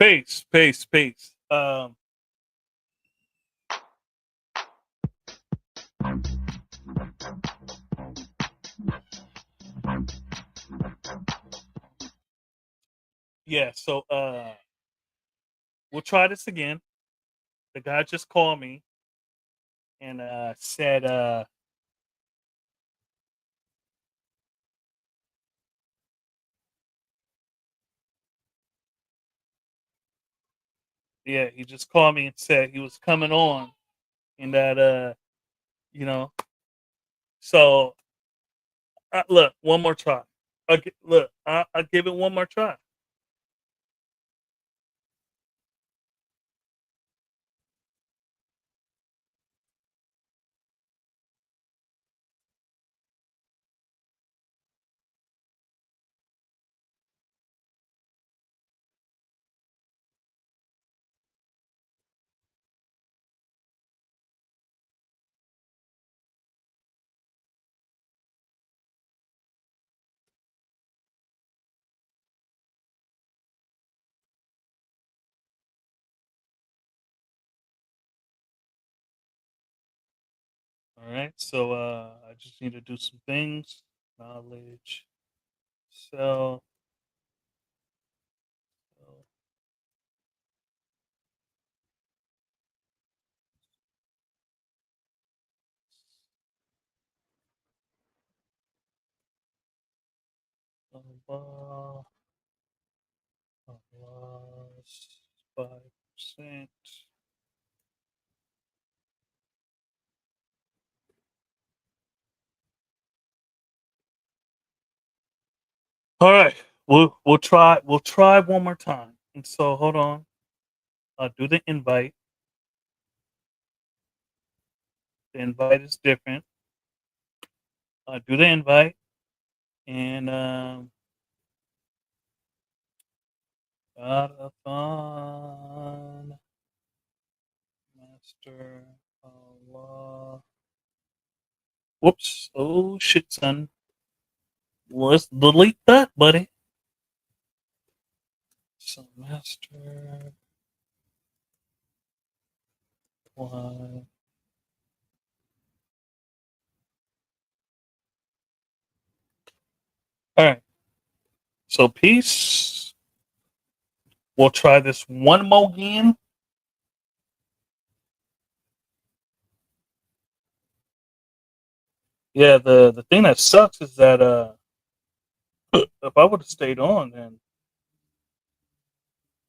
Peace, peace, peace. Yeah, so we'll try this again. The guy just called me and said yeah, he just called me and said he was coming on and that you know, so look, one more try. I'll give it one more try. All right. So I just need to do some things. Knowledge. So blah, loss 5%. All right, we'll try one more time. And so hold on, I'll do the invite. The invite is different. I'll do the invite and got a fun master Allah. Whoops! Oh shit, son. Let's delete that, buddy. So master why? All right. So peace. We'll try this one more again. Yeah, the thing that sucks is that if I would have stayed on, then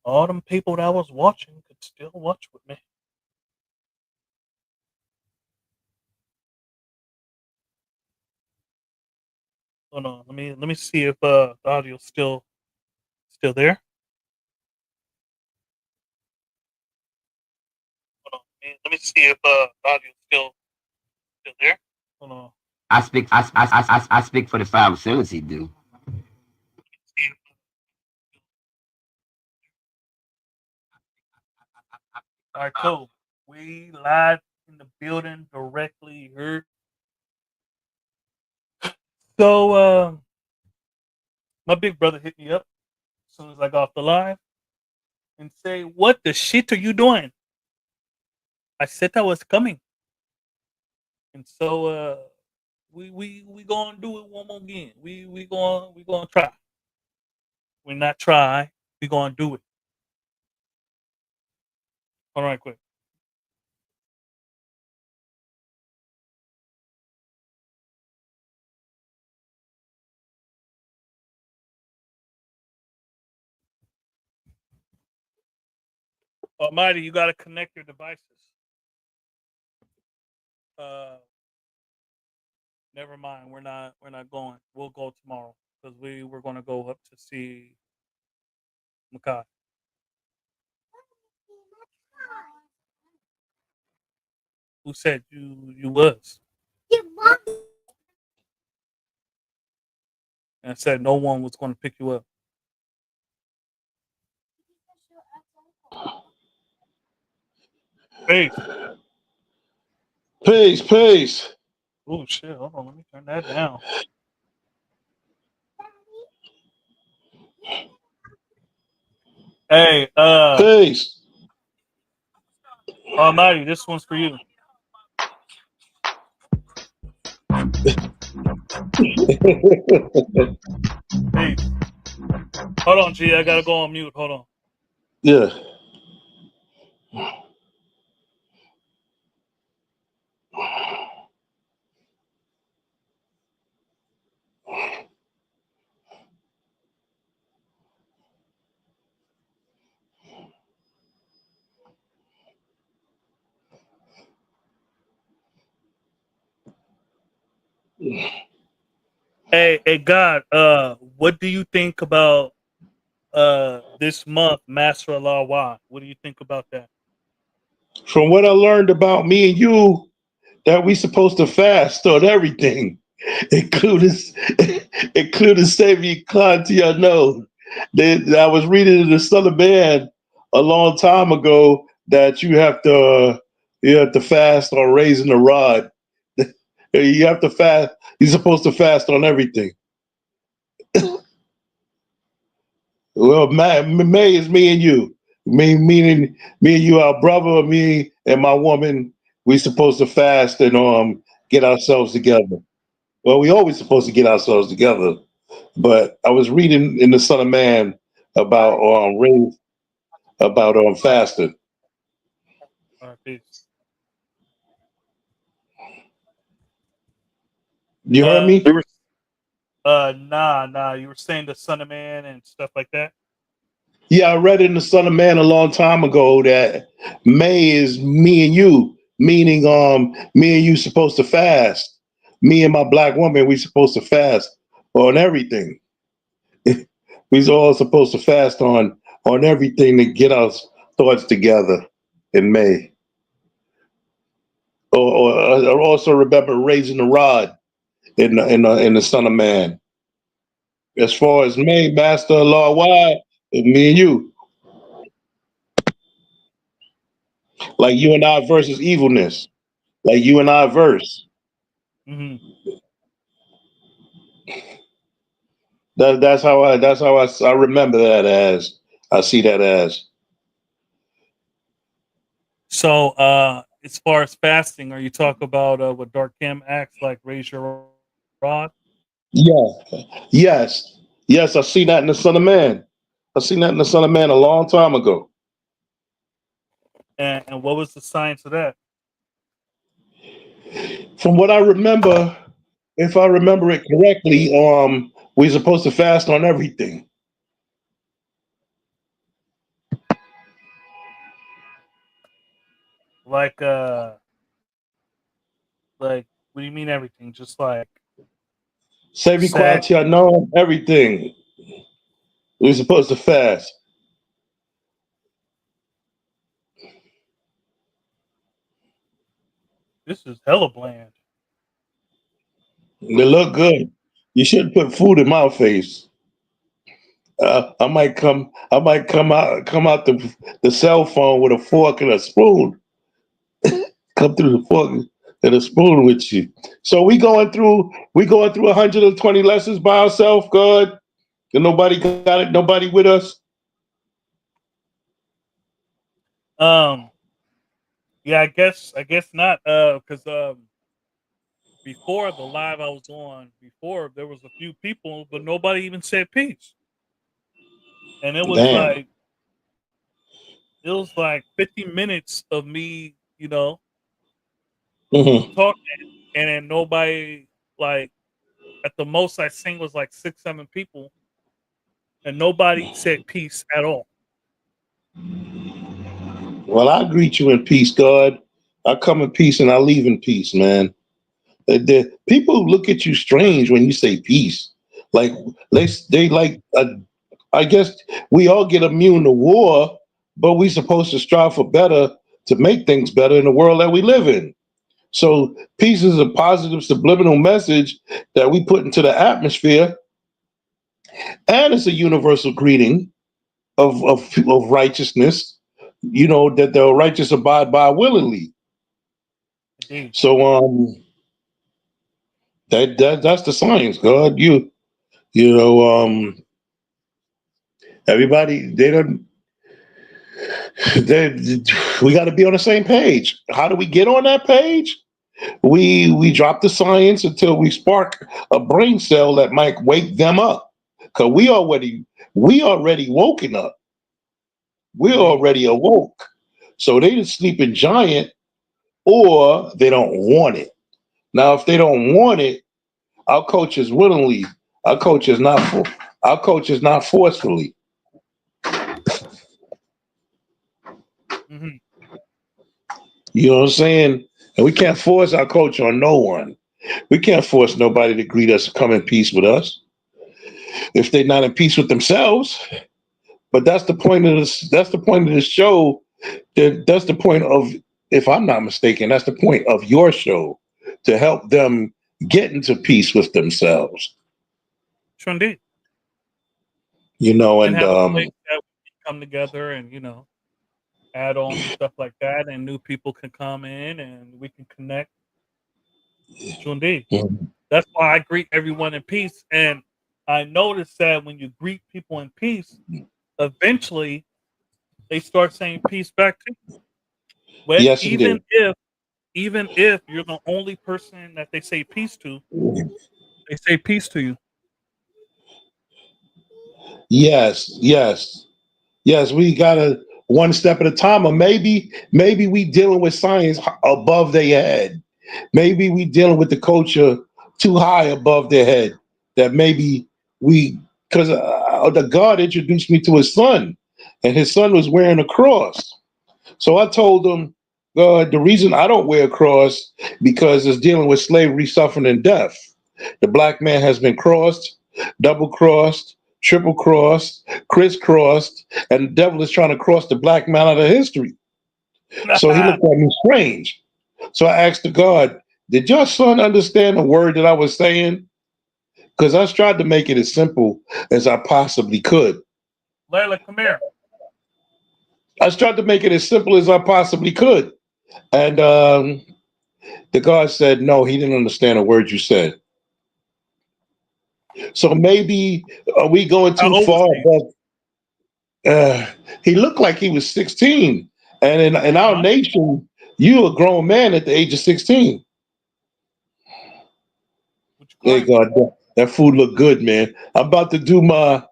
all them people that I was watching could still watch with me. Hold on, let me see if the audio's still there. Hold on, let me see if the audio's still there. Hold on. I speak for the 5%. He do. All right, cool. We live in the building directly here. So my big brother hit me up as soon as I got off the live and say, "What the shit are you doing?" I said I was coming, and so we gonna do it one more again. We gonna try. We not try. We gonna do it. All right, quick. Almighty, you gotta connect your devices. Uh, never mind. We're not going. We'll go tomorrow because we're gonna go up to see Makai. Who said you was? And said no one was gonna pick you up. Hey, Peace, peace. oh shit! Hold on, let me turn that down. Hey, Peace. Almighty, this one's for you. Peace. Hold on, G. I gotta go on mute. Hold on. Yeah. Hey, God. What do you think about this month, Master Allah? Why? What do you think about that? From what I learned about me and you, that we supposed to fast on everything, including including saving Conti unknown. I was reading in the Son of Man a long time ago that you have to fast on raising the rod. You have to fast. You're supposed to fast on everything. Well, May is me and you. Meaning me and you, our brother, me and my woman. We supposed to fast and get ourselves together. Well, we always supposed to get ourselves together. But I was reading in the Son of Man about fasting. All right, peace. You heard me? You were nah. You were saying the Son of Man and stuff like that. Yeah, I read in the Son of Man a long time ago that May is me and you, meaning me and you supposed to fast. Me and my black woman, we supposed to fast on everything. We's all supposed to fast on everything to get our thoughts together in May. Or also remember raising the rod in the Son of Man. As far as May, Master Law Why, me and you, like you and I versus evilness, like you and I verse. Hmm. I remember that as I see that as. So, as far as fasting, are you talking about what Dark Kim acts like? Raise your rod. Yeah. Yes. Yes, I seen that in the Son of Man. I seen that in the Son of Man a long time ago. And what was the science of that? From what I remember, if I remember it correctly, we're supposed to fast on everything. Like, like, what do you mean everything? Just like Save sex. equality unknown, everything. We're supposed to fast. This is hella bland. They look good. You shouldn't put food in my face. I might come out the cell phone with a fork and a spoon. Come through the fork and a spoon with you. So we going through 120 lessons by ourselves, God. And nobody got it, nobody with us. Um, yeah, I guess not. Because before the live I was on, before there was a few people, but nobody even said peace, and Damn. it was like 50 minutes of me, Hmm. talking, and then nobody like at the most I sing was like 6, 7 people, and nobody said peace at all. Well, I greet you in peace, God. I come in peace and I leave in peace, man. People look at you strange when you say peace. Like they like. I guess we all get immune to war, but we supposed to strive for better to make things better in the world that we live in. So peace is a positive subliminal message that we put into the atmosphere, and it's a universal greeting of righteousness. You know that the righteous abide by willingly. Indeed. So that's the science, God. You know everybody they don't. we got to be on the same page. How do we get on that page? We drop the science until we spark a brain cell that might wake them up. Cause we already woken up. We're Indeed. already awoke. So they just sleeping giant, or they don't want it. Now, if they don't want it, our coaches willingly. Our coaches not for. Our coaches not forcefully. Hmm. You know what I'm saying? And we can't force our coach on no one. We can't force nobody to greet us, come in peace with us if they're not in peace with themselves. But that's the point of this. That's the point of this show. That's the point of, if I'm not mistaken, that's the point of your show, to help them get into peace with themselves. Sure indeed. You know, And and have a place that we can come together and add on and stuff like that, and new people can come in and we can connect. Sure indeed. That's why I greet everyone in peace. And I noticed that when you greet people in peace, eventually they start saying peace back to you. But yes, even if you're the only person that they say peace to, indeed. they say peace to you. Yes, yes. Yes, we gotta one step at a time, or maybe we dealing with science above their head. Maybe we dealing with the culture too high above their head. That maybe we, because the God introduced me to his son, and his son was wearing a cross. So I told him, God, the reason I don't wear a cross because it's dealing with slavery, suffering, and death. The black man has been crossed, double crossed, triple crossed, crisscrossed, and the devil is trying to cross the black man out of history. So he looked at me strange. So I asked the God, did your son understand the word that I was saying? Because I tried to make it as simple as I possibly could. Layla, come here. I tried to make it as simple as I possibly could. And the God said, no, he didn't understand a word you said. So maybe are we going How too old was far? he? But he looked like he was 16. And in our Huh? nation, you a grown man at the age of 16. What you Hey, claiming? God, that food look good, man. I'm about to do my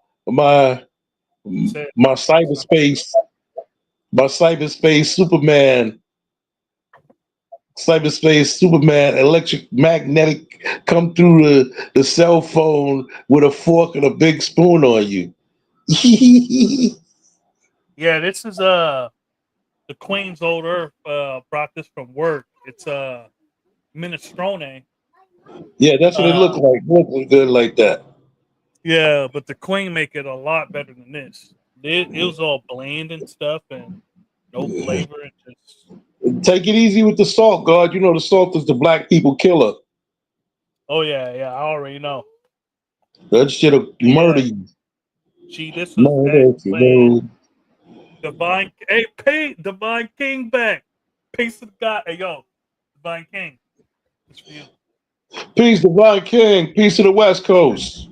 You said my something. cyberspace, my cyberspace Superman, electric magnetic, come through the cell phone with a fork and a big spoon on you. Yeah, this is the Queen's Old Earth brought this from work. It's minestrone. Yeah, that's what it looked Uh like. Looking good like that. yeah, but the Queen make it a lot better than this. It was all bland and stuff and no flavor and just Take it easy with the salt, God. You know the salt is the black people killer. oh yeah, yeah, I already know. That shit'll murder Yeah. you. Gee, this was that Murder bland. you. Divine hey pay Divine King back. Peace of God. Hey yo, Divine King. It's for you. Peace, Divine King. Peace to the West Coast.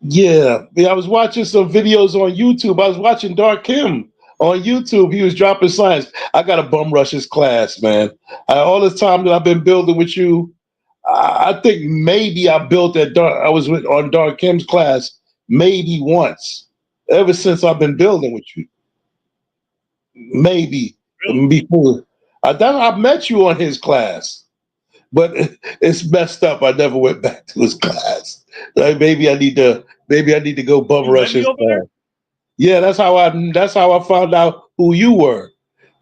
Yeah. I was watching some videos on YouTube. I was watching Dark Kim on YouTube. He was dropping science. I got to bum rush his class, man. All this time that I've been building with you, I think maybe I built at Dark. I was on Dark Kim's class maybe once. Ever since I've been building with you, maybe Really? before. I met you on his class, but it's messed up. I never went back to his class. Like maybe I need to go bum You met rush me his over there? class. Yeah, that's how I found out who you were.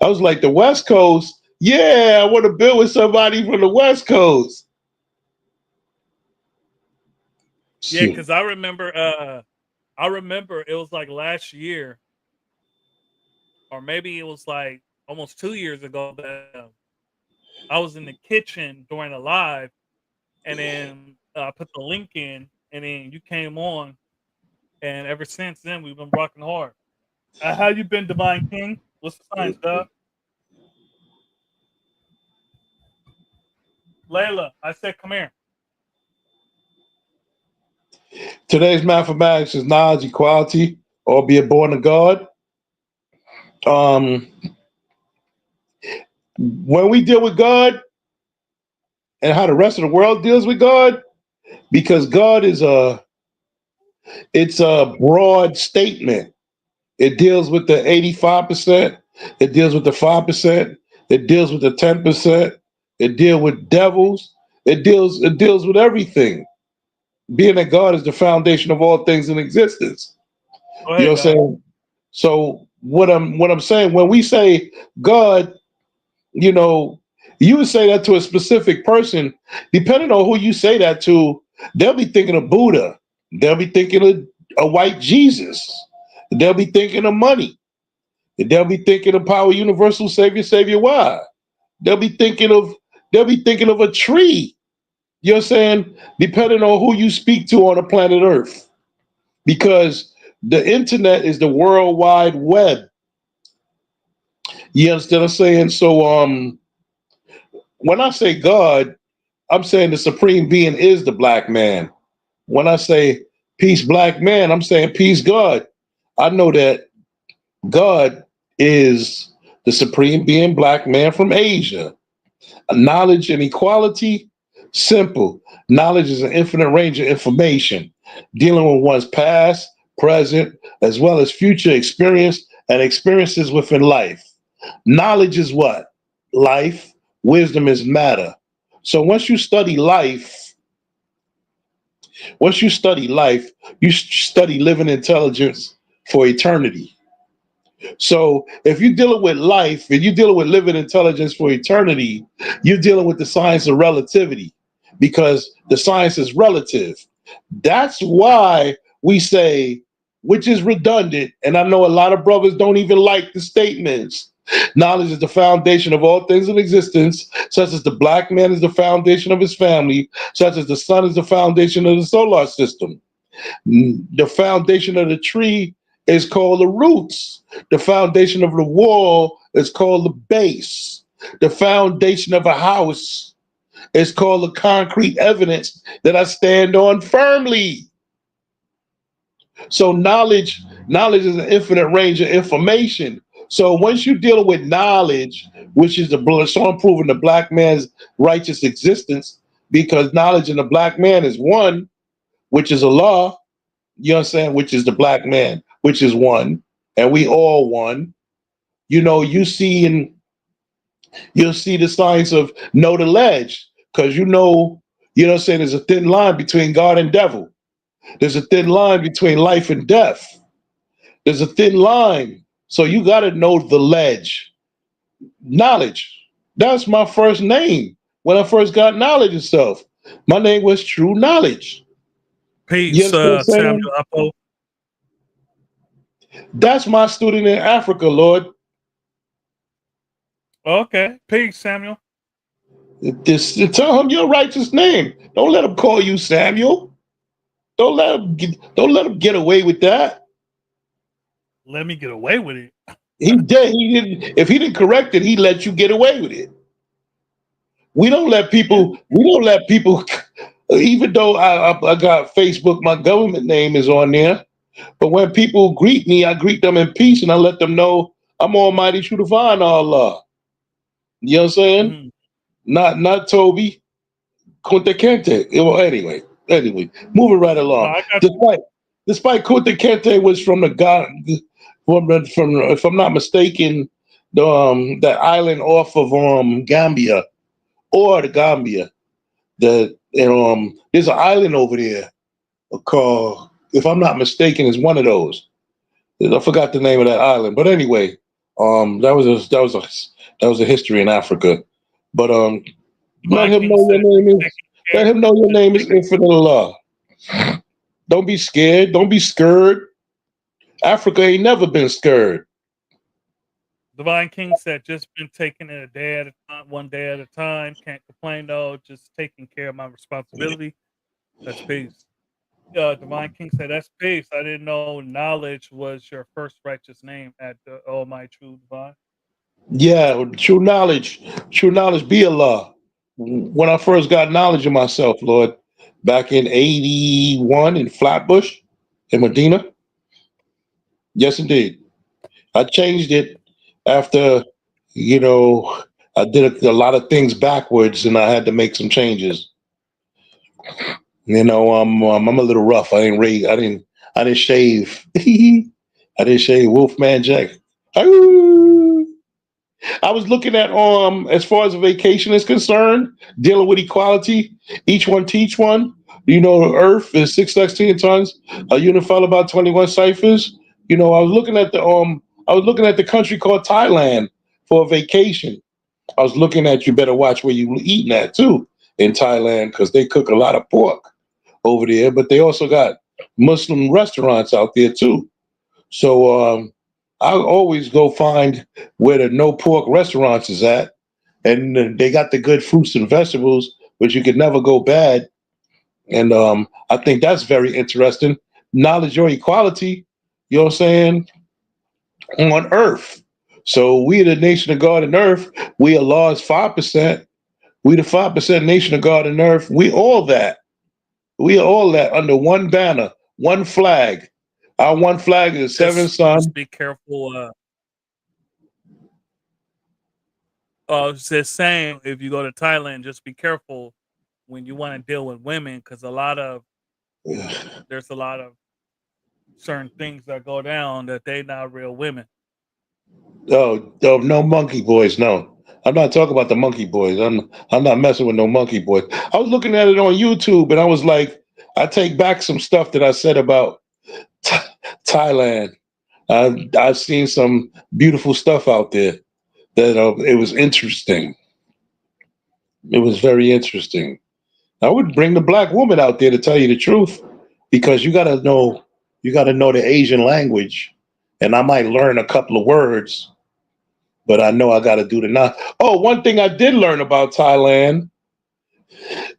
I was like, the West Coast. Yeah, I want to build with somebody from the West Coast. Yeah, Shoot. because I remember it was like last year, or maybe it was like almost 2 years ago that I was in the kitchen during a live, and then I put the link in, and then you came on, and ever since then we've been rocking hard. How you been, Divine King? What's the science, dog? Layla, I said, come here. Today's mathematics is knowledge, equality, or be born of God. Um, when we deal with God and how the rest of the world deals with God, because God is it's a broad statement. It deals with the 85%. It deals with the 5%. It deals with the 10%. It deals with devils. It deals with everything. Being that God is the foundation of all things in existence. Go You know ahead, what I'm God. saying? So what I'm saying, when we say God, you know, you would say that to a specific person, depending on who you say that to, they'll be thinking of Buddha. They'll be thinking of a white Jesus. They'll be thinking of money. They'll be thinking of power, universal savior, savior. Why? They'll be thinking of they'll be thinking of a tree. You know what I'm saying? Depending on who you speak to on the planet Earth. Because the internet is the world wide web. You understand what I'm saying? So when I say God, I'm saying the supreme being is the black man. When I say peace, black man, I'm saying peace, God. I know that God is the supreme being, black man from Asia. Knowledge and equality, simple. Knowledge is an infinite range of information dealing with one's past, present, as well as future experience and experiences within life. Knowledge is what? Life. Wisdom is matter. So once you study life, you study living intelligence for eternity. So if you're dealing with life and you're dealing with living intelligence for eternity, you're dealing with the science of relativity because the science is relative. That's why we say, which is redundant, and I know a lot of brothers don't even like the statements. Knowledge is the foundation of all things in existence, such as the black man is the foundation of his family, such as the sun is the foundation of the solar system. The foundation of the tree is called the roots. The foundation of the wall is called the base. The foundation of a house is called the concrete evidence that I stand on firmly. So knowledge is an infinite range of information. So once you're dealing with knowledge, which is so I'm proving the black man's righteous existence, because knowledge in the black man is one, which is Allah. You know what I'm saying? Which is the black man, which is one, and we all one. You know, you'll see the science of know the ledge, because you know what I'm saying, there's a thin line between God and devil. There's a thin line between life and death. There's a thin line. So you gotta know the ledge. Knowledge. That's my first name. When I first got knowledge itself. My name was True Knowledge. You Peace, understand what I'm saying? Samuel Uppo. That's my student in Africa, Lord. Okay, peace, Samuel. Tell him your righteous name. Don't let him call you Samuel. Don't let him get away with that. Let me get away with it. He did. He didn't. If he didn't correct it, he let you get away with it. We don't let Yeah. people. We don't let people. Even though I got Facebook, my government name is on there. But when people greet me, I greet them in peace, and I let them know I'm Almighty True Divine Allah. You know what I'm saying? Mhm. Not Toby. Kunta Kente. Well, anyway, moving right No, along. I got you. Despite Kunta Kente was from the God, from if I'm not mistaken, that island off of Gambia or the Gambia. There's an island over there called, if I'm not mistaken, is one of those. I forgot the name of that island, but anyway, that was a history in Africa. But let Divine him King know your said, name just is taking let care, him know your just name is taking. Infinite Allah. Don't be scared. Don't be scared. Africa ain't never been scared. Divine King said, just been taking it a day at a time, one day at a time. Can't complain though. Just taking care of my responsibility. That's peace. Divine King said, that's peace. I didn't know knowledge was your first righteous name at the Almighty True Divine. Yeah, true knowledge be Allah. When I first got knowledge of myself, Lord, back in '81 in Flatbush in Medina. Yes, indeed. I changed it after, you know, I did a lot of things backwards, and I had to make some changes. I'm a little rough. I didn't shave. I didn't shave. Wolfman Jack. Ooh. I was looking at as far as a vacation is concerned, dealing with equality, each one teach one. Earth is 616 tons. A unit fell about 21 ciphers. I was looking at the country called Thailand for a vacation. I was looking at, you better watch where you eating at too in Thailand, because they cook a lot of pork over there, but they also got Muslim restaurants out there too. So I always go find where the no pork restaurants is at, and they got the good fruits and vegetables, which you could never go bad. And I think that's very interesting. Knowledge or equality, you know what I'm saying, on earth. So we are the nation of God and earth. We are Lord's 5%. We the 5% nation of God and earth. We all that. We are all that under one banner, one flag. Our one flag is seven Just sun. be careful. Just saying, if you go to Thailand, just be careful when you want to deal with women, because there's a lot of certain things that go down that they not real women. Oh, no monkey boys, no. I'm not talking about the monkey boys. I'm not messing with no monkey boys. I was looking at it on YouTube, and I was like, I take back some stuff that I said about Thailand. I've seen some beautiful stuff out there that it was interesting. It was very interesting. I would bring the black woman out there, to tell you the truth, because you got to know the Asian language, and I might learn a couple of words, but I know I got to do the not. Oh, one thing I did learn about Thailand: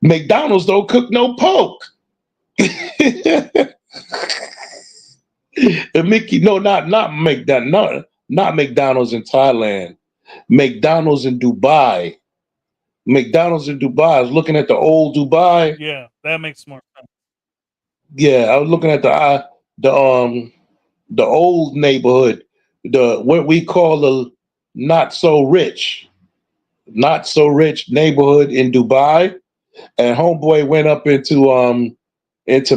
McDonald's don't cook no pork. And Mickey, no, not McDonald's, not McDonald's in Thailand. McDonald's in Dubai. McDonald's in Dubai. I was looking at the old Dubai. Yeah, that makes more sense. Yeah, I was looking at the old neighborhood, the what we call the not so rich, not so rich neighborhood in Dubai. And homeboy went up into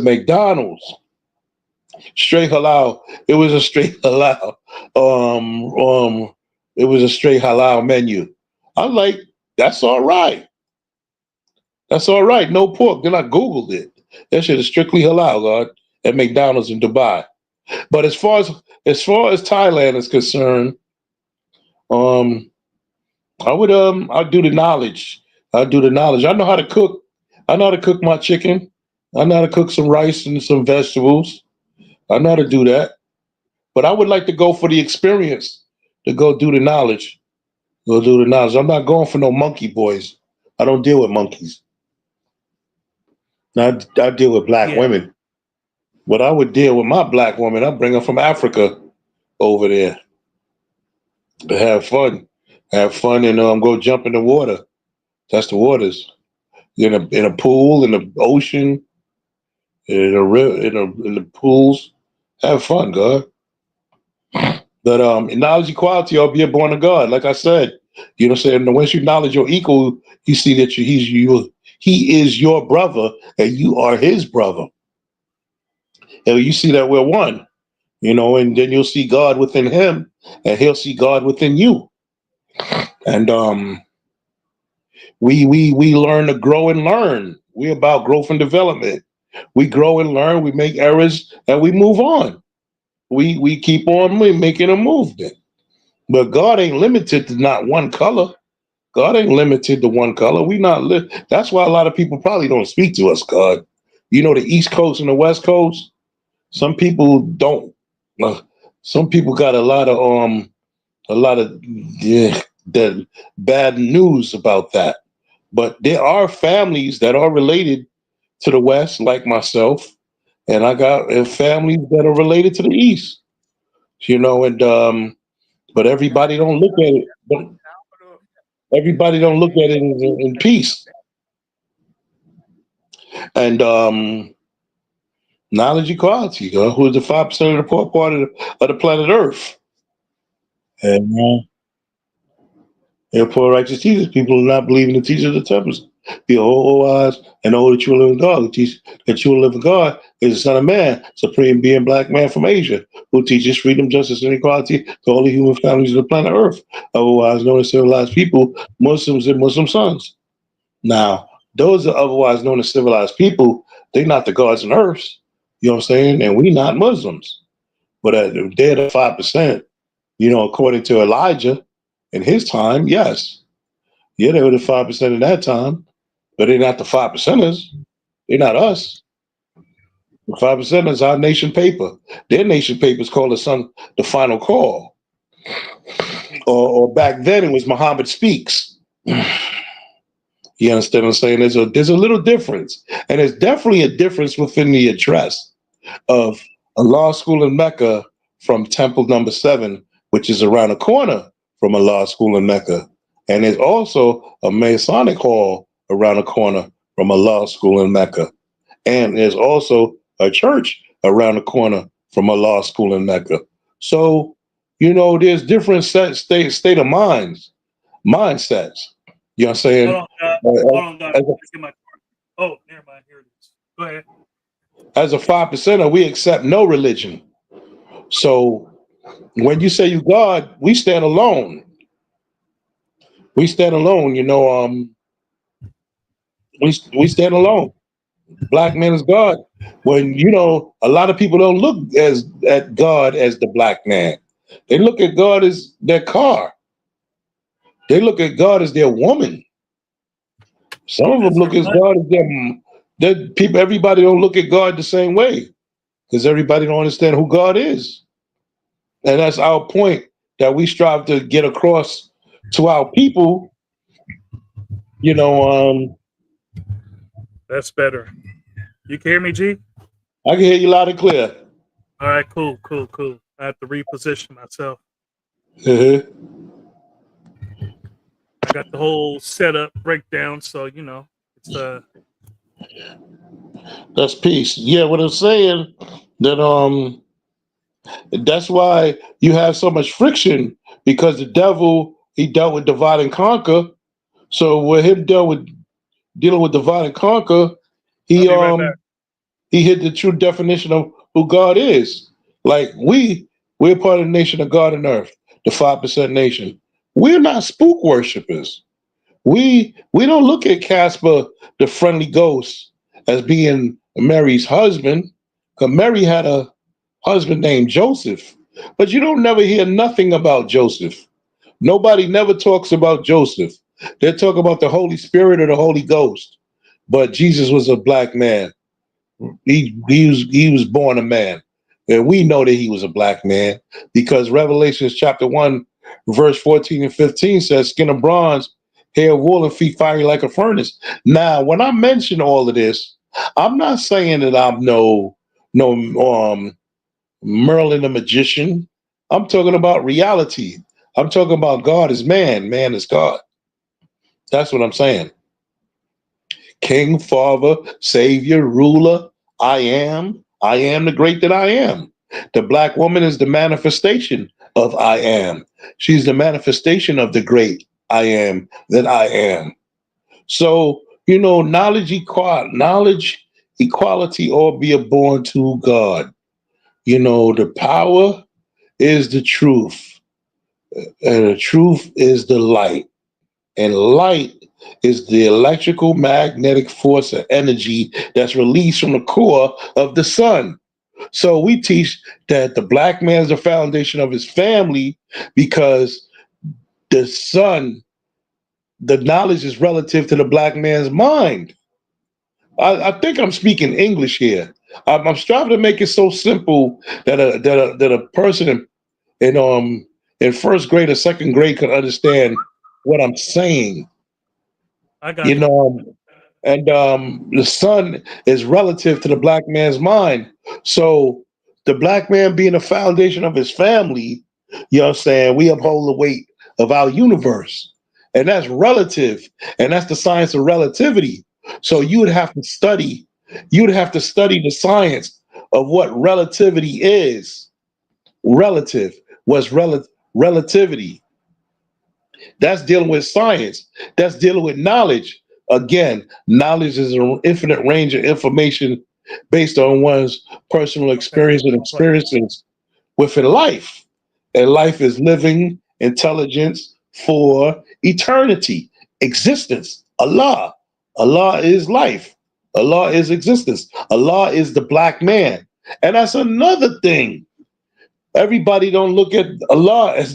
McDonald's. Straight halal. It was a straight halal. Um, um, it was a straight halal menu. I'm like, that's all right. That's all right. No pork. Then I Googled it. That shit is strictly halal, God, at McDonald's in Dubai. But as far as Thailand is concerned, um, I'll do the knowledge. I'll do the knowledge. I know how to cook. I know how to cook my chicken. I know how to cook some rice and some vegetables. I know how to do that. But I would like to go for the experience, to go do the knowledge. Go do the knowledge. I'm not going for no monkey boys. I don't deal with monkeys. I deal with black Yeah, women. But I would deal with my black woman. I bring her from Africa over there to have fun. Have fun and go jump in the water. That's the waters. In a pool, in the ocean, in a river, in the pools. Have fun, God. But in knowledge equality, I'll be a born of God. Like I said, you know what I'm saying? Once you acknowledge your equal, you see that he is your brother and you are his brother. And you see that we're one, and then you'll see God within him and he'll see God within you. And we learn to grow and learn. We're about growth and development. We grow and learn, we make errors, and we move on. We keep on making a movement. But God ain't limited to not one color. God ain't limited to one color. We not That's why a lot of people probably don't speak to us, God. The East Coast and the West Coast. Some people don't. Uh, some people got a lot of yeah, that bad news about that. But there are families that are related to the West, like myself, and I got families that are related to the East. And but everybody don't look at it. But everybody don't look at it in peace. And knowledge equality, who is the 5% of the poor part of the planet Earth. And poor righteous teachers, people do not believe in the teachers of the temples. Be all wise and know that you will live in God. Who teach that you will live in God is the Son of Man, supreme being black man from Asia, who teaches freedom, justice, and equality to all the human families of the planet Earth, otherwise known as civilized people, Muslims and Muslim sons. Now, those are otherwise known as civilized people, they're not the gods and earths. You know what I'm saying? And we not Muslims. But they're the 5%, according to Elijah in his time, yes. Yeah, they were the 5% in that time, but they're not the 5%ers. They're not us. The 5% is our nation paper. Their nation paper is called the Final Call. Or back then it was Muhammad Speaks. You understand what I'm saying? There's a little difference. And there's definitely a difference within the address of a law school in Mecca from Temple number 7, which is around the corner from a law school in Mecca. And there's also a Masonic hall around the corner from a law school in Mecca. And there's also a church around the corner from a law school in Mecca. So, there's different state of mindsets. You know what I'm saying? Hold on, Doc. Oh, never mind. Here it is. Go ahead. As a 5%er, we accept no religion. So when you say you God, we stand alone. We stand alone. We stand alone. Black man is God. When a lot of people don't look at God as the black man. They look at God as their car. They look at God as their woman. Some of them look at God as their people. Everybody don't look at God the same way because everybody don't understand who God is. And that's our point that we strive to get across to our people. That's better. You can hear me, G? I can hear you loud and clear. All right, cool. I have to reposition myself. Uh-huh. I got the whole setup breakdown, so it's That's peace. Yeah, what I'm saying that that's why you have so much friction because the devil he dealt with divide and conquer. So with him dealing with divide and conquer, I'll he be right back. he hit the true definition of who God is. Like we're part of the nation of God and earth, the 5% nation. We're not spook worshipers. We don't look at Casper, the friendly ghost, as being Mary's husband, because Mary had a husband named Joseph. But you don't never hear nothing about Joseph. Nobody never talks about Joseph. They talk about the Holy Spirit or the Holy Ghost. But Jesus was a black man. He was born a man. And we know that he was a black man because Revelation chapter 1, verse 14 and 15 says, skin of bronze, hair of wool, and feet fiery like a furnace. Now, when I mention all of this, I'm not saying that I'm no Merlin the magician. I'm talking about reality. I'm talking about God is man, man is God. That's what I'm saying. King, Father, Savior, Ruler, I am the great that I am. The black woman is the manifestation of I am. She's the manifestation of the great I am that I am. So, knowledge, equality, all be born to God. The power is the truth, and the truth is the light. And light is the electrical magnetic force of energy that's released from the core of the sun. So we teach that the black man is the foundation of his family because the sun, the knowledge is relative to the black man's mind. I think I'm speaking English here. I'm striving to make it so simple that a person in first grade or second grade could understand what I'm saying. I got you. And the sun is relative to the black man's mind. So the black man being the foundation of his family, you know what I'm saying, we uphold the weight of our universe. And that's relative. And that's the science of relativity. So you would have to study you'd have to study the science of what relativity is. Relative was relativity. That's dealing with science. That's dealing with knowledge. Again, knowledge is an infinite range of information based on one's personal Okay, experience and well played. experiences within life. And life is living intelligence for eternity, existence. Allah. Allah is life. Allah is existence. Allah is the black man. And that's another thing. Everybody don't look at Allah as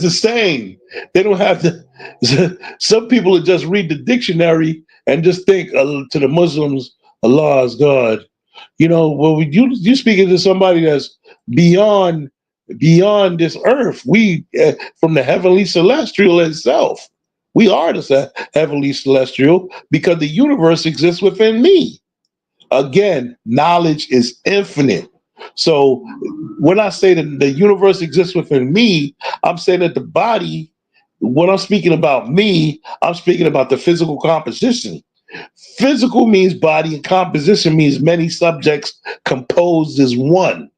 the same. They don't have to. Some people would just read the dictionary and just think to the Muslims, Allah is God. You know, well, you speaking to somebody that's beyond this earth. We from the heavenly celestial itself. We are the heavenly celestial because the universe exists within me. Again, knowledge is infinite. So when I say that the universe exists within me, I'm saying that the body, when I'm speaking about me, I'm speaking about the physical composition. Physical means body, and composition means many subjects composed as one.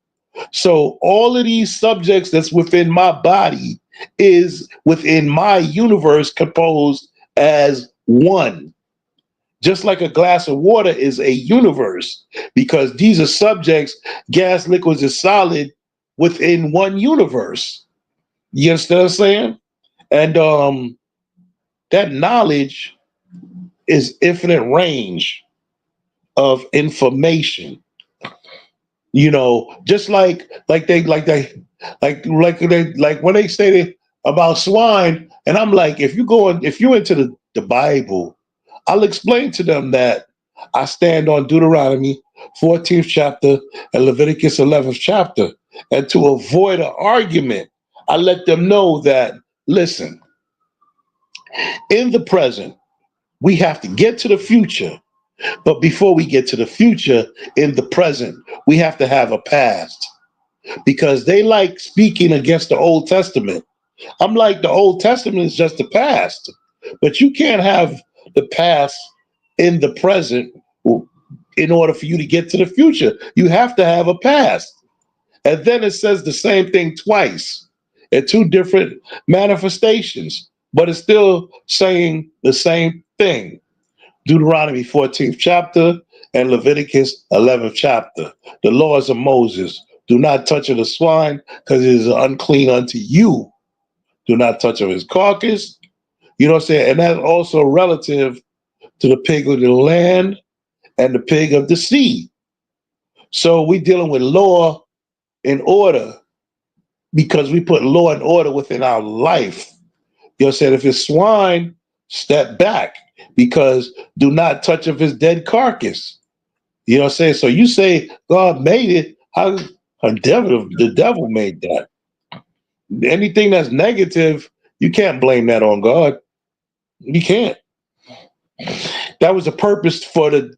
So all of these subjects that's within my body is within my universe composed as one. Just like a glass of water is a universe, because these are subjects, gas, liquids, and solid within one universe. You understand what I'm saying? And that knowledge is infinite range of information. You know, just like when they say that about swine, and I'm like, if you into the Bible, I'll explain to them that I stand on Deuteronomy 14th chapter and Leviticus 11th chapter. And to avoid an argument, I let them know that, listen, in the present, we have to get to the future. But before we get to the future, in the present, we have to have a past, because they like speaking against the Old Testament. I'm like, the Old Testament is just the past, but you can't have the past in the present in order for you to get to the future. You have to have a past. And then it says the same thing twice in two different manifestations, but it's still saying the same thing. Deuteronomy 14th chapter and Leviticus 11th chapter. The laws of Moses. Do not touch of the swine, because it is unclean unto you. Do not touch of his carcass. You know what I'm saying? And that's also relative to the pig of the land and the pig of the sea. So we're dealing with law and order because we put law and order within our life. You know what I'm saying? If it's swine, step back, because do not touch of his dead carcass. You know what I'm saying? So you say God made it. How the devil made that? Anything that's negative, you can't blame that on God. You can't. That was a purpose for him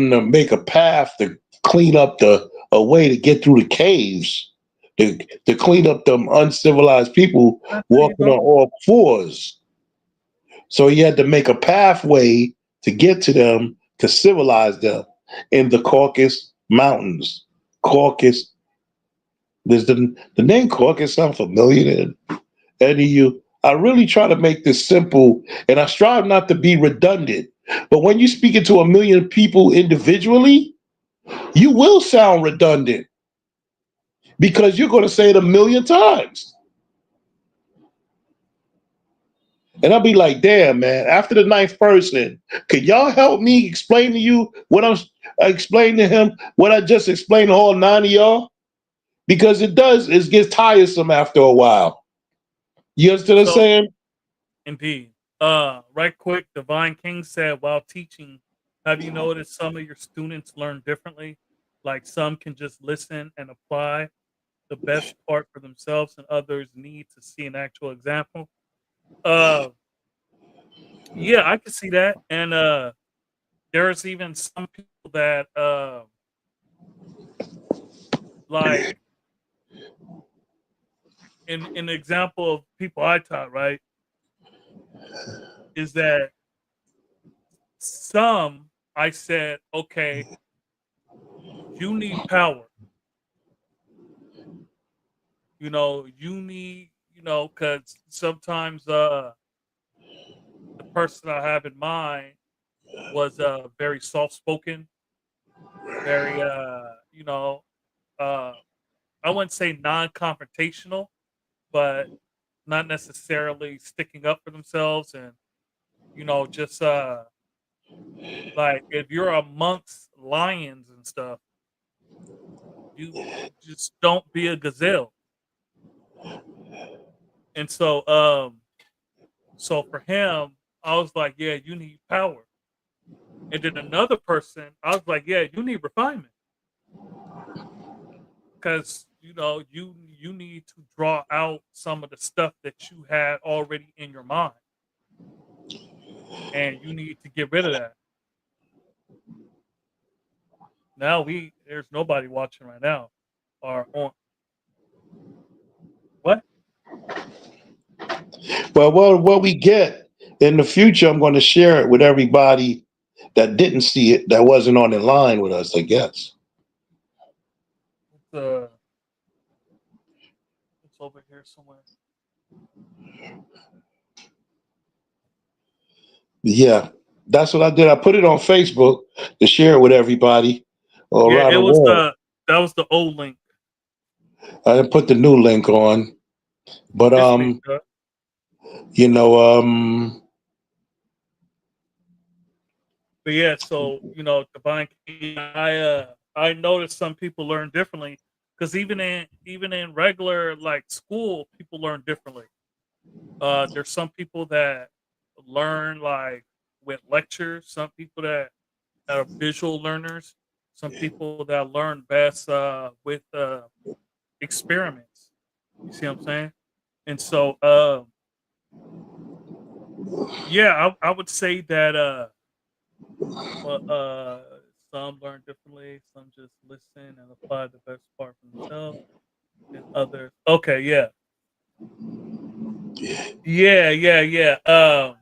to make a path to clean up a way to get through the caves, to clean up them uncivilized people There you walking on go. all fours. So he had to make a pathway to get to them, to civilize them in the Caucasus Mountains. Caucasus. Does the name Caucasus sound familiar to any of you? I really try to make this simple, and I strive not to be redundant. But when you speak it to a million people individually, you will sound redundant because you're going to say it a million times. And I'll be like, damn, man, after the ninth person, could y'all help me explain to you what I'm explaining to him, what I just explained to all nine of y'all? Because it gets tiresome after a while. You understand what I'm So saying? indeed. Right quick, Divine King said while teaching, have you noticed some of your students learn differently? Like some can just listen and apply the best part for themselves, and others need to see an actual example. Uh, yeah, I can see that. And there's even some people that like in an example of people I taught, right, is that some I said, okay, you need power. You need, because sometimes the person I have in mind was very soft spoken, very uh I wouldn't say non confrontational, but not necessarily sticking up for themselves and just like if you're amongst lions and stuff, you just don't be a gazelle. And so for him, I was like, yeah, you need power. And then another person, I was like, yeah, you need refinement because you need to draw out some of the stuff that you had already in your mind, and you need to get rid of that. Now there's nobody watching right now, or on what? Well, what we get in the future, I'm going to share it with everybody that didn't see it, that wasn't on the line with us, I guess. It's uh, it's over here somewhere. Yeah, that's what I did. I put it on Facebook to share it with everybody Yeah, around it the was world. that was the old link. I didn't put the new link on, but This link, you know, but yeah. So divine. I noticed some people learn differently because even in regular like school, people learn differently. There's some people that learn like with lectures. Some people that are visual learners. Some people that learn best with experiments. You see what I'm saying? And so, yeah, I would say that well, some learn differently. Some just listen and apply the best part for themselves, and others. Okay, yeah, yeah.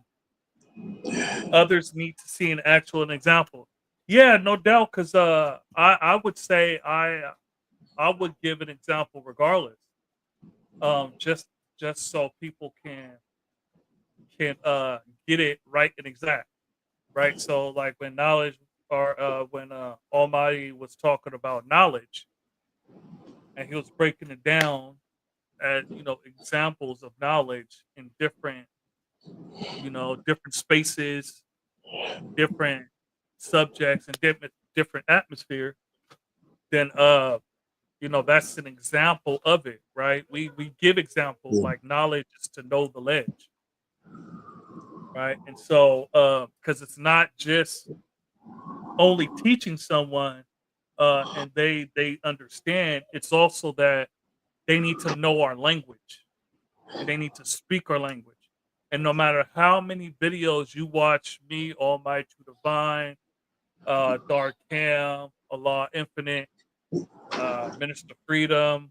Others need to see an actual an example. Yeah, no doubt. Because I would say I would give an example regardless. Just so people can get it right and exact. Right. So like when knowledge or when Almighty was talking about knowledge and he was breaking it down at examples of knowledge in different spaces, different subjects, and different atmosphere, then that's an example of it, right? We give example like knowledge is to know the ledge, right? And so because it's not just only teaching someone and they understand, it's also that they need to know our language and they need to speak our language. And no matter how many videos you watch me, Almighty Divine, Dark Cam, Allah Infinite, Minister Freedom,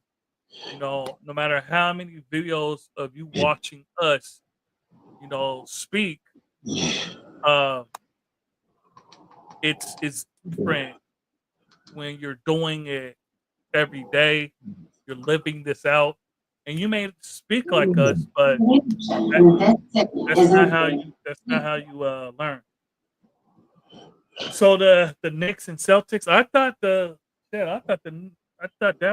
no matter how many videos of you watching us, speak, uh, it's different when you're doing it every day. You're living this out, and you may speak like us, but that, that's not how you learn. So the Knicks and Celtics, I thought that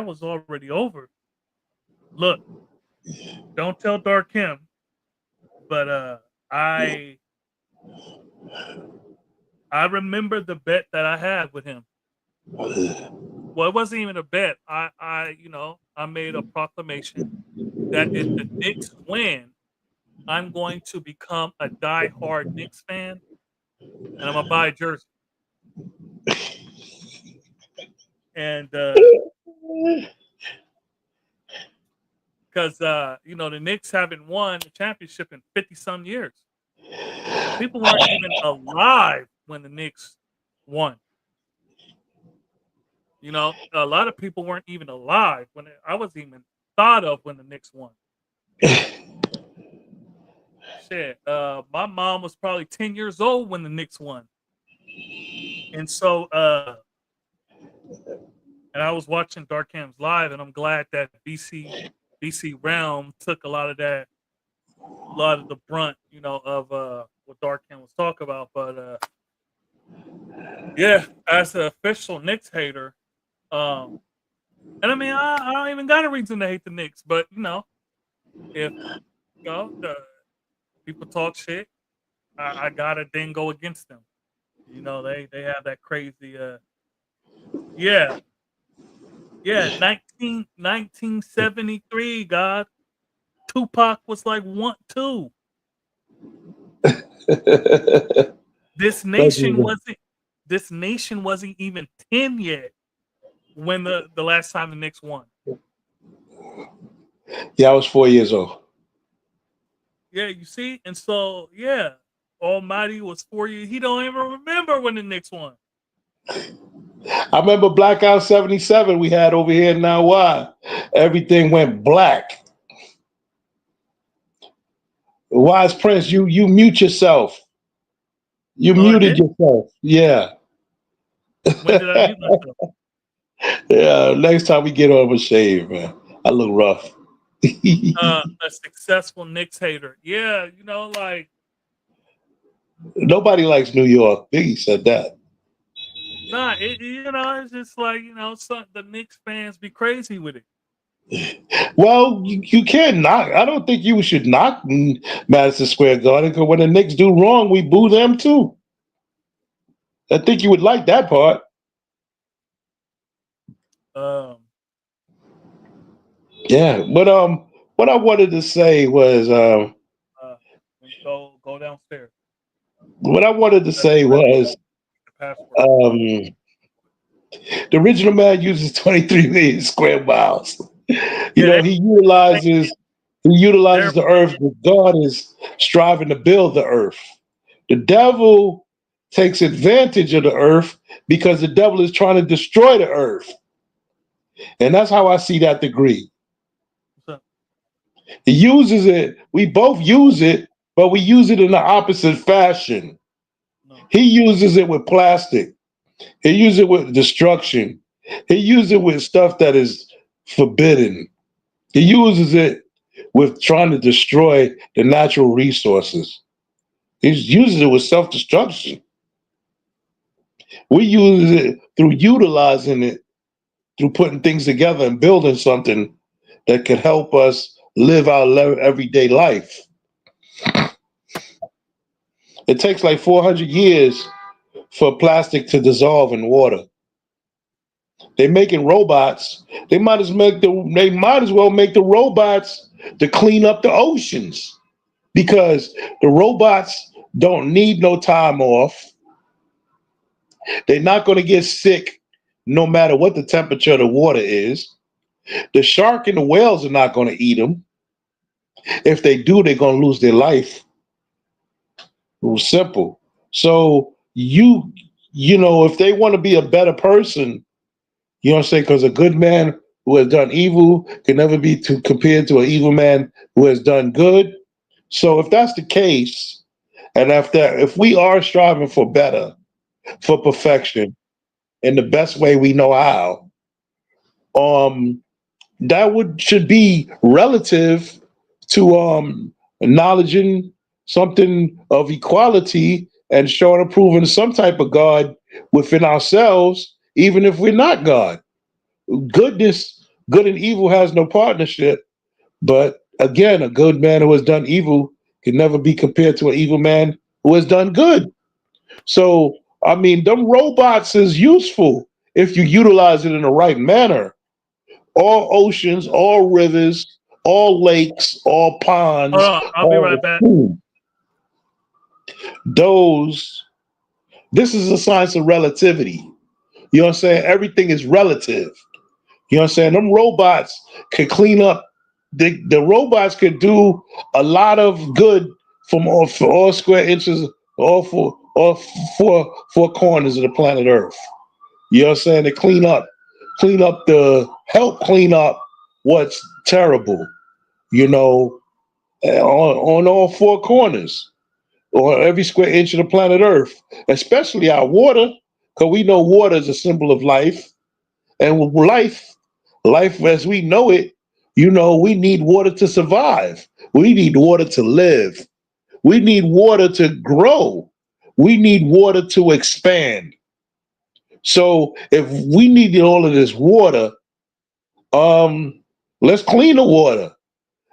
was already over. Look, don't tell Dark Kim, but I I remember the bet that I had with him. Well, it wasn't even a bet. I made a proclamation that if the Knicks win, I'm going to become a die-hard Knicks fan, and I'm gonna buy a jersey. And because the Knicks haven't won the championship in 50 some years. People weren't even alive when the Knicks won. A lot of people weren't even alive when I wasn't even thought of when the Knicks won. Shit, my mom was probably 10 years old when the Knicks won. And so, and I was watching Dark Cam's live, and I'm glad that BC Realm took a lot of the brunt, of what Dark Cam was talking about. But yeah, as an official Knicks hater, um, and I mean, I don't even got a reason to hate the Knicks, but if the people talk shit, I gotta then go against them. They have that crazy yeah, yeah, 1973, God. Tupac was like 1, 2. This nation wasn't this nation wasn't even 10 yet when the last time the Knicks won. Yeah, I was 4 years old. Yeah, you see? And so, yeah, Almighty was 4 years. He don't even remember when the Knicks won. I remember Blackout 77 we had over here in Now Why. Everything went black. Wise Prince, you mute yourself. You Oh, I muted did? yourself. Yeah. When did I mute myself? Yeah. Next time we get on a shave, man. I look rough. A successful Knicks hater. Yeah, like Nobody likes New York. Biggie said that. nah, it's just like, the Knicks fans be crazy with it. Well, you can't knock. I don't think you should knock Madison Square Garden because when the Knicks do wrong, we boo them too. I think you would like that part. Um, Yeah, but what I wanted to say was uh, go downstairs. what I wanted to Let, say let me was the password. um the original man uses 23 million square miles. You Yeah, know, he they're utilizes the earth, but God is striving to build the earth. The devil takes advantage of the earth because the devil is trying to destroy the earth. And that's how I see that degree. He uses it, we both use it, but we use it in the opposite fashion. no. He uses it with plastic. He uses it with destruction. He uses it with stuff that is forbidden. He uses it with trying to destroy the natural resources. He uses it with self-destruction. We use it through utilizing it, through putting things together and building something that could help us live our everyday life. It takes like 400 years for plastic to dissolve in water. They're making robots. They might as well make the robots to clean up the oceans because the robots don't need no time off. They're not going to get sick no matter what the temperature of the water is. The shark and the whales are not going to eat them. If they do, they're going to lose their life. It was simple. So if they want to be a better person, you know what I'm saying? Because a good man who has done evil can never be compared to an evil man who has done good. So if that's the case, and if we are striving for better, for perfection, in the best way we know how, that should be relative to acknowledging something of equality and showing and proving some type of God within ourselves, even if we're not God. Good and evil has no partnership. But again, a good man who has done evil can never be compared to an evil man who has done good. So, I mean, them robots is useful if you utilize it in the right manner. All oceans, all rivers, all lakes, all Hold ponds, on, I'll be all right back. food. Those, this is a science of relativity. You know what I'm saying? Everything is relative. You know what I'm saying? Them robots can clean up. The robots could do a lot of good for all square inches, all four corners of the planet Earth. You know what I'm saying? To help clean up what's terrible. You know, on all four corners or every square inch of the planet Earth, especially our water. because we know water is a symbol of life, and with life as we know it, we need water to survive. We need water to live. We need water to grow. We need water to expand. So if we need all of this water, let's clean the water.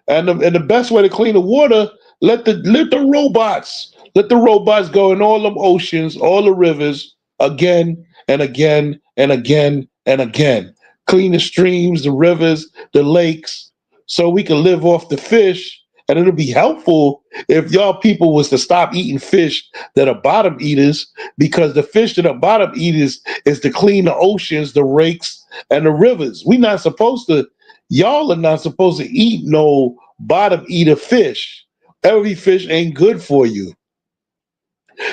And the best way to clean the water, let the robots go in all them oceans, all the rivers, again and again and again and again. Clean the streams, the rivers, the lakes, so we can live off the fish. And it'll be helpful if y'all people was to stop eating fish that are bottom eaters, because the fish that are bottom eaters is to clean the oceans, the lakes, and the rivers. Y'all are not supposed to eat no bottom eater fish. Every fish ain't good for you.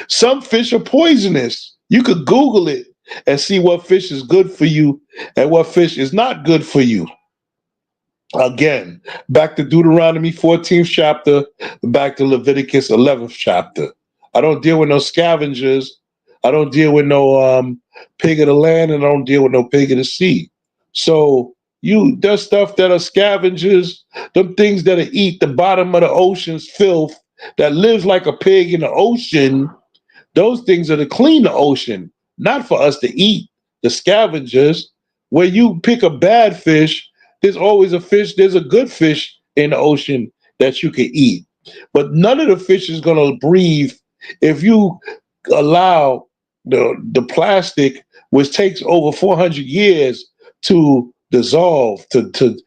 Some fish are poisonous. You could Google it and see what fish is good for you and what fish is not good for you. Again, back to Deuteronomy 14th chapter, back to Leviticus 11th chapter. I don't deal with no scavengers. I don't deal with no pig of the land, and I don't deal with no pig of the sea. So there's stuff that are scavengers, them things that eat the bottom of the ocean's filth, that lives like a pig in the ocean. Those things are to clean the ocean, not for us to eat. The scavengers, where you pick a bad fish, there's a good fish in the ocean that you can eat. But none of the fish is going to breathe if you allow the plastic, which takes over 400 years to dissolve, to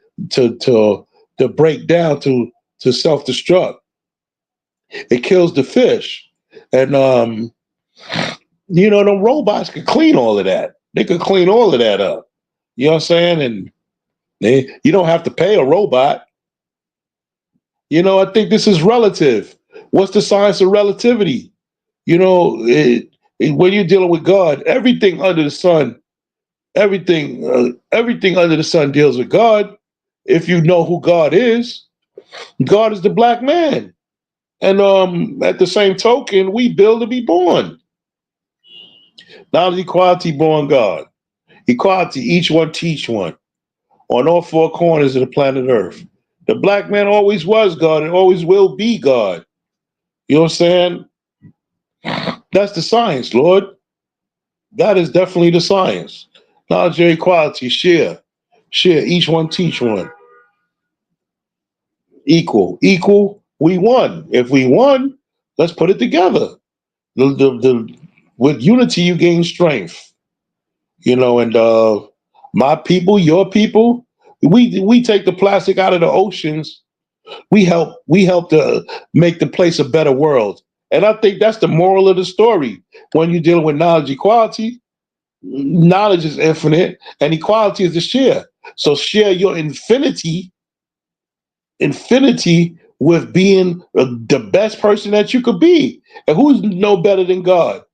break down, to self-destruct. It kills the fish. And the robots can clean all of that. They could clean all of that up. You know what I'm saying? And you don't have to pay a robot. I think this is relative. What's the science of relativity? When you're dealing with God, everything under the sun, everything under the sun deals with God. If you know who God is the black man. And at the same token, we build to be born. Knowledge, equality, born God. Equality, each one teach one. On all four corners of the planet Earth. The black man always was God and always will be God. You know what I'm saying? That's the science, Lord. That is definitely the science. Knowledge and equality, share. Share, each one teach one. Equal, we won. If we won, let's put it together. With unity, you gain strength. And my people, your people, we take the plastic out of the oceans. We help to make the place a better world. And I think that's the moral of the story. When you're dealing with knowledge equality, knowledge is infinite and equality is the share. So share your infinity with being the best person that you could be. And who's no better than God?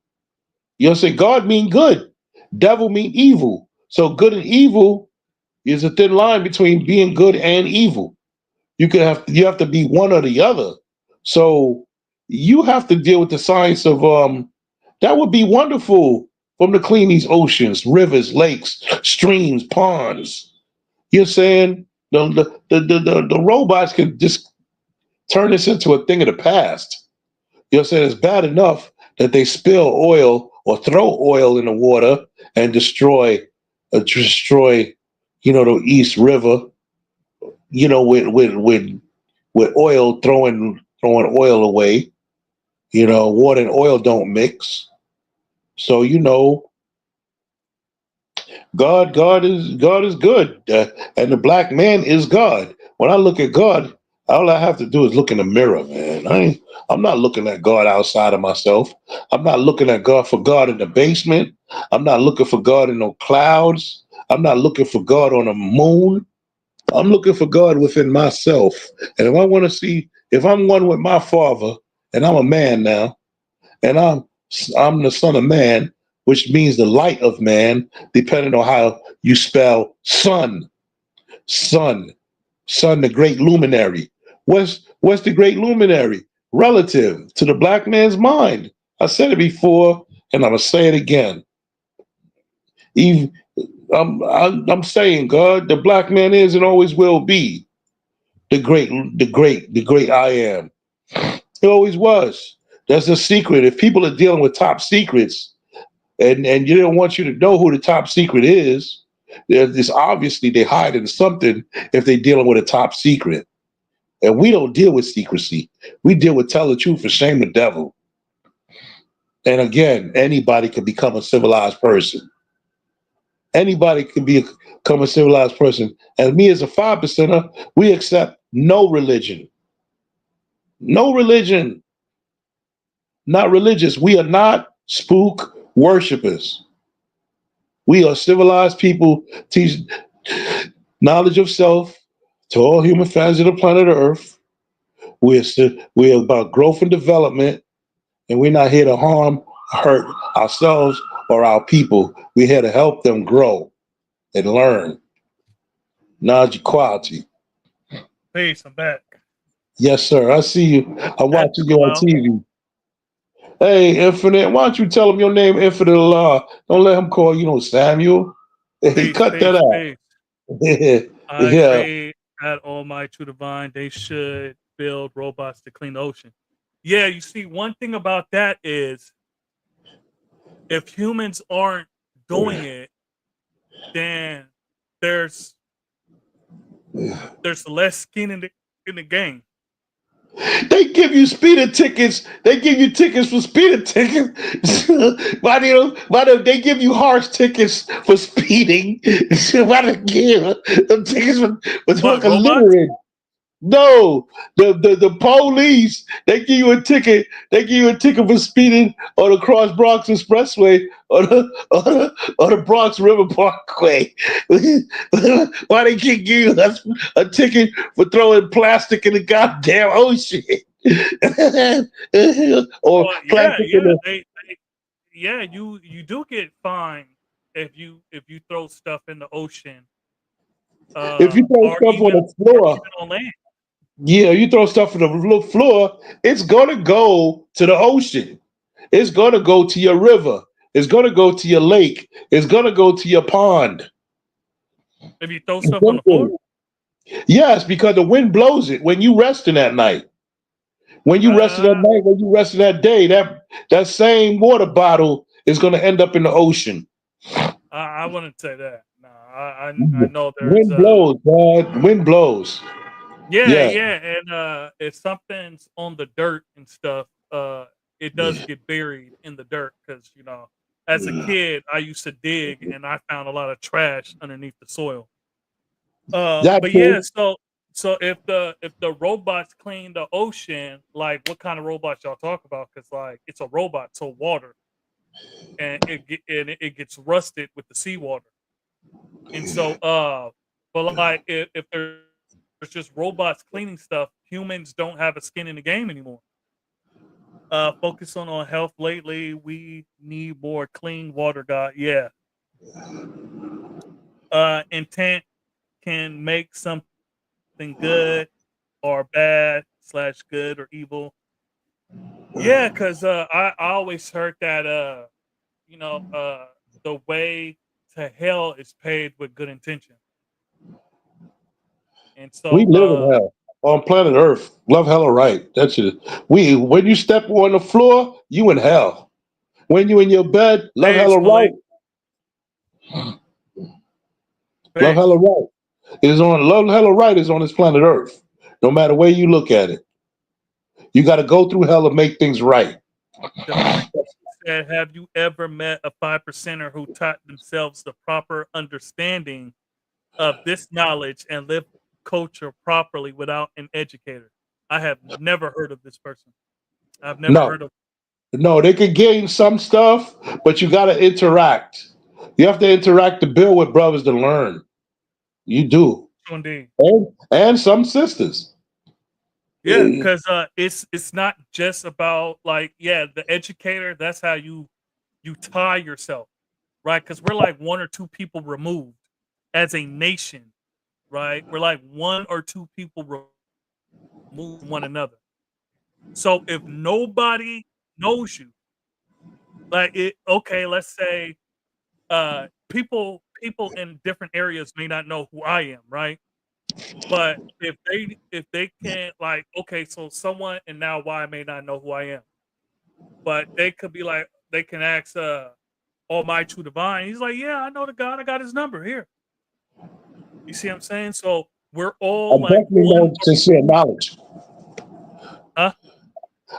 God mean good. Devil mean evil. So good and evil is a thin line between being good and evil. You have to be one or the other. So you have to deal with the science of that would be wonderful from to clean these oceans, rivers, lakes, streams, ponds. You're saying the robots can just turn this into a thing of the past. You're saying it's bad enough that they spill oil or throw oil in the water and destroy the East River, with oil throwing oil away. Water and oil don't mix. So God is good, and the black man is God. When I look at God, all I have to do is look in the mirror, man. I'm not looking at God outside of myself. I'm not looking at God for God in the basement. I'm not looking for God in no clouds. I'm not looking for God on the moon. I'm looking for God within myself. And if I'm one with my Father, and I'm a man now, and I'm the Son of Man, which means the light of man, depending on how you spell sun. Sun, the great luminary. What's the great luminary? Relative to the black man's mind. I said it before, and I'm gonna say it again. Even I'm saying, God, the black man is and always will be the great I am. He always was. That's the secret. If people are dealing with top secrets, and you don't want you to know who the top secret is, this obviously they hiding something if they're dealing with a top secret. And we don't deal with secrecy. We deal with tell the truth and shame the devil. And again, anybody can become a civilized person. Anybody can become a civilized person. And me as a 5%er, we accept no religion. No religion. Not religious. We are not spook worshipers. We are civilized people, teach knowledge of self to all human fans of the planet Earth. We're about growth and development, and we're not here to harm, hurt ourselves or our people. We're here to help them grow and learn. Knowledge equality. Peace. I'm back. Yes, sir. I see you. I'm That watching took you a on while. TV. Hey, Infinite, why don't you tell him your name, Infinite Allah? Don't let him call you no Samuel. Hey, Peace. cut that Peace. out. Peace. Yeah. I Yeah. agree that Almighty True Divine, they should build robots to clean the ocean. Yeah, you see, one thing about that is if humans aren't doing it, then there's there's less skin in the game. They give you speeding tickets. They give you tickets for speeding tickets. Why do they give you harsh tickets for speeding? Why do they give them tickets for What, fucking robots? littering? No, the police, they give you a ticket. They give you a ticket for speeding on the Cross Bronx Expressway or the Bronx River Parkway. Why they can't give you a ticket for throwing plastic in the goddamn ocean? Or Well, yeah, plastic in yeah. the Yeah, you do get fined if you throw stuff in the ocean, if you throw or stuff on even the floor. on land. Yeah, you throw stuff on the floor, it's gonna go to the ocean. It's going to go to your river. It's going to go to your lake. It's going to go to your pond. If you throw stuff on the floor. Yes, because the wind blows it when you resting at night. When you resting at Uh, night, when you resting that day, that same water bottle is going to end up in the ocean. I wouldn't say that. No, I know there's Wind blows, God. Wind blows. yeah, Yeah. yeah, and if something's on the dirt and stuff, it does get buried in the dirt because as a kid I used to dig and I found a lot of trash underneath the soil. That But yeah, too. so if the robots clean the ocean, like what kind of robots y'all talk about? Because like it's a robot, so water, and it gets rusted with the seawater. And so, but like if there's just robots cleaning stuff, humans don't have a skin in the game anymore. Focus on health lately. We need more clean water, God. Yeah. Intent can make something good or bad slash good or evil. Yeah, because I always heard that you know uh the way to hell is paved with good intention. And We so live in hell on planet Earth. Love, hell, or right. That's it. When you step on the floor, you in hell. When you in your bed, love, hell, pace, or Malik, right. Love, hell, pace. or right. Is on love, hell, or right is on this planet Earth. No matter where you look at it, you got to go through hell to make things right. The priest said, "Have you ever met a 5%er who taught themselves the proper understanding of this knowledge and live culture properly without an educator?" I have never heard of this person. I've never No, heard of no, they can gain some stuff, but you got to interact. You have to interact to build with brothers to learn. You do, indeed. and some sisters. Yeah, because it's not just about like the educator. That's how you tie yourself, right? Because we're like one or two people removed as a nation, right? We're like one or two people removed from one another. So if nobody knows you, like okay, let's say people in different areas may not know who I am, right? But if they can like, okay, so someone in now Y may not know who I am, but they could be like, they can ask Almighty True Divine. He's like, yeah, I know the God. I got his number here. You see what I'm saying? So we're I all like definitely one. know sincere knowledge. Huh?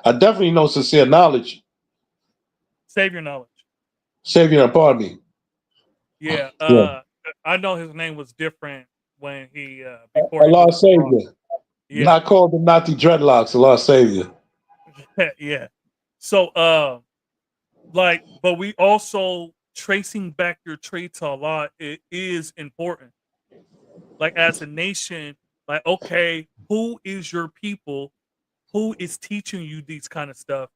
I definitely know sincere knowledge. Savior knowledge. Savior, pardon me. Yeah. Yeah. I know his name was different when he before he Allah went to the cross. Savior. Yeah. Not called the Nazi dreadlocks, Allah Savior. Yeah. So like, but we also tracing back your trade to Allah, it is important. Like as a nation, like, okay, who is your people? Who is teaching you these kind of stuff?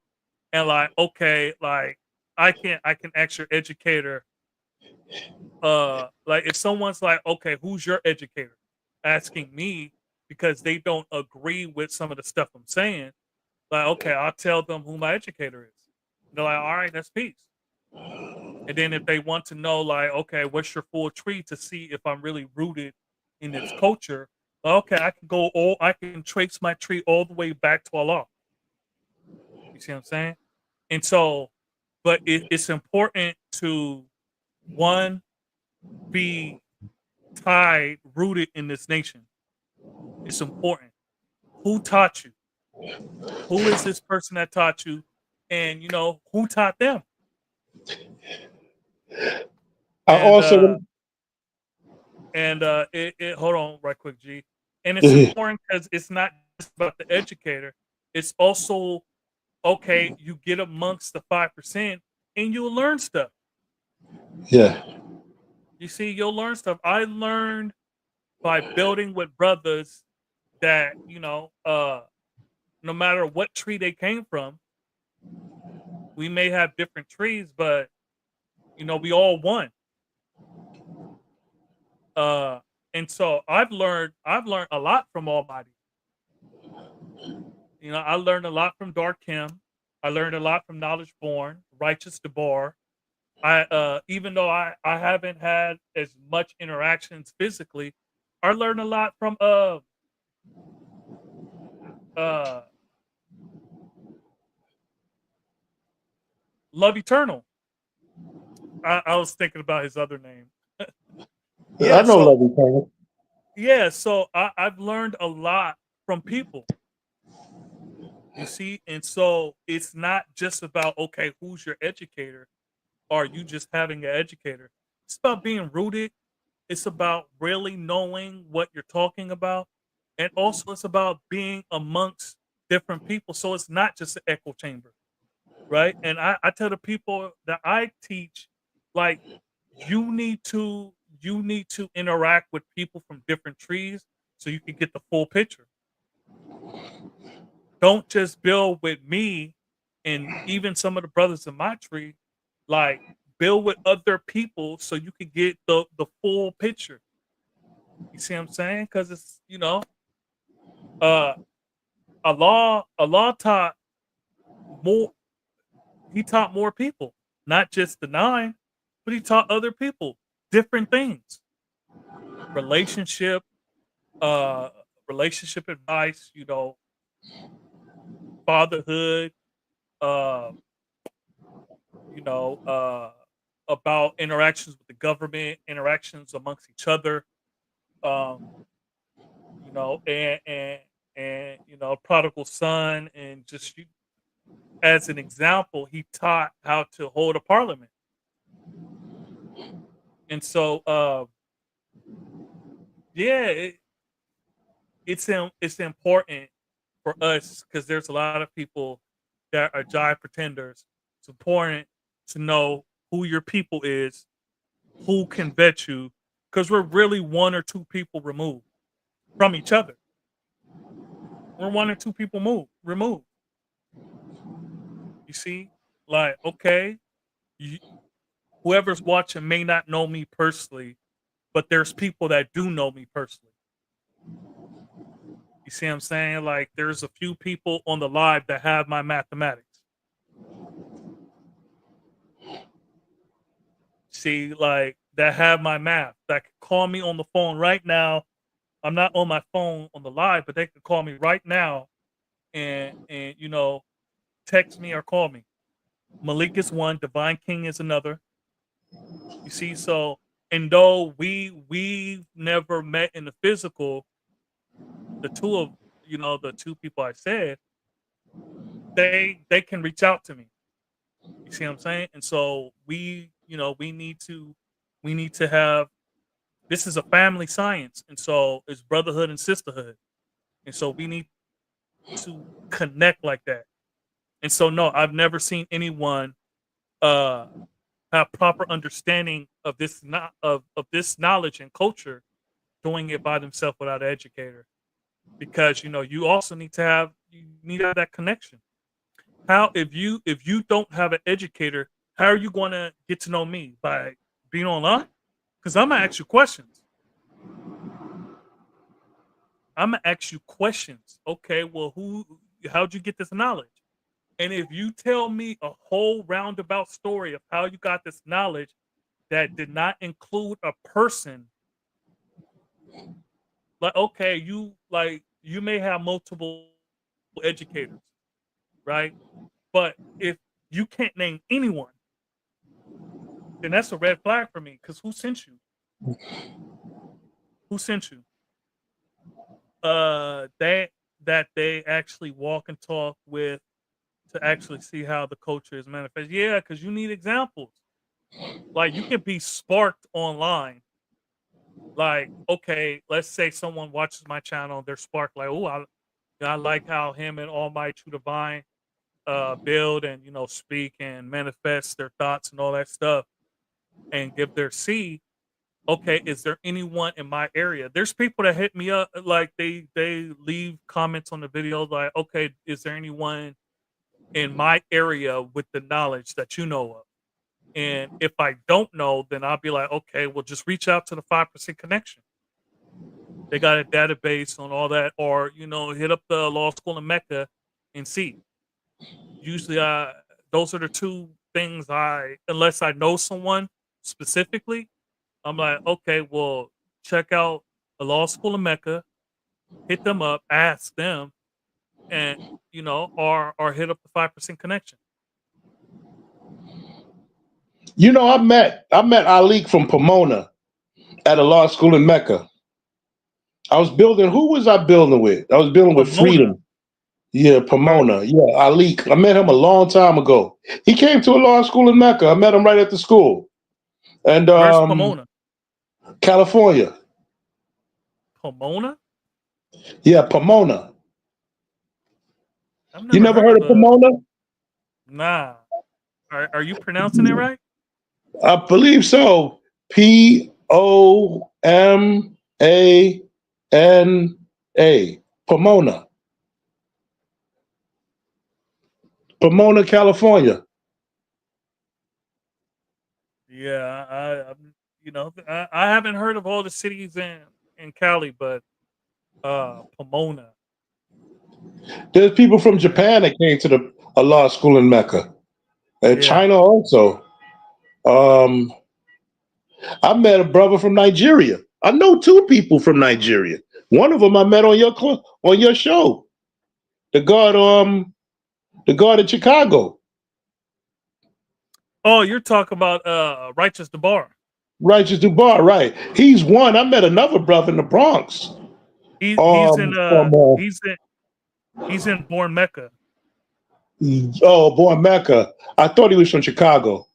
And like, okay, like I can ask your educator, like if someone's like, okay, who's your educator? Asking me because they don't agree with some of the stuff I'm saying, like, okay, I'll tell them who my educator is. They're like, all right, that's peace. And then if they want to know, like, okay, what's your full tree to see if I'm really rooted in this culture, okay, I can trace my tree all the way back to Allah. You see what I'm saying? And so, but it's important to one be tied, rooted in this nation. It's important. Who taught you? Who is this person that taught you? And who taught them? I And also it hold on right quick, G. And it's important because it's not just about the educator. It's also okay, you get amongst the 5% and you'll learn stuff. yeah. You see, you'll learn stuff. I learned by building with brothers that, no matter what tree they came from, we may have different trees, but we all one. Uh and so I've learned a lot from Almighty. I learned a lot from Dark Kim. I learned a lot from Knowledge Born, Righteous Debar. I even though I haven't had as much interactions physically, I learned a lot from uh Love Eternal. I was thinking about his other name. I Yeah, know so Love Eternal. I've learned a lot from people. You see, and so it's not just about okay, who's your educator? Or you just having an educator. It's about being rooted. It's about really knowing what you're talking about. And also it's about being amongst different people. So it's not just an echo chamber, right? And I tell the people that I teach, like, you need to interact with people from different trees so you can get the full picture. Don't just build with me and even some of the brothers in my tree, like build with other people so you can get the full picture. You see what I'm saying? Because it's uh Allah taught more. He taught more people, not just the nine, but he taught other people different things. Relationship, uh, relationship advice. Fatherhood. Uh, you know, uh, about interactions with the government, interactions amongst each other. Um, and prodigal son, and just as an example, he taught how to hold a parliament. And so, yeah, it's important for us because there's a lot of people that are jive pretenders. It's important to know who your people is, who can vet you, because we're really one or two people removed from each other. We're one or two people removed. You see, like, okay, you, whoever's watching may not know me personally, but there's people that do know me personally. You see what I'm saying? Like, there's a few people on the live that have my mathematics. See, like that have my math that can call me on the phone right now. I'm not on my phone on the live, but they can call me right now and text me or call me. Malik is one, Divine King is another. You see, so and though we never met in the physical, the two of the two people I said, they can reach out to me. You see what I'm saying? And so we need to have, this is a family science, and so it's brotherhood and sisterhood. And so we need to connect like that. And so no, I've never seen anyone uh have proper understanding of this not of this knowledge and culture doing it by themselves without an educator. Because you also need to have that connection. How if you don't have an educator, how are you going to get to know me? By being online? Because I'm gonna ask you questions. I'm gonna ask you questions. Okay, well, how'd you get this knowledge? And if you tell me a whole roundabout story of how you got this knowledge that did not include a person, like okay, you may have multiple educators, right? But if you can't name anyone, then that's a red flag for me. Because who sent you? Who sent you? That they actually walk and talk with to actually see how the culture is manifest. Yeah, because you need examples. Like you can be sparked online. Like, okay, let's say someone watches my channel, they're sparked like, oh, I like how him and Almighty True Divine build and speak and manifest their thoughts and all that stuff and give their seed. Okay, is there anyone in my area? There's people that hit me up like they leave comments on the video like, okay, is there anyone in my area with the knowledge that you know of? And if I don't know, then I'll be like, okay, well, just reach out to the 5% connection. They got a database on all that, or hit up the law school in Mecca and see. Usually, those are the two things unless I know someone specifically, I'm like, okay, well, check out the law school in Mecca, hit them up, ask them, and or hit up the 5% connection. I met Ali from Pomona at a law school in Mecca. I was building. Who was I building with? I was building with Pomona. Freedom. Yeah, Pomona. Yeah, Ali. I met him a long time ago. He came to a law school in Mecca. I met him right at the school. And Where's Pomona? California. Pomona? Yeah, Pomona. I've You never never heard heard of of Pomona? Nah. Are you pronouncing it right? I believe so. Pomana. Pomona. Pomona, California. Yeah, I haven't heard of all the cities in Cali, but Pomona. There's people from Okay. Japan that came to a law school in Mecca. And Yeah. China also. Um, I met a brother from Nigeria. I know two people from Nigeria. One of them I met on your show. The guard in Chicago. Oh, you're talking about Righteous Debar. Righteous Dubar, right. He's one. I met another brother in the Bronx. He he's in From he's in Born Mecca. Boy, Mecca. I thought he was from Chicago.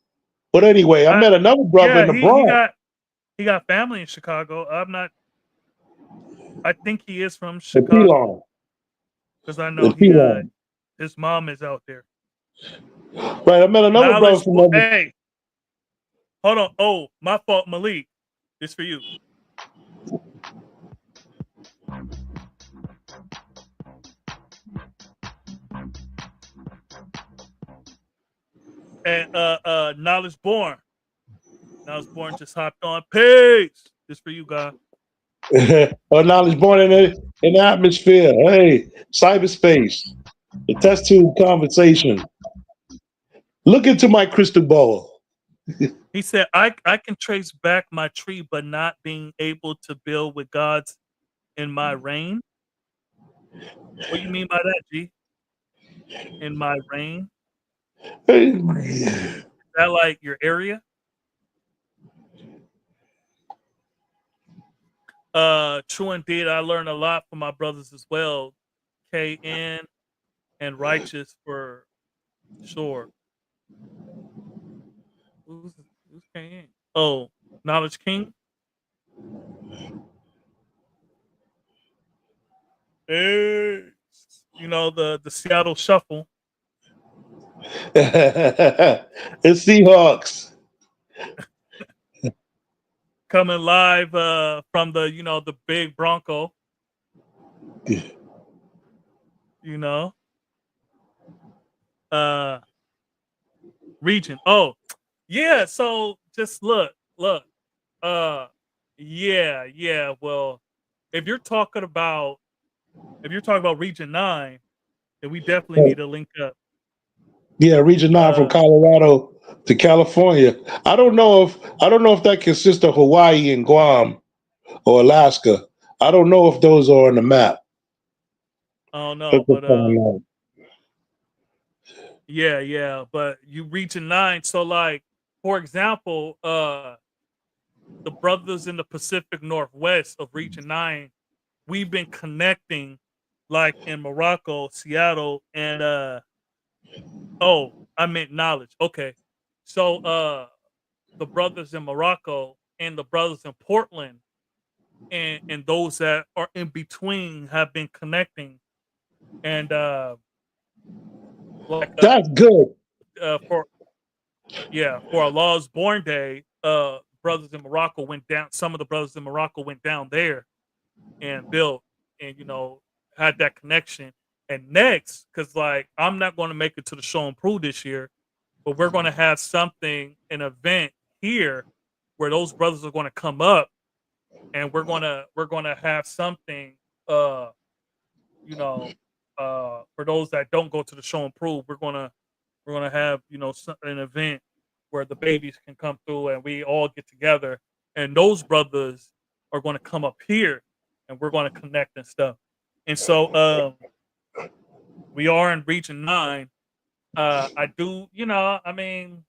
But anyway, I met another brother in Yeah, the he Bronx. got family in Chicago. I think he is from In Chicago Pelon. because I know In Pelon. his mom is out there. Right, I met another brother from Hey, hold on. Oh, my fault, Malik. This for you. And Knowledge Born. Knowledge Born just hopped on. Peace. This for you, guy. Knowledge born in the atmosphere. Hey, cyberspace. The test tube conversation. Look into my crystal ball. He said, I can trace back my tree, but not being able to build with God's in my reign. What do you mean by that, G? In my reign? Is that like your area? True indeed. I learned a lot from my brothers as well. KN and righteous for sure. Who's who's KN? Oh, Knowledge King. Hey, you know the Seattle Shuffle It's Seahawks. coming live from the the big Bronco. You know, uh, region. Oh, yeah. So just look. Uh, yeah. Well, if you're talking about Region 9, then we definitely need to link up. Yeah, Region 9 from Uh, Colorado to California. I don't know if that consists of Hawaii and Guam or Alaska. I don't know if those are on the map. I don't know, Let's but find out. yeah. But you Region 9, so like for example, the brothers in the Pacific Northwest of Region 9, we've been connecting like in Morocco, Seattle, and oh, I meant knowledge. Okay. So the brothers in Morocco and the brothers in Portland and those that are in between have been connecting and like That's good. for for Allah's born day, brothers in Morocco went down, some of the brothers in Morocco went down there and built and had that connection. And next, because like I'm not going to make it to the show and prove this year, but we're going to have something, an event here where those brothers are going to come up and we're gonna have something uh you know for those that don't go to the show and prove, we're gonna have an event where the babies can come through and we all get together, and those brothers are going to come up here and we're going to connect and stuff. And so we are in Region 9. I do, I mean,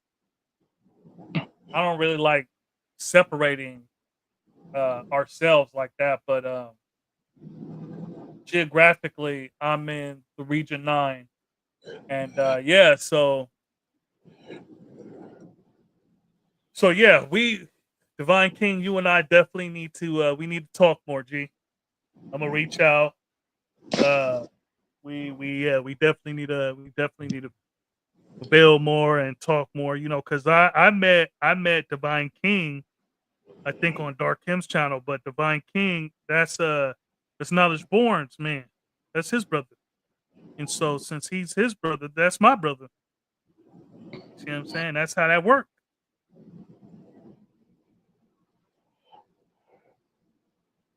I don't really like separating ourselves like that, but geographically I'm in the Region 9. And yeah, so yeah, we Divine King, you and I definitely need to we need to talk more, G. I'm gonna reach out. Uh we definitely need to build more and talk more, because I met Divine King, I think on Dark Him's channel, but Divine King, that's Knowledge Born's man. That's his brother. And so since he's his brother, that's my brother. See what I'm saying? That's how that worked.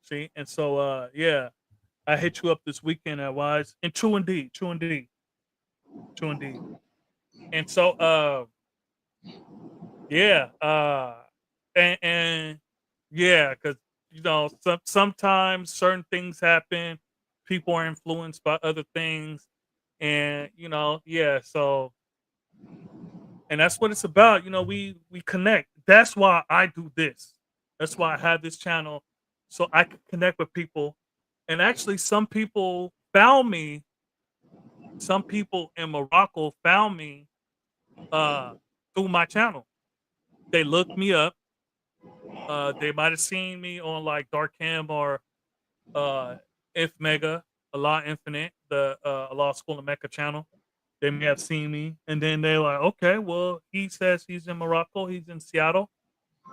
See? And so yeah, I hit you up this weekend at Wise. And true indeed. And so yeah, and yeah, because sometimes certain things happen, people are influenced by other things, and yeah, so and that's what it's about. We connect. That's why I do this. That's why I have this channel, so I can connect with people. And actually, some people found me. Some people in Morocco found me uh, through my channel. They looked me up. They might have seen me on like Dark Cam or uh, If Mega, Allah Infinite, the Allah School of Mecca channel. They may have seen me, and then they're like, okay, well, he says he's in Morocco, he's in Seattle,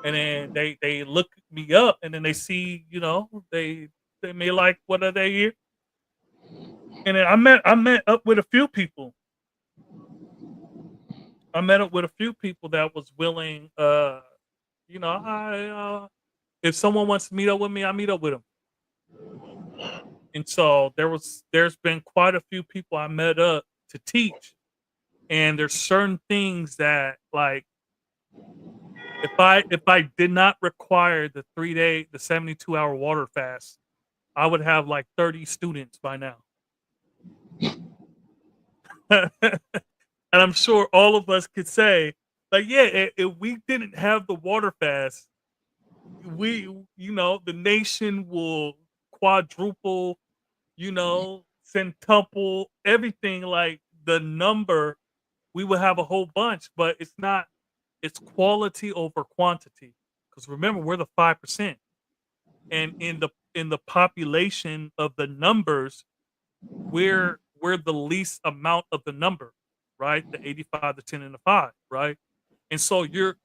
and then they look me up, and then they see, they may like what are they here, and then I met up with a few people. I met up with a few people that was willing. I if someone wants to meet up with me, I meet up with them. And so there's been quite a few people I met up to teach, and there's certain things that like If I did not require the 3-day, the 72-hour water fast, I would have like 30 students by now. And I'm sure all of us could say, like, yeah, if we didn't have the water fast, the nation will quadruple, centuple, everything, like the number, we would have a whole bunch, but it's not, it's quality over quantity. Because remember, we're the 5%. And in the population of the numbers, we're the least amount of the number, right? The 85, the 10, and the 5, right? And so you're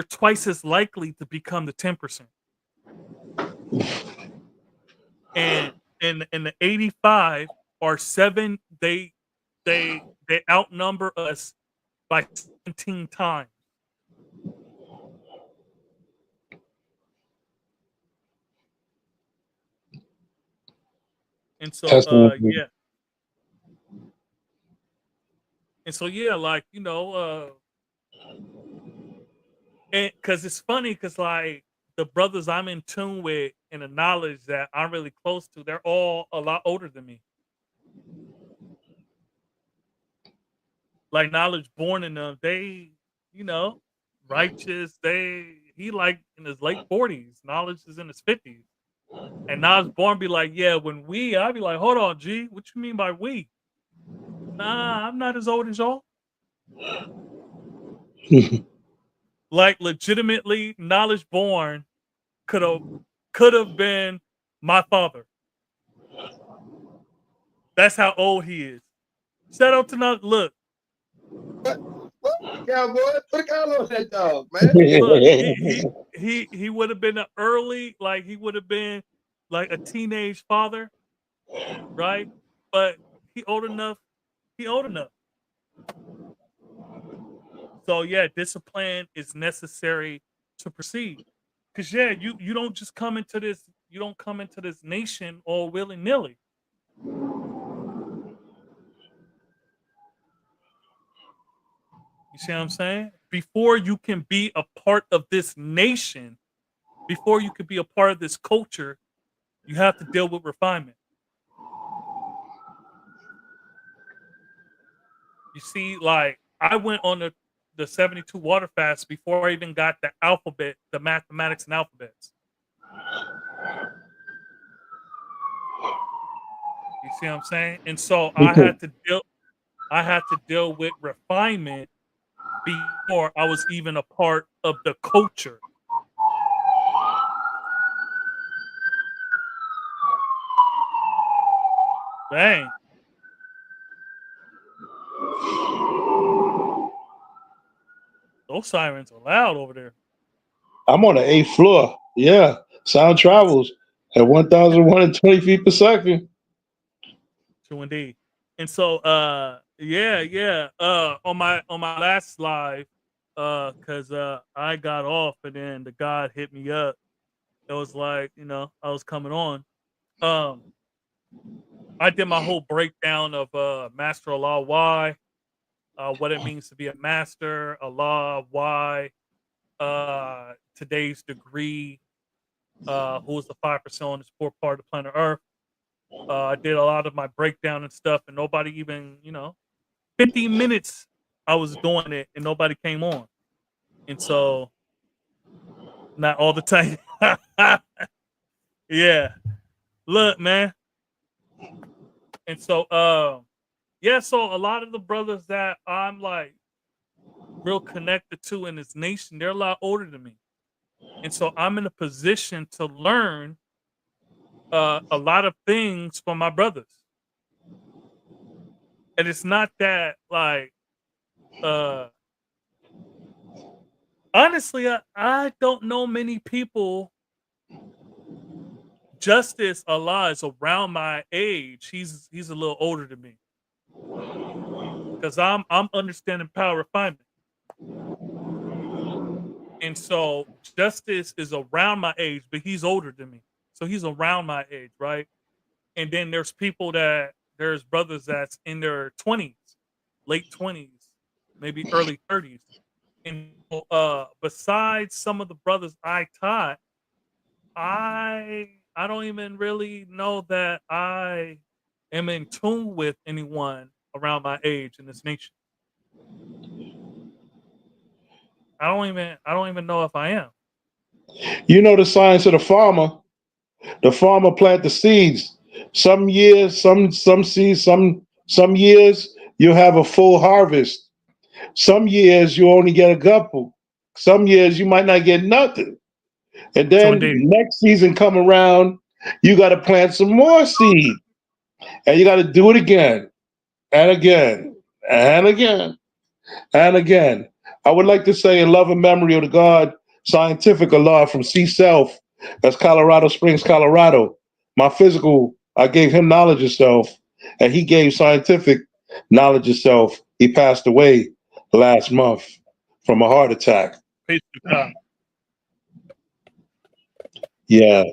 twice as likely to become the 10%. And in the 85 are seven, they outnumber us by 17 times. And so That's awesome. yeah. And so yeah, like, and because it's funny, because like the brothers I'm in tune with and the knowledge that I'm really close to, they're all a lot older than me. Like knowledge born in them, they, you know, righteous. He like in his late 40s. Knowledge is in his 50s. And knowledge born be like, yeah, I'd be like, hold on, G, what you mean by we? Nah, I'm not as old as y'all. Like legitimately, knowledge born could have been my father. That's how old he is. Shout out to not look. Cowboy, put a collar on that dog, man. Look, he would have been an early, like he would have been like a teenage father, right? But he old enough. He old enough. So yeah, discipline is necessary to proceed. Cause yeah, you don't just come into this. You don't come into this nation all willy nilly. You see what I'm saying? Before you can be a part of this nation, before you can be a part of this culture, you have to deal with refinement. You see, like I went on the 72 water fast before I even got the alphabet, the mathematics and alphabets. You see what I'm saying? And so I had to deal with refinement before I was even a part of the culture. Dang, those sirens are loud over there. I'm on the 8th floor. Yeah. Sound travels at 1,120 feet per second. True indeed. And so yeah. On my last live, cause I got off and then the God hit me up. It was like, I was coming on. Um I did my whole breakdown of Master Allah, why, what it means to be a master, Allah, why, today's degree, who is the 5% on this poor part of planet Earth. I did a lot of my breakdown and stuff, and nobody even, 15 minutes I was doing it, and nobody came on. And so, not all the time. Yeah. Look, man. And so, yeah, so a lot of the brothers that I'm like real connected to in this nation, they're a lot older than me. And so I'm in a position to learn a lot of things from my brothers. And it's not that like uh honestly, I don't know many people. Justice Allah is around my age. He's a little older than me. Because I'm understanding power refinement. And so Justice is around my age, but he's older than me. So he's around my age, right? And then there's brothers that's in their 20s, late 20s, maybe early 30s. And besides some of the brothers I taught, I don't even really know that I am in tune with anyone around my age in this nation. I don't even know if I am. You know the science of the farmer. The farmer plant the seeds. Some years, some seeds, some years you have a full harvest. Some years you only get a couple. Some years you might not get nothing. And So then indeed. next season come around, you got to plant some more seed, and you got to do it again and again and again and again. I would like to say in love and memory of the God Scientific Allah from C Self, that's Colorado Springs, Colorado. My physical, I gave him knowledge of self, and he gave scientific knowledge of self. He passed away last month from a heart attack. Peace to God. Yeah,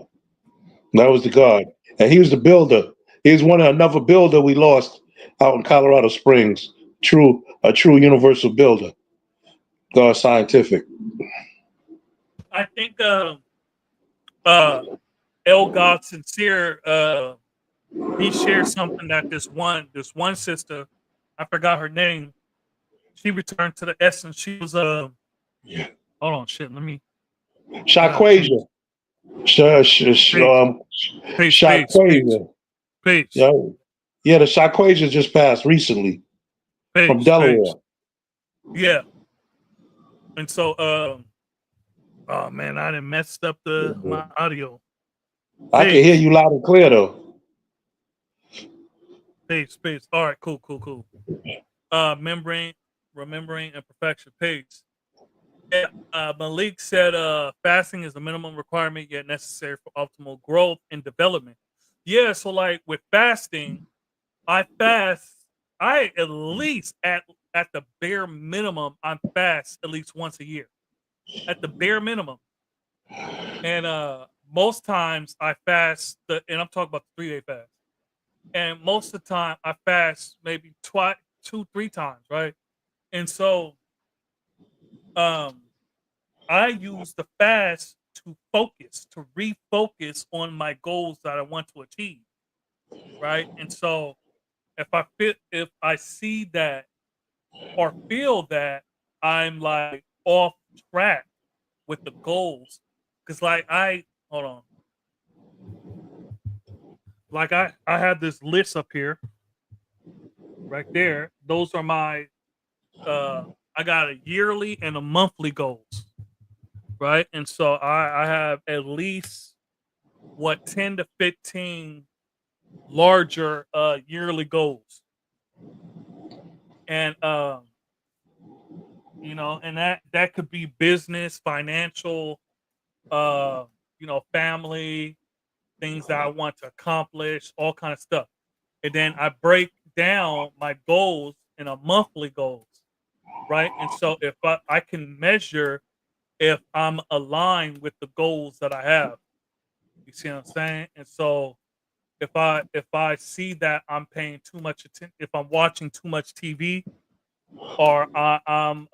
that was the God. And he was the builder. He was another builder we lost out in Colorado Springs. A true universal builder. God Scientific. I think uh El God Sincere he shared something that this one sister, I forgot her name, she returned to the essence. She was Yeah. hold on, shit, let me I got a Shaquasia. page. Peace, peace, peace, peace, Shaquasia. peace, Yeah. Yeah, the Shaquasia just passed recently from peace, peace. Delaware. Yeah. And so oh man, I done messed up my audio. I can hear Peace, you loud and clear though. peace, peace. All right, cool, cool, cool. Remembering, remembering and perfection. Peace. Yeah, Malik said fasting is the minimum requirement yet necessary for optimal growth and development. Yeah, so like with fasting, I fast. I at least at the bare minimum, I fast at least once a year. At the bare minimum, and most times I fast and I'm talking about the 3 day fast. And most of the time I fast maybe twice, 2, 3 times, right? And so um I use the fast to focus, to refocus on my goals that I want to achieve, right? And so if I see that or feel that I'm like off track with the goals, because like I hold on, like I have this list up here, right there. Those are my I got a yearly and a monthly goals, right? And so I have at least what 10 to 15 larger yearly goals, and and that could be business, financial, uh family, things that I want to accomplish, all kind of stuff. And then I break down my goals in a monthly goals, right? And so if I can measure if I'm aligned with the goals that I have. You see what I'm saying? And so if I see that I'm paying too much attention, if I'm watching too much TV, or I'm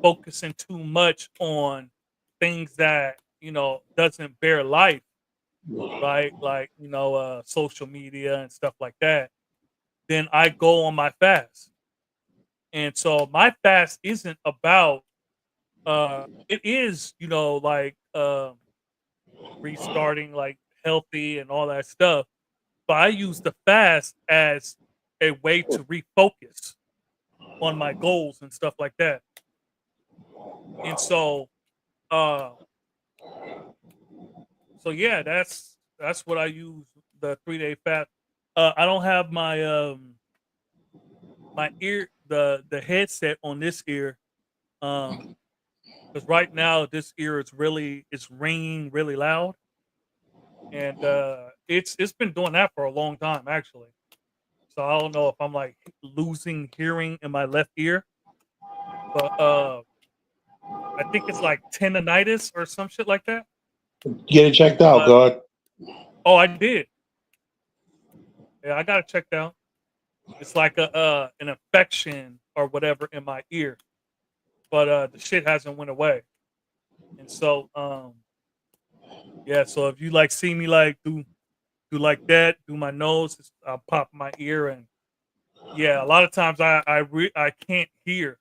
focusing too much on things that doesn't bear life, right? Like social media and stuff like that. Then I go on my fast, and so my fast isn't about. It is like restarting, like healthy and all that stuff. But I use the fast as a way to refocus on my goals and stuff like that. And uh, so yeah, that's what I use the 3 day fast. I don't have my ear the headset on this ear, because right now this ear it's ringing really loud, and it's been doing that for a long time actually. So I don't know if I'm like losing hearing in my left ear, but I think it's like tendonitis or some shit like that. Get it checked out, But God. oh, I did. Yeah, I got it checked out. It's like a an infection or whatever in my ear. but the shit hasn't went away. And so yeah, so if you like see me like do like that, do my nose, I'll pop my ear, and yeah, a lot of times I can't hear.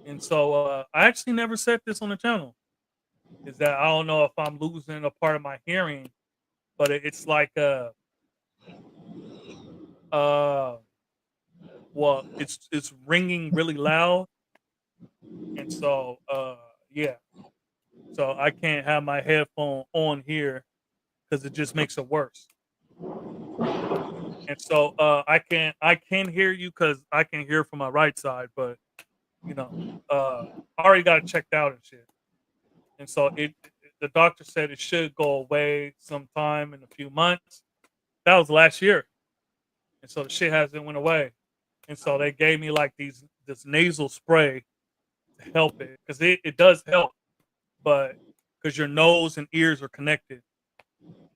And so I actually never said this on the channel. Is that I don't know if I'm losing a part of my hearing, but it's like uh well, it's ringing really loud, and so yeah, so I can't have my headphone on here because it just makes it worse. And so I can hear you because I can hear from my right side, but you know, I already got it checked out and shit. And so the doctor said it should go away sometime in a few months. That was last year, and so the shit hasn't went away. And so they gave me like this nasal spray to help it because it does help, but because your nose and ears are connected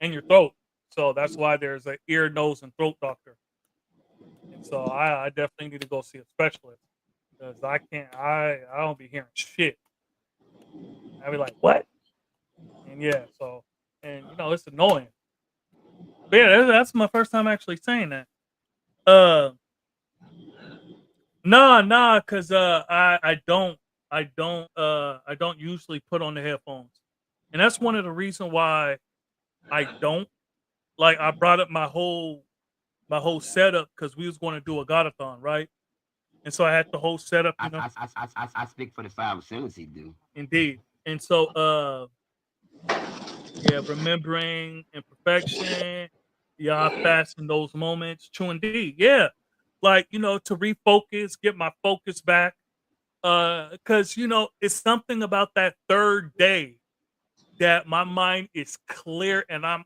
and your throat, so that's why there's an ear, nose, and throat doctor. And so I definitely need to go see a specialist because I don't be hearing shit. I be like, what? And yeah, so and it's annoying. But yeah, that's my first time actually saying that. Uh, nah, cause I don't usually put on the headphones, and that's one of the reasons why I don't like. I brought up my whole setup because we was going to do a godathon, right? And so I had the whole setup, I speak for the 5% he do. indeed. And so yeah, remembering imperfection. Yeah, I fast in those moments. True indeed. Yeah. Like, to refocus, get my focus back. Because it's something about that third day that my mind is clear and I'm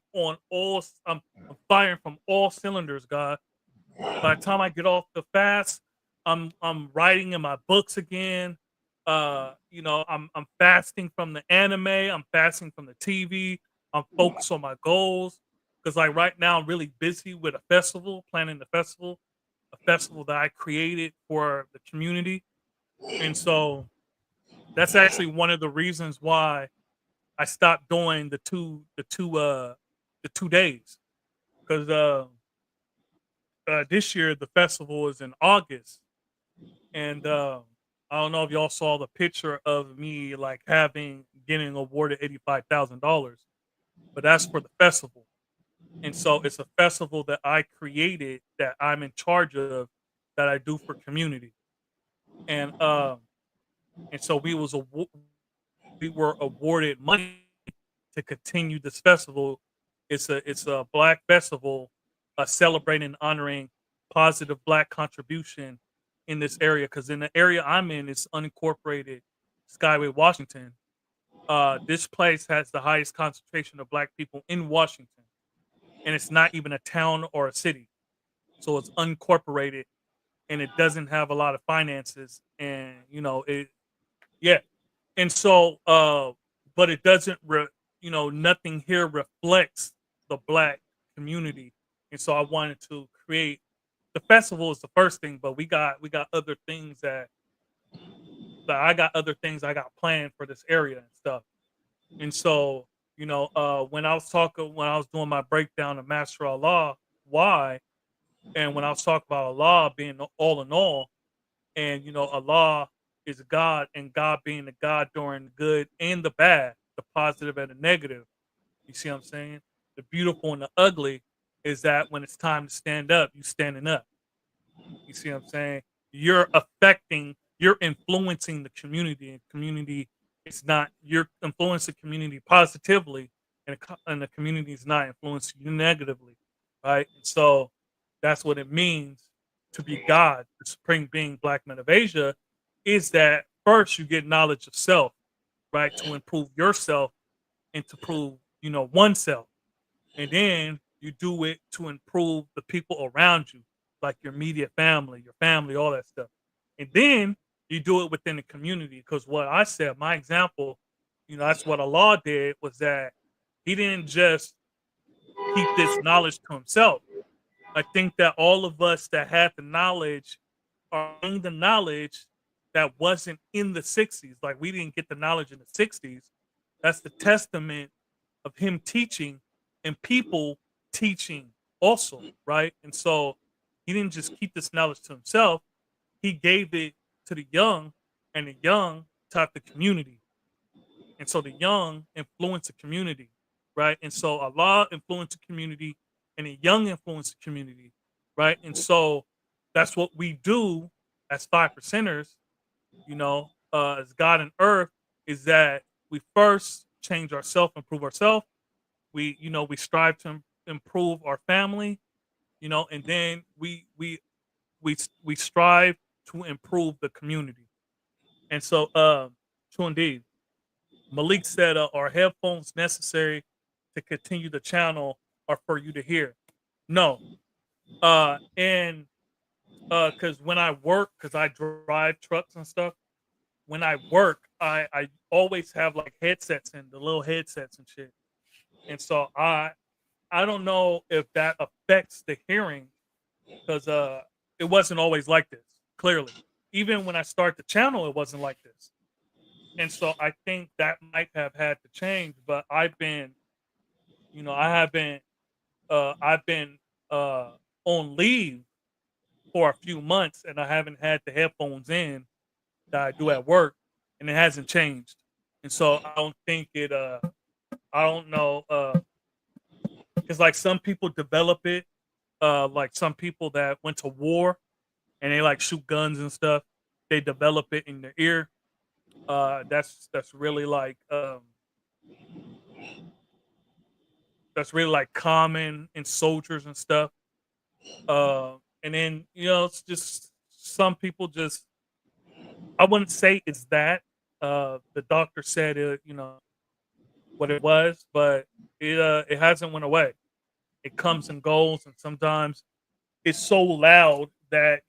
firing from all cylinders, God. By the time I get off the fast, I'm writing in my books again. I'm fasting from the anime. I'm fasting from the TV. I'm focused on my goals because, like, right now, I'm really busy with a festival, planning the festival, a festival that I created for the community, and so that's actually one of the reasons why I stopped doing the 2 days because this year the festival is in August, and I don't know if y'all saw the picture of me like getting awarded $85,000, but that's for the festival. And so it's a festival that I created that I'm in charge of that I do for community. And so we were awarded money to continue this festival. It's a black festival, celebrating and honoring positive black contribution in this area. Because in the area I'm in, it's unincorporated Skyway, Washington. This place has the highest concentration of black people in Washington, and it's not even a town or a city, so it's unincorporated and it doesn't have a lot of finances, and it yeah. And so, but it doesn't, nothing here reflects the black community. And so I wanted to create the festival is the first thing, but we got other things that I got other things I got planned for this area and stuff. And so, when I was doing my breakdown of Master Allah, why, and when I was talking about Allah being all in all, and Allah is God, and God being the God during the good and the bad, the positive and the negative. You see what I'm saying? The beautiful and the ugly is that when it's time to stand up, you standing up. You see what I'm saying? You're influencing the community, and community is not, you're influencing the community positively, and the community is not influencing you negatively, right? And so that's what it means to be God, the supreme being, Black men of Asia, is that first you get knowledge of self, right, to improve yourself and to prove, oneself, and then you do it to improve the people around you, like your immediate family, your family, all that stuff. And then you do it within the community. Because what I said, my example, that's what Allah did, was that He didn't just keep this knowledge to Himself. I think that all of us that had the knowledge are in the knowledge that wasn't in the 60s. Like we didn't get the knowledge in the 60s. That's the testament of him teaching and people teaching also, right? And so he didn't just keep this knowledge to himself, he gave it to the young, and the young taught the community. And so the young influence the community, right? And so Allah influence the community, and the young influence the community, right? And so that's what we do as 5%ers, as God and earth, is that we first change ourselves, improve ourselves. We strive to improve our family, and then we strive to improve the community. And so, true indeed. Malik said, "Are headphones necessary to continue the channel, or for you to hear?" No, and because when I work, because I drive trucks and stuff, when I work, I always have like headsets and the little headsets and shit, and so I don't know if that affects the hearing because it wasn't always like this. Clearly, even when I start the channel, it wasn't like this, and so I think that might have had to change. But I've been on leave for a few months, and I haven't had the headphones in that I do at work, and it hasn't changed. And so I don't think it. I don't know. Because like some people develop it. Like some people that went to war and they like shoot guns and stuff. They develop it in their ear. That's really like common in soldiers and stuff. And then it's just some people just. I wouldn't say it's that. The doctor said it. What it was, but it hasn't went away. It comes and goes, and sometimes it's so loud that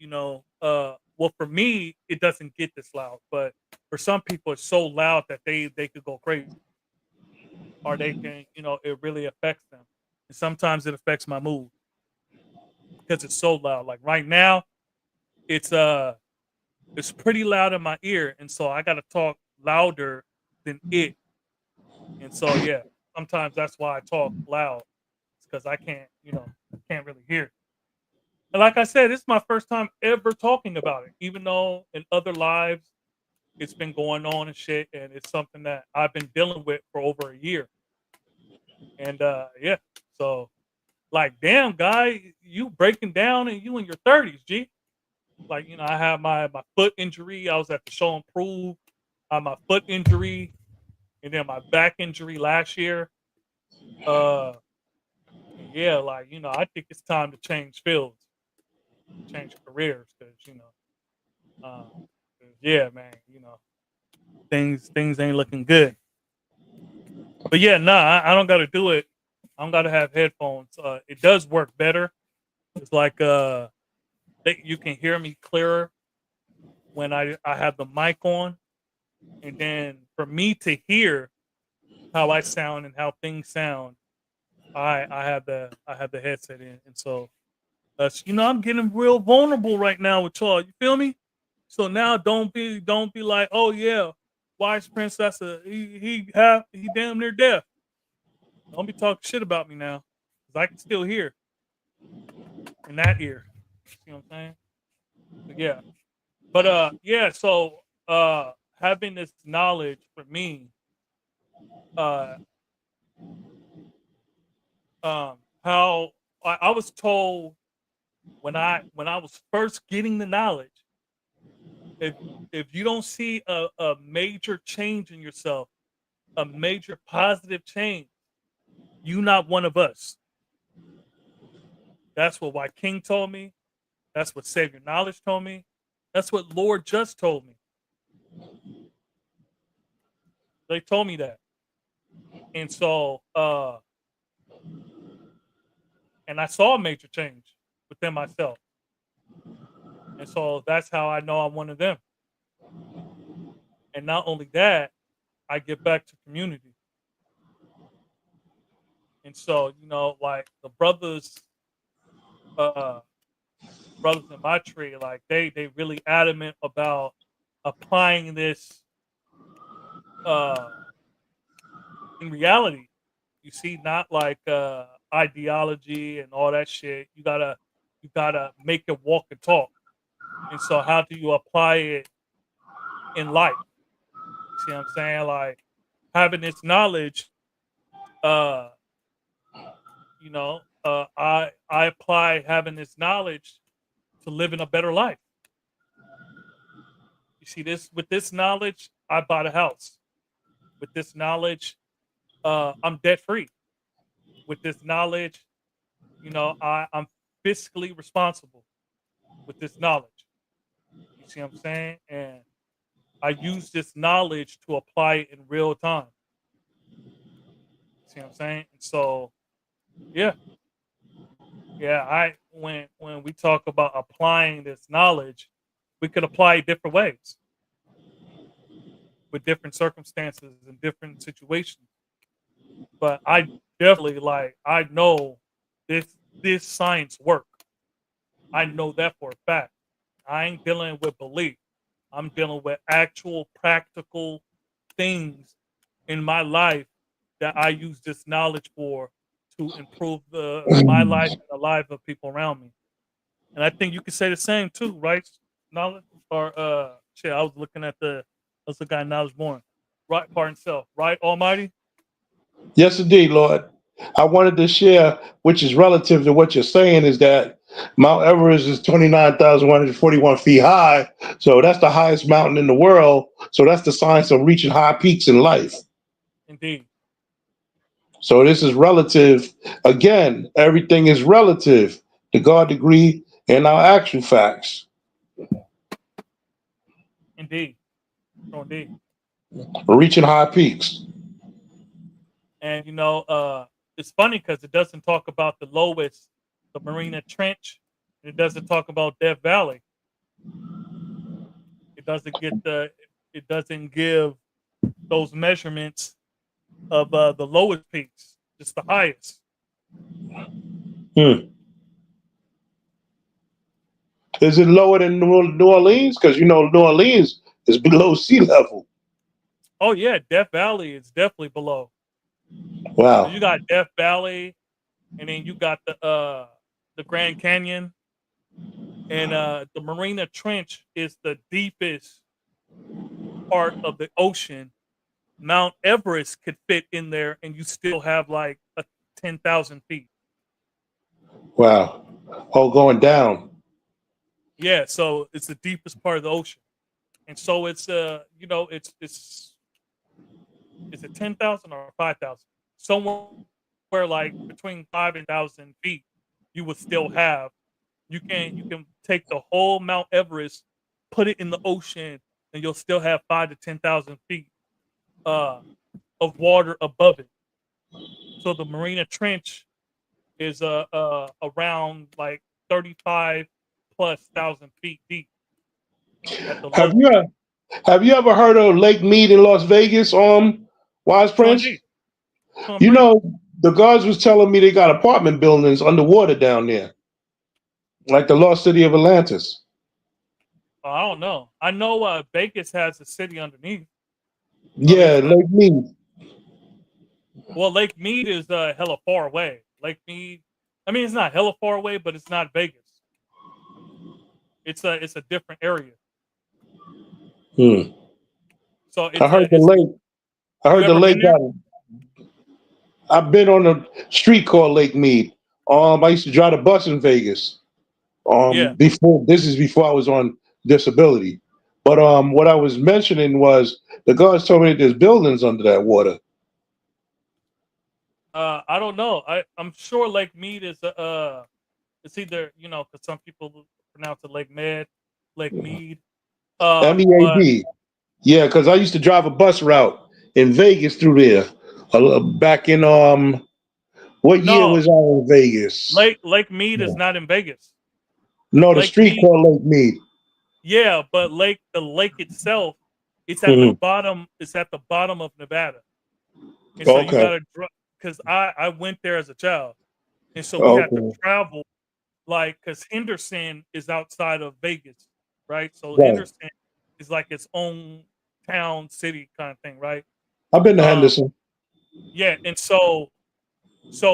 well, for me it doesn't get this loud, but for some people it's so loud that they could go crazy, or they can it really affects them, and sometimes it affects my mood because it's so loud. Like right now, it's it's pretty loud in my ear, and so I got to talk louder than it, and so yeah, sometimes that's why I talk loud. It's because I can't really hear. And like I said, it's my first time ever talking about it, even though in other lives it's been going on and shit, and it's something that I've been dealing with for over a year. And yeah, so like, damn, guy, you breaking down and you in your 30s, G. Like, I have my foot injury. I was at the show and prove my foot injury, and then my back injury last year. Uh, and yeah, like I think it's time to change fields, change careers, because uh, 'cause, yeah, man, things ain't looking good. But yeah, nah, I don't got to do it. I don't got to have headphones. It does work better. It's like you can hear me clearer when I have the mic on, and then for me to hear how I sound and how things sound, I have the headset in, and so I'm getting real vulnerable right now with y'all. You feel me? So now don't be like, oh yeah, Wise Prince, he damn near deaf. Don't be talking shit about me now, because I can still hear in that ear. You know what I'm saying? But yeah. But yeah, so having this knowledge for me, uh how I was told when I was first getting the knowledge, if if you don't see a major change in yourself, a major positive change, you not one of us. That's what White King told me. That's what Savior Knowledge told me. That's what Lord just told me. They told me that. And so and I saw a major change within myself. And so that's how I know I'm one of them. And not only that, I get back to community. And so, like the uh brothers in my tree, like they really adamant about applying this in reality. You see, not like ideology and all that shit. You gotta make it walk and talk. And so, how do you apply it in life? You see what I'm saying? Like having this knowledge, uh, I apply having this knowledge to living a better life. You see this with this knowledge, I bought a house. With this knowledge, I'm debt free. With this knowledge, I'm fiscally responsible with this knowledge. You see what I'm saying? And I use this knowledge to apply it in real time. See what I'm saying? And so, yeah, yeah. When we talk about applying this knowledge, we could apply it different ways with different circumstances and different situations. But I definitely I know this this science work. I know that for a fact. I ain't dealing with belief. I'm dealing with actual practical things in my life that I use this knowledge for to improve my life and the life of people around me. And I think you could say the same too, right? Knowledge or shit. I was looking at what's the guy knowledge born, right part himself, right? Almighty. Yes, indeed, Lord. I wanted to share, which is relative to what you're saying, is that Mount Everest is 29,141 feet high. So that's the highest mountain in the world. So that's the science of reaching high peaks in life. Indeed, So this is relative. Again, everything is relative to God degree and our actual facts. indeed, oh, indeed. Reaching high peaks. And it's funny because it doesn't talk about the lowest, the Marina Trench. It doesn't talk about Death Valley. It doesn't get the. It doesn't give those measurements of the lowest peaks, just the highest. Hmm. Is it lower than New Orleans? Because New Orleans is below sea level. Oh yeah, Death Valley is definitely below. So you Wow. got Death Valley, and then you got the Grand Canyon, and the Marina Trench is the deepest part of the ocean. Mount Everest could fit in there, and you still have like 10,000 feet. Wow. Oh, going down. Yeah, so it's the deepest part of the ocean, and so it's it's is it 10,000 or 5,000? Somewhere like between 5 and 1,000 feet, you would still have. You can take the whole Mount Everest, put it in the ocean, and you'll still have 5 to 10,000 feet uh, of water above it. So the Marina Trench is around like 35 plus thousand feet deep at the Have lowest. you have you ever heard of Lake Mead in Las Vegas? Wise So Prince. indeed, so You brief. know, the guards was telling me they got apartment buildings underwater down there, like the lost city of Atlantis. I don't know. I know Vegas has a city underneath. Or at Yeah, least Lake Mead. well, Lake Mead is hella far away. Lake Mead, I mean, it's not hella far away, but it's not Vegas. It's a different area. Hmm. So I it's heard a the it's lake. I you heard the ever lake been there? got. I've been on a street called Lake Mead. I used to drive the bus in Vegas. Yeah. Before this is before I was on disability. But what I was mentioning was the guards told me that there's buildings under that water. I don't know. I'm sure Lake Mead is it's either because some people pronounce it Lake Med, Lake Mead. But MEAD. Yeah, because I used to drive a bus route in Vegas through there. Back in what year no, was I in Vegas? Lake Mead is not in Vegas. No, the Lake street Mead, called Lake Mead. yeah, but the lake itself, it's at the Hmm. bottom. It's at the bottom of Nevada, and so you Okay. got to because I went there as a child, and so we had to Okay. travel like because Henderson is outside of Vegas, right? So Right. Henderson is like its own town, city kind of thing, right? I've been to Um, Henderson. yeah, and so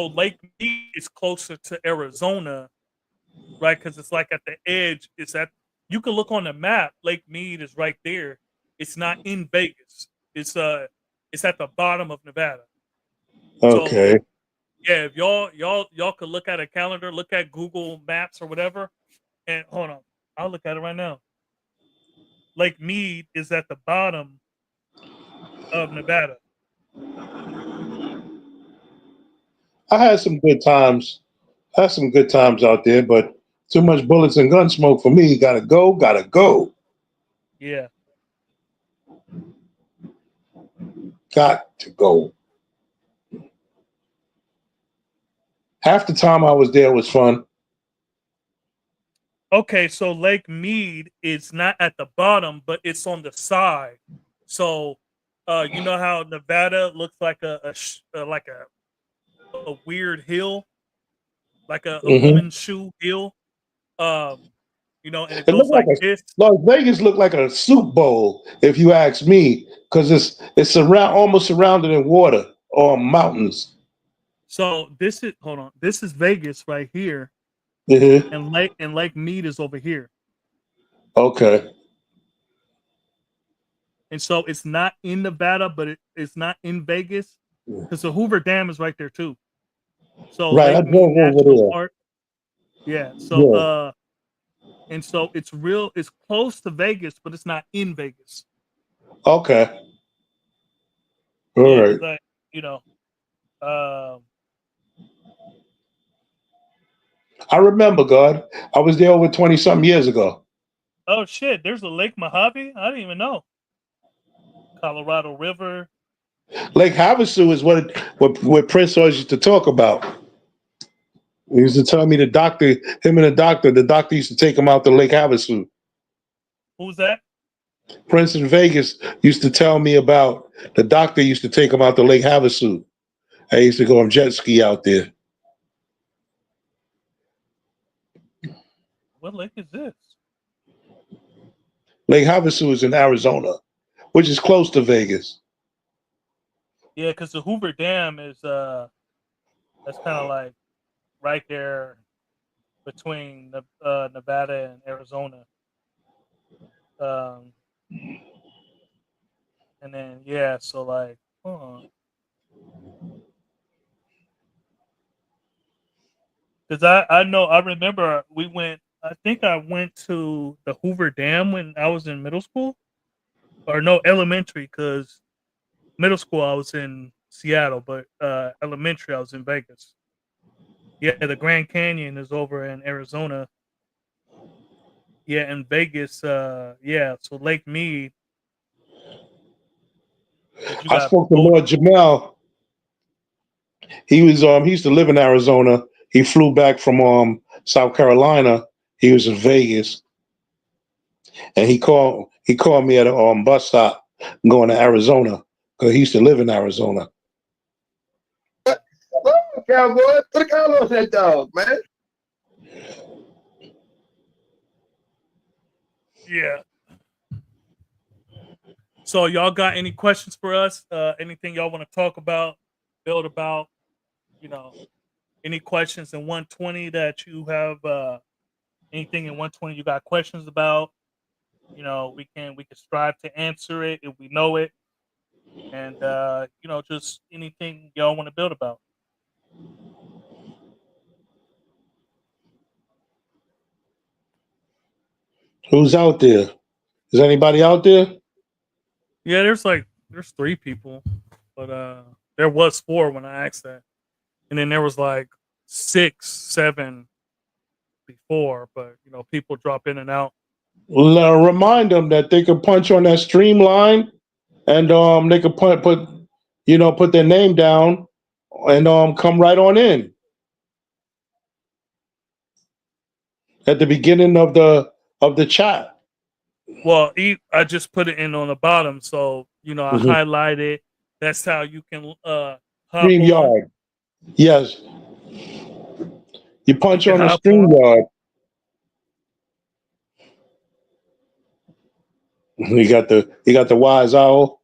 Lake Mead is closer to Arizona, right? Because it's like at the edge. It's at you can look on the map. Lake Mead is right there. It's not in Vegas. It's at the bottom of Nevada. So Okay. if y'all could look at a calendar, look at Google Maps or whatever, and hold on, I'll look at it right now. Lake Mead is at the bottom of Nevada. I had some good times. Had some good times out there, but too much bullets and gun smoke for me. Gotta go. Gotta go. Yeah. Got to go. Half the time I was there was fun. Okay, so Lake Mead is not at the bottom, but it's on the side. So, you know how Nevada looks like like a weird hill, like a Hmm. woman's shoe hill. Um, and it It goes looked like like this. Las Vegas looked like a soup bowl, if you ask me, because it's almost surrounded in water or mountains. So this is hold on. This is Vegas right here, Hmm. and Lake Mead is over here. Okay. And so it's not in Nevada, but it's not in Vegas because the Hoover Dam is right there too. So Right. I Lake Mead drove National over Park, yeah. there. So Yeah. and so it's close to Vegas, but it's not in Vegas. Okay. All Yeah, right. because you know, um, I remember, God. I was there over 20 something years ago. oh shit, there's a Lake Mojave. I didn't even know. Colorado River. Lake Havasu is what Prince always used to talk about. He used to tell me him and the doctor used to take him out to Lake Havasu. Who's that? Prince in Vegas used to tell me about the doctor used to take him out to Lake Havasu. I used to go on jet ski out there. What lake is this? Lake Havasu is in Arizona, which is close to Vegas. Yeah, because the Hoover Dam is that's kind of like right there between Nevada and Arizona. Um, and then yeah, so like, hold on, because I remember we went. I think I went to the Hoover Dam when I was in middle school, or no, elementary. Because middle school I was in Seattle, but elementary I was in Vegas. Yeah, the Grand Canyon is over in Arizona. Yeah, in Vegas. Yeah, so Lake Mead is you I got spoke to both. Lord Jamel. He used to live in Arizona. He flew back from South Carolina. He was in Vegas, and he called me at a bus stop going to Arizona because he used to live in Arizona. Oh, cowboy, put a collar on that dog, man. Yeah. So y'all got any questions for us? Anything y'all want to talk about, build about? You know, any questions in 120 that you have? Anything in 120 you got questions about? We can strive to answer it if we know it, and just anything y'all want to build about. Who's out there? Is anybody out there? Yeah, there's three people, but there was four when I asked that, and then there was like 6, 7 before, but people drop in and out. Remind them that they can punch on that streamline, and they can put their name down and come right on in at the beginning of the chat. Well, I just put it in on the bottom, so I Mhm. highlight it. That's how you can hop on. StreamYard. Yes, you You punch can on the hop on. StreamYard. He got the wise owl.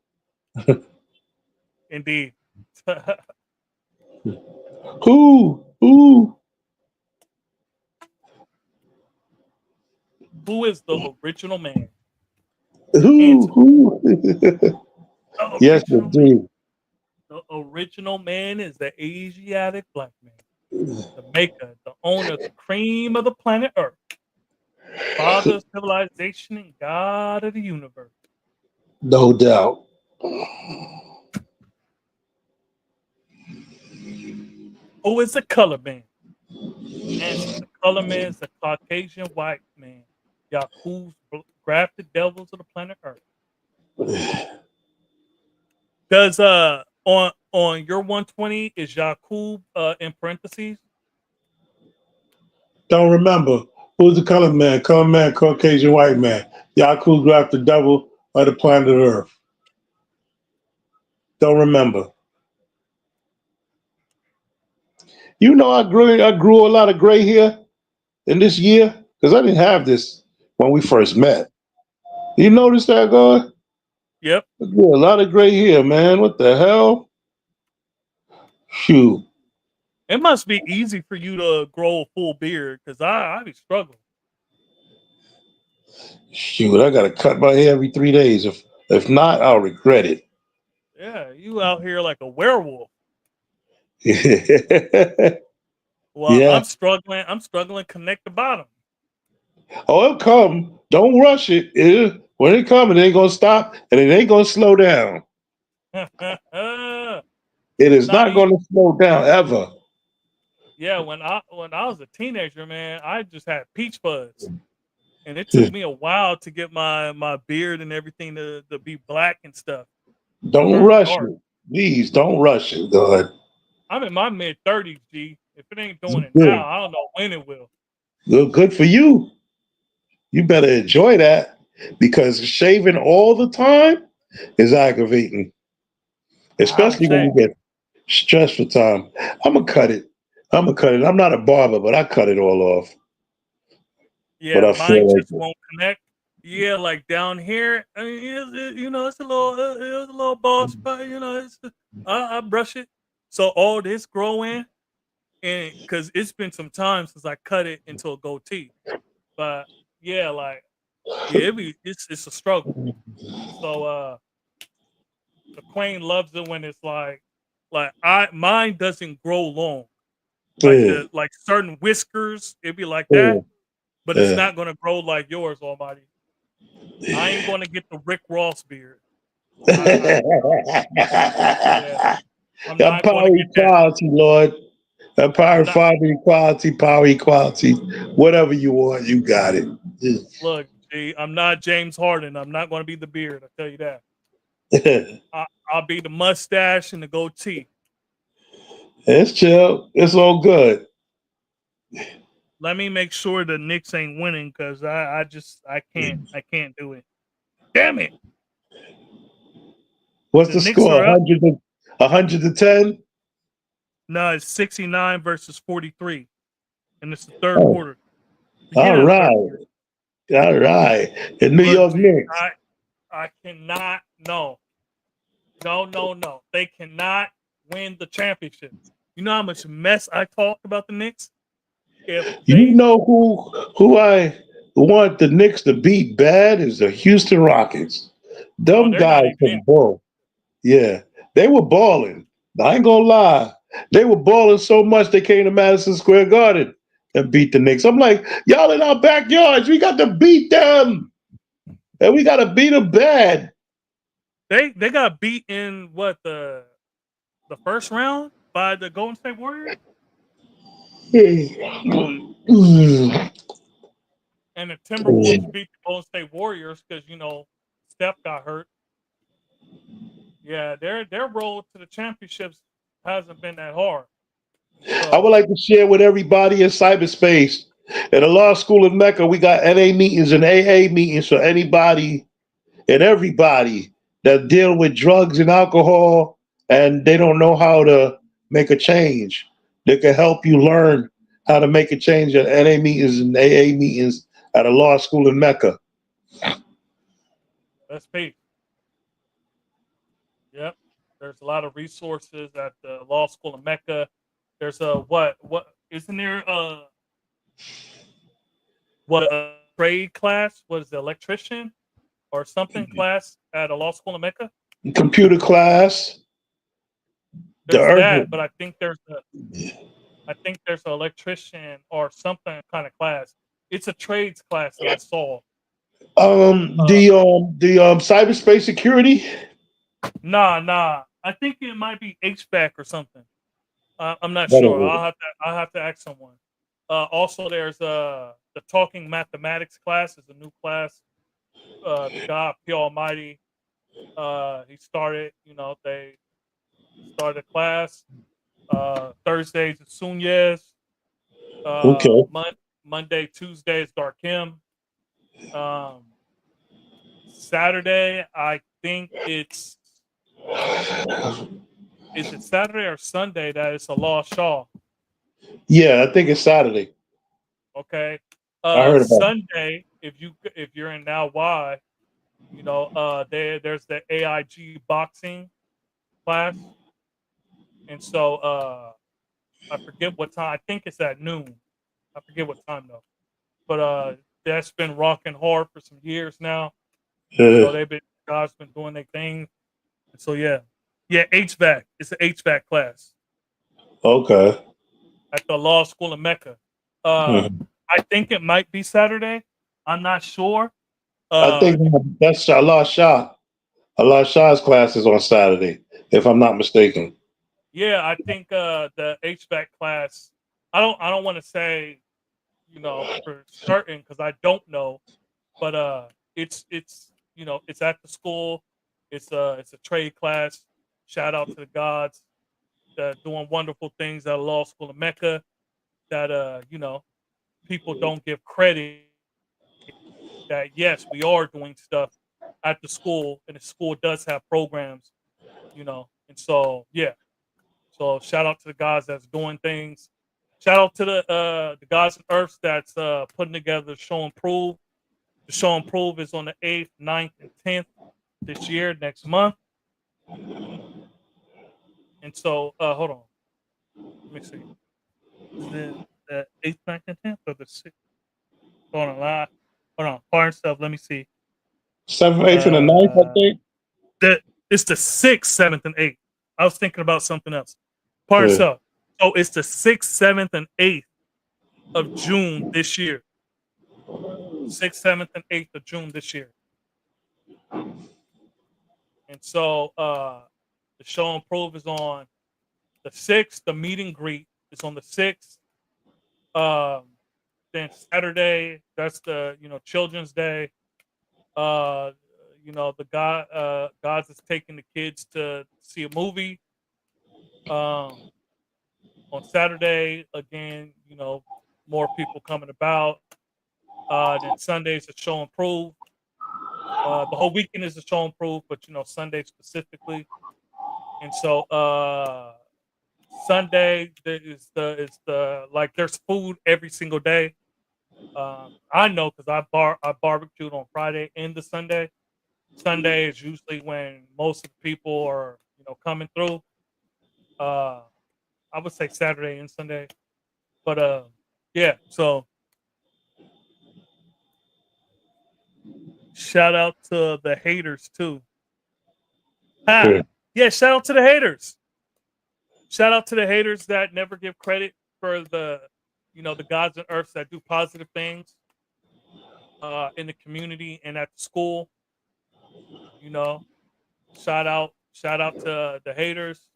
Indeed. Who? Who? Who is the original man? Who? Answer. Who? The Yes, original man. indeed. The original man is the Asiatic black man, the maker, the owner, the cream of the planet Earth, father of civilization and God of the universe. No doubt. Who is the color man? Answer. The color man is the Caucasian white man. Yaku's grafted devils of the planet Earth. Does on your 120 is Yakub in parentheses? Don't remember. Who's the color man? Color man, Caucasian white man. Yaku grabbed the devil of the planet Earth. Don't remember. You know, I grew a lot of gray hair in this year because I didn't have this when we first met. You notice that, God? Yep. I grew a lot of gray hair, man. What the hell? Shoot. It must be easy for you to grow a full beard because I be struggling. Shoot, I gotta cut my hair every 3 days. If not, I'll regret it. Yeah, you out here like a werewolf. Well, Yeah. I'm struggling. I'm struggling to connect the bottom. Oh, it'll come. Don't rush it. When it comes, it ain't gonna stop and it ain't gonna slow down. Nah, It is not you, gonna slow down ever. yeah. When I was a teenager, man, I just had peach fuzz, and it took me a while to get my beard and everything to be black and stuff. Don't Turn rush dark. it. Please don't rush it, God. I'm in my mid-30s, G. If it ain't doing it Good. now, I don't know when it will. Good for you. You better enjoy that because shaving all the time is aggravating, I don't especially when shave. you get stressed for time. I'm gonna cut it. I'm not a barber, but I cut it all off. But Yeah, I mine feel like just won't connect. Yeah, like down here, I mean, it's a little bald spot. I brush it, so all this growing, and because it's been some time since I cut it into a goatee, but yeah, like yeah, it's a struggle. So the queen loves it when it's like I mine doesn't grow long, like yeah, the like certain whiskers, it'd be like yeah, that, but it's yeah. not gonna grow like yours, Almighty. I ain't gonna get the Rick Ross beard. Yeah, I'm That not gonna power get that. equality, Lord. That I'm power, not. power equality. Whatever you want, you got it. Look, G, I'm not James Harden. I'm not gonna be the beard. I tell you that. I'll be the mustache and the goatee. It's chill. It's all good. Let me make sure the Knicks ain't winning because I can't do it. Damn it! What's The the Knicks score? are up. 100 to 10? No, it's 69 versus 43, and it's the third Oh, quarter. all Beginning of the third right. quarter. All right. The New Look, York G, Knicks. I cannot. No. They cannot win the championship. You know how much mess I talked about the Knicks? If You they know who I want the Knicks to beat bad is the Houston Rockets. oh, Them they're not guys even in. can ball. Yeah. They were balling. I ain't gonna lie. They were balling so much they came to Madison Square Garden and beat the Knicks. I'm like, y'all in our backyards. We got to beat them. And we got to beat them bad. They got beat in what the first round by the Golden State Warriors, and the Timberwolves beat the Golden State Warriors because Steph got hurt. Yeah, their road to the championships hasn't been that hard. I would So like to share with everybody in cyberspace. At a law school in Mecca, we got NA meetings and AA meetings for anybody and everybody that deal with drugs and alcohol and they don't know how to make a change. They can help you learn how to make a change at NA meetings and AA meetings at a law school in Mecca. That's paid. Yep. There's a lot of resources at the law school in Mecca. There's a what isn't there what a trade class? What is it, electrician or something class at a law school in Mecca? Computer class. The There's urban. that, but I think there's an electrician or something kind of class. It's a trades class that I saw. The cyberspace security. Nah. I think it might be HVAC or something. I'm not sure. Whatever. I'll have to ask someone. Also, there's the talking mathematics class is a new class. God, P Almighty, he started. They started a class. Thursdays is Sunyez. Okay. Monday, Tuesday is Darkim. Um, Saturday, I think it's is it Saturday or Sunday that it's a Law Shaw. Yeah, I think it's Saturday. Okay. I heard about it. Sunday, if you're in Now Why, there's the AIG boxing class, and so I forget what time. I think it's at noon. I forget what time though. But that's been rocking hard for some years now. Yeah. God's been doing their thing. And so yeah, HVAC. It's an HVAC class Okay. at the law school in Mecca. Mhm. I think it might be Saturday. I'm not sure. I think that's Allah Shah. Allah Shah's class is on Saturday, if I'm not mistaken. Yeah, I think the HVAC class. I don't want to say for certain because I don't know, but it's it's at the school. It's a trade class. Shout out to the gods that doing wonderful things at a law school in Mecca. That people don't give credit. That yes, we are doing stuff at the school, and the school does have programs. And so yeah. So shout out to the guys that's doing things. Shout out to the guys in Earths that's putting together Show and Prove. The Show and Prove is on the 8th, 9th, and 10th this year, next month. And so hold on. Let me see. Is it the 8th, 9th, and 10th or the 6th? Hold on, hold on. Pardon stuff. Let me see. 7th, 8th, and the 9th, I think. It's the 6th, 7th, and 8th. I was thinking about something else. Pardon Yeah. stuff. So it's the 6th, 7th, and 8th of June this year. 6th, 7th, and 8th of June this year. And so the Show and Prove is on the 6th. The meet and greet is on the 6th. Then Saturday, that's the Children's Day. The Gods is taking the kids to see a movie. On Saturday, again, more people coming about. Then Sunday's a Show and Prove. The whole weekend is a Show and Prove, but Sunday specifically. And so Sunday is the like there's food every single day. I know because I barbecued on Friday and the Sunday. Sunday is usually when most of the people are coming through. I would say Saturday and Sunday, but yeah. So shout out to the haters too. Yeah. Yeah, shout out to the haters. Shout out to the haters that never give credit for the gods and earths that do positive things in the community and at the school. Shout out to the haters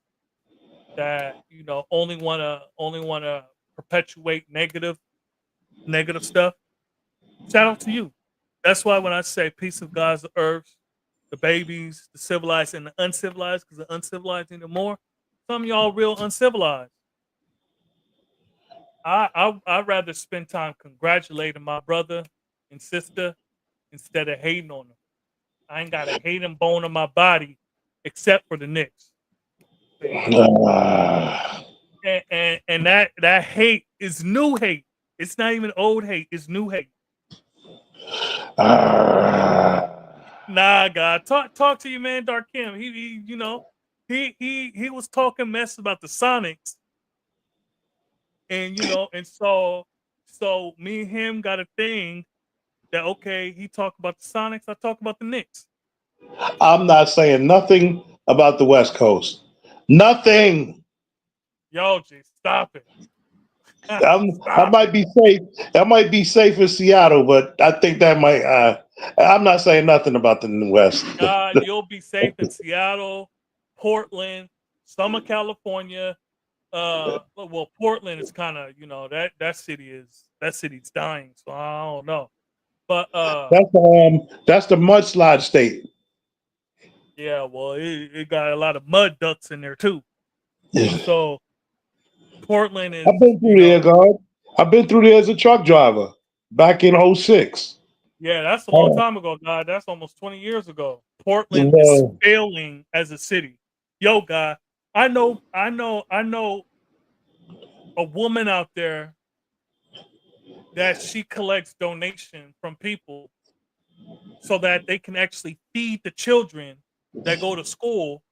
that only wanna perpetuate negative stuff. Shout out to you. That's why when I say peace of gods, the earths, the babies, the civilized and the uncivilized, because the uncivilized need more. Some of y'all real uncivilized. I'd rather spend time congratulating my brother and sister instead of hating on them. I ain't got a hating bone in my body except for the Knicks. And that hate is new hate. It's not even old hate. It's new hate. Nah, God, talk to you, man. Dark Kim. He you know, he was talking mess about the Sonics, and you know, and so me and him got a thing that okay, he talked about the Sonics, I talk about the Knicks. I'm not saying nothing about the West Coast. Nothing. Yo, G, stop it. I Stop might it. be safe. I might be safe in Seattle, but I think that might. I'm not saying nothing about the West. God, you'll be safe in Seattle, Portland, some of California. Well, Portland is kind of, you know, that city's dying, so I don't know. But That's the mudslide state. yeah, well, it got a lot of mud ducks in there too. And so Portland I've is, been through there, God. I've been through there as a truck driver back in '06. yeah, that's a long Oh, time ago, God. That's almost 20 years ago. Portland is well, failing as a city. Yo, God, I know a woman out there that she collects donation from people so that they can actually feed the children that go to school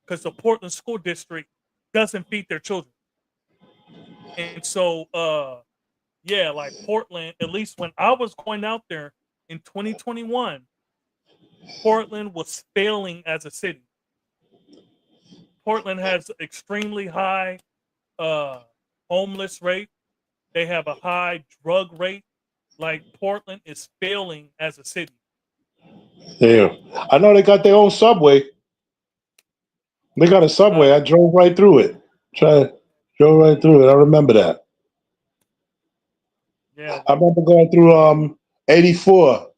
because the Portland school district doesn't feed their children. And so yeah, like Portland, at least when I was going out there in 2021, Portland was failing as a city. Portland has extremely high uh homeless rate. They have a high drug rate. Like Portland is failing as a city. yeah. I know they got their own subway. They got a Uh, subway. I drove right through it. Try drove right through it. I remember that. yeah, I well, remember going through 84.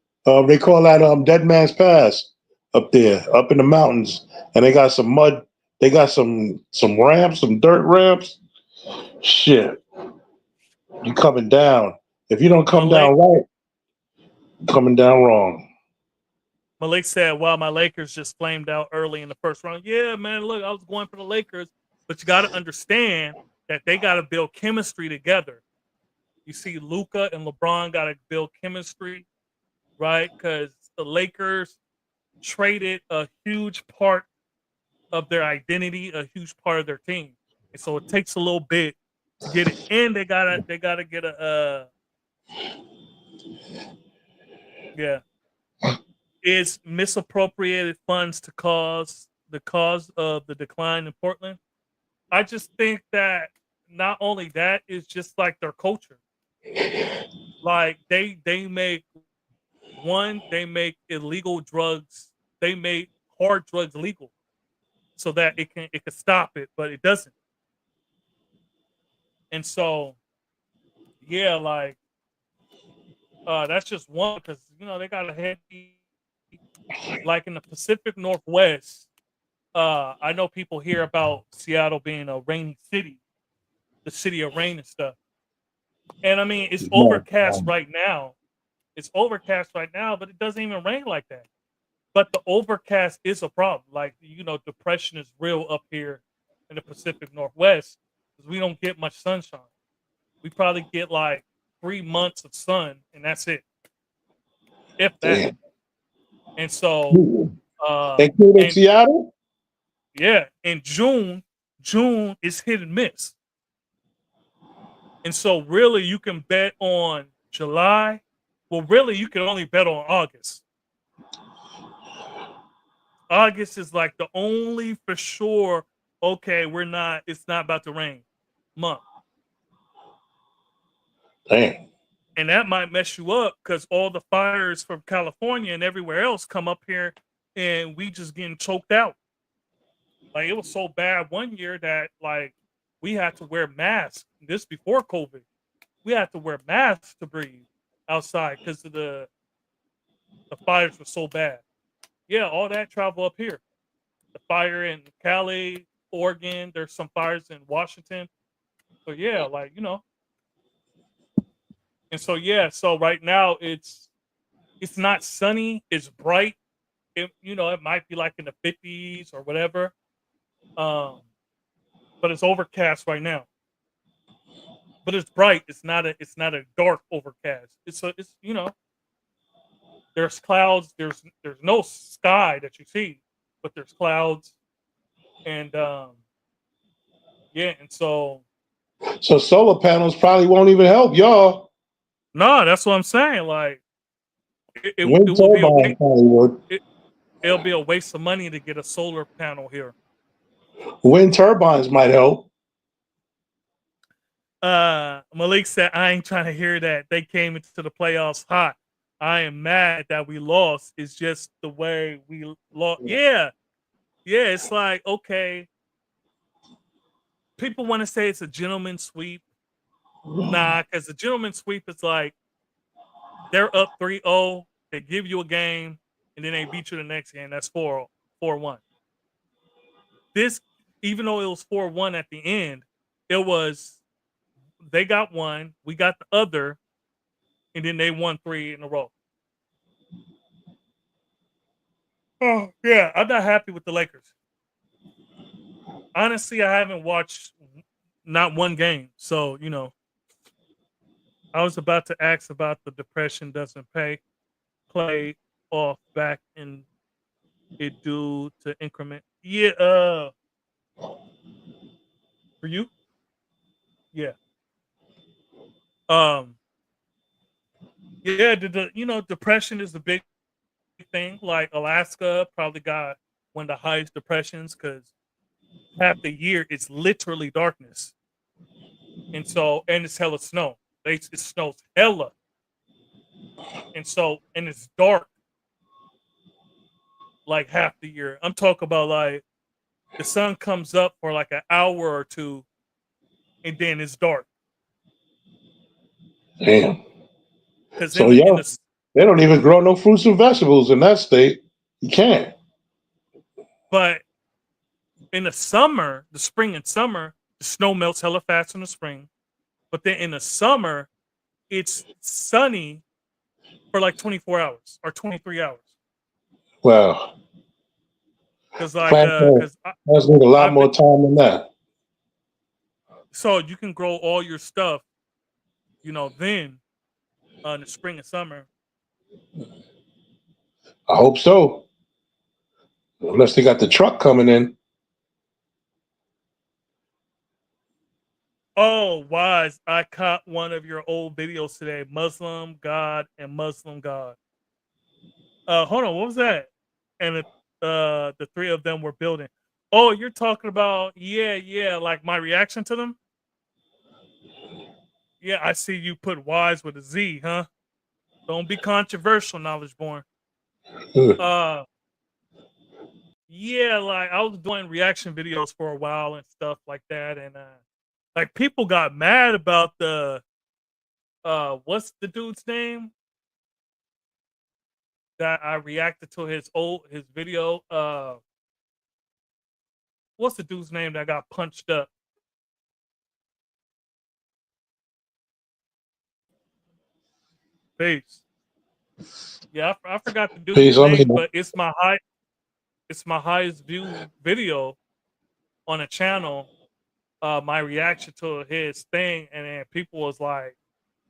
They call that Dead Man's Pass up there, up in the mountains, and they got some mud. They got some ramps, some dirt ramps. Shit, you coming down? If you don't come Malay down right, you're coming down wrong. Malik said, "Wow, my Lakers just flamed out early in the first round." Yeah, man. Look, I was going for the Lakers, but you got to understand that they got to build chemistry together. You see, Luca and LeBron got to build chemistry, right? Because the Lakers traded a huge part of their identity, a huge part of their team, and so it takes a little bit to get it. And they gotta get a yeah. Is misappropriated funds to cause the cause of the decline in Portland? I just think that not only that is just like their culture. Like they make they make illegal drugs, they make hard drugs legal so that it can stop it, but it doesn't. And so yeah, like that's just one because you know they got a heavy like in the Pacific Northwest. I know people hear about Seattle being a rainy city, the city of rain and stuff. And I mean, it's No, overcast right now. It's overcast right now, but it doesn't even rain like that. But the overcast is a problem. Like, you know, depression is real up here in the Pacific Northwest because we don't get much sunshine. We probably get like 3 months of sun, and that's it, if that. damn. And so, Including and Seattle. yeah, in June is hit and miss. And so, really, you can bet on July. Well, really, you can only bet on August. August is like the only for sure. Okay, we're not. It's not about to rain month, Damn. and that might mess you up because all the fires from California and everywhere else come up here, and we just getting choked out. Like it was so bad one year that like we had to wear masks. This before COVID, we had to wear masks to breathe outside because of the fires were so bad. Yeah, all that travel up here. The fire in Cali, Oregon. There's some fires in Washington. So yeah, like you know, and so yeah, so right now it's not sunny. It's bright. You know, it might be like in the 50s or whatever. Um, but it's overcast right now. But it's bright. It's not a dark overcast. It's you know there's clouds. There's no sky that you see, but there's clouds, and yeah, and so So solar panels probably won't even help y'all. no, that's what I'm saying. Like it Wind will be a turbines probably would. it'll be a waste of money to get a solar panel here. Wind turbines might help. Malik said, I ain't trying to hear that. They came into the playoffs hot. I am mad that we lost. It's just the way we lost. Yeah. Yeah. It's like, okay. People want to say it's a gentleman's sweep. Nah, because the gentleman's sweep is like they're up 3-0. They give you a game, and then they beat you the next game. That's 4-1. This, even though it was 4-1 at the end, it was they got one, we got the other, and then they won 3 in a row. Oh, yeah, I'm not happy with the Lakers. Honestly, I haven't watched not one game. So, I was about to ask about the depression doesn't play off back in it due to increment. Yeah, for you? Yeah. Um, yeah, depression is the big thing. Like Alaska probably got one of the highest depressions because half the year it's literally darkness. And it's hella snow. It snows hella. And it's dark like half the year. I'm talking about like the sun comes up for like an hour or two and then it's dark. Damn. Because So they don't even grow no fruits and vegetables in that state. You can't. but in the summer, the spring and summer, the snow melts hella fast in the spring. But then in the summer, it's sunny for like 24 hours or 23 hours. Well, Because like plant because plants need a lot I've been more time than that. so you can grow all your stuff, then in the spring and summer. I hope so. Unless they got the truck coming in. Oh, Wise, I caught one of your old videos today. Muslim God and Muslim God. Hold on, what was that? And the three of them were building. Oh, you're talking about yeah, like my reaction to them? Yeah, I see you put Wise with a Z, huh? Don't be controversial, Knowledge Born. Uh yeah, like I was doing reaction videos for a while and stuff like that, and like people got mad about the what's the dude's name that I reacted to his video. What's the dude's name that got punched up? Peace. Yeah, I forgot the dude's Peace. I name, mean, but it's my highest view video on a channel. My reaction to his thing, and then people was like,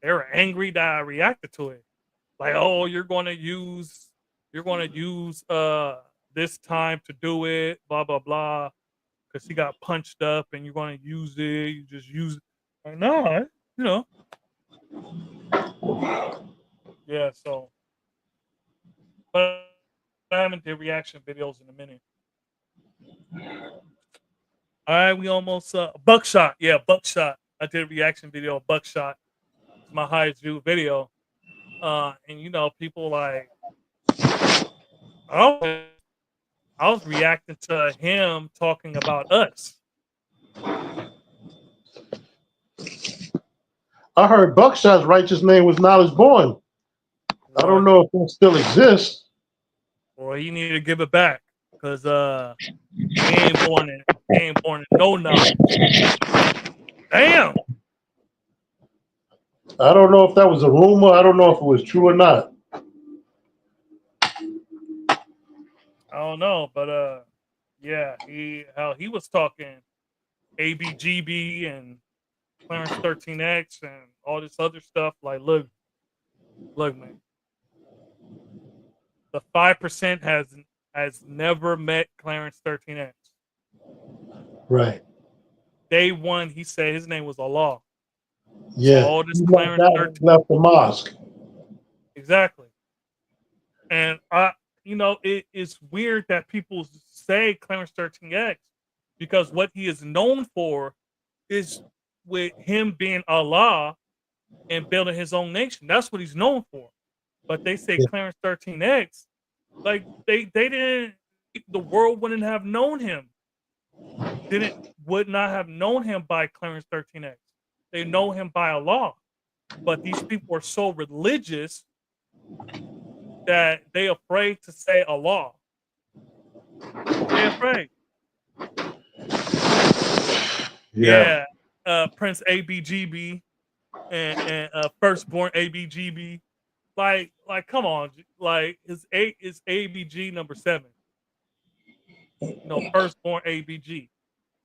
they were angry that I reacted to it. Like, oh, you're gonna use this time to do it, blah blah blah, because he got punched up, and you're gonna use it. You just use it. Like, no, you know, yeah. So, but I haven't did reaction videos in a minute. All right, we almost buckshot. Yeah, buckshot. I did a reaction video of buckshot. It's my highest view video. And people like I was, I was reacting to him talking about us. I heard Buckshot's righteous name was Knowledge Born. I don't know if that still exists. Or he need to give it back because he ain't born in no knowledge. Damn. I don't know if that was a rumor. I don't know if it was true or not. I don't know, but yeah, he was talking ABGB and Clarence 13X and all this other stuff. Like, look, man. the 5% has never met Clarence 13X. Right. Day one, he said his name was Allah. Yeah. So all this He Clarence left 13, left the mosque. exactly. And it's weird that people say Clarence 13X because what he is known for is with him being Allah and building his own nation. That's what he's known for. But they say Yeah. Clarence 13X, like they didn't, the world wouldn't have known him. Would not have known him by Clarence 13X. They know him by Allah. But these people are so religious that they afraid to say Allah. They afraid. Yeah. Yeah. Prince ABGB and firstborn ABGB. Like, come on. Like is ABG number 7. Firstborn ABG.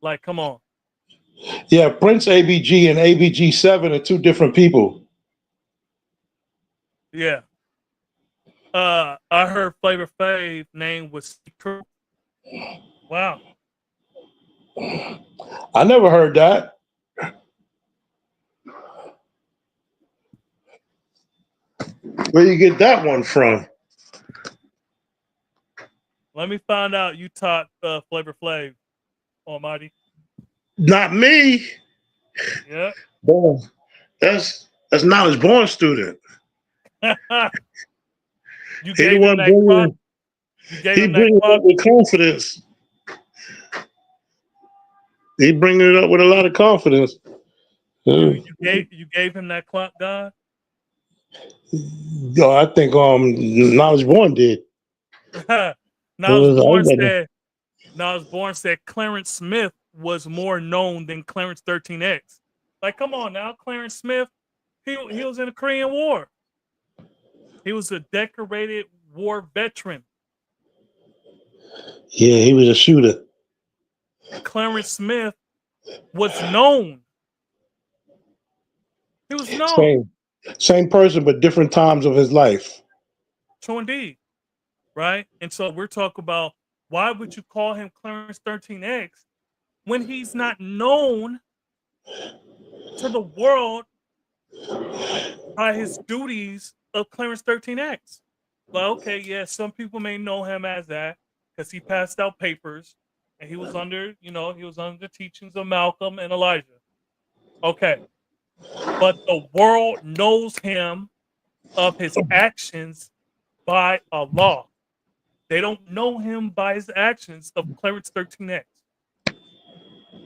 Like, come on. Yeah. Prince ABG and ABG7 are two different people. Yeah. I heard Flavor Flav name was True. Wow. I never heard that. Where you get that one from? Let me find out you taught Flavor Flav, Almighty. Not me. Yeah. Boy, that's Knowledge Born student. You He the gave him one that clock. bringing. You gave He him that bringing it clock. up with confidence. He bringing it up with a lot of confidence. You gave him that clock, God. Yo, I think Knowledge Born did. Nas Born said Clarence Smith was more known than Clarence 13X. Like, come on now, Clarence Smith. He was in the Korean War. He was a decorated war veteran. Yeah, he was a shooter. Clarence Smith was known. He was known. Same person, but different times of his life. True indeed. Right? And so we're talking about why would you call him Clarence 13X when he's not known to the world by his duties of Clarence 13X? Well, okay, yeah, some people may know him as that because he passed out papers and he was under the teachings of Malcolm and Elijah. Okay. But the world knows him of his actions by Allah. They don't know him by his actions of Clarence 13X.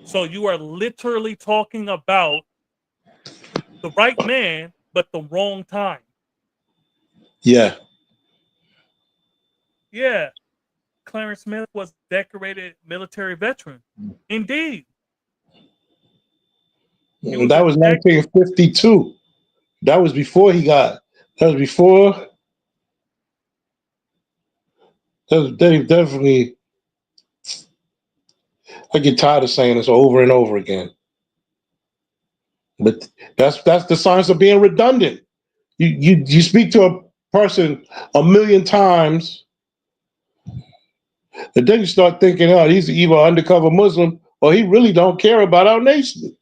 So you are literally talking about the right man, but the wrong time. Yeah. Yeah. Clarence Smith was a decorated military veteran. Indeed. That was 1952. That was before that was before. They definitely. I get tired of saying this over and over again. But that's the science of being redundant. You speak to a person a million times, and then you start thinking, oh, he's either an undercover Muslim or he really don't care about our nation.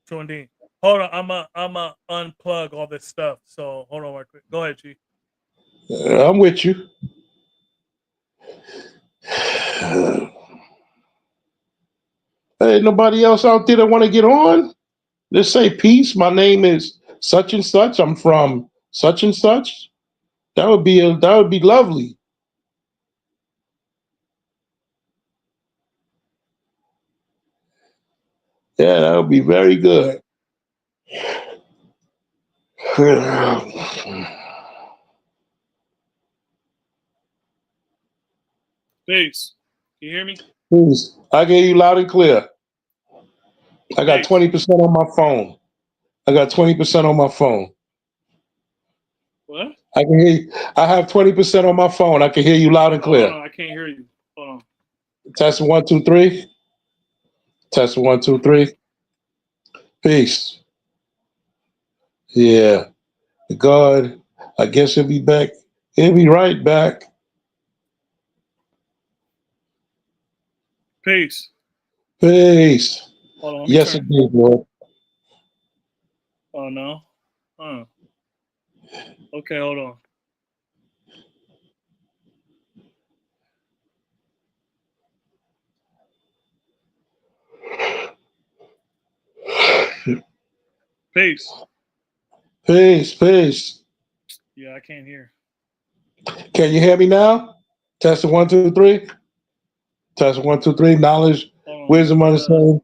True indeed. Hold on, I'm unplug all this stuff. So hold on right quick. Go ahead, G. I'm with you. Hey, nobody else out there that want to get on? Just say peace. My name is such and such. I'm from such and such. That would be lovely. Yeah, that would be very good. Peace. Can you hear me? Peace. I hear you loud and clear. I got Peace. 20% on my phone. I got 20% on my phone. What? I can hear you. I have 20% on my phone. I can hear you loud and clear. Hold on, I can't hear you. Hold on. Test 1, 2, 3. Test 1, 2, 3. Peace. Yeah. God, I guess he'll be back. He'll be right back. Peace. Peace. Hold on, let me Yes, turn. indeed, Lord. Oh no. Huh. Okay, hold on. Peace. Peace, peace. Yeah, I can't hear. Can you hear me now? Test it, 1, 2, 3. Test it, 1, 2, 3. Knowledge, Hold on. wisdom, understanding,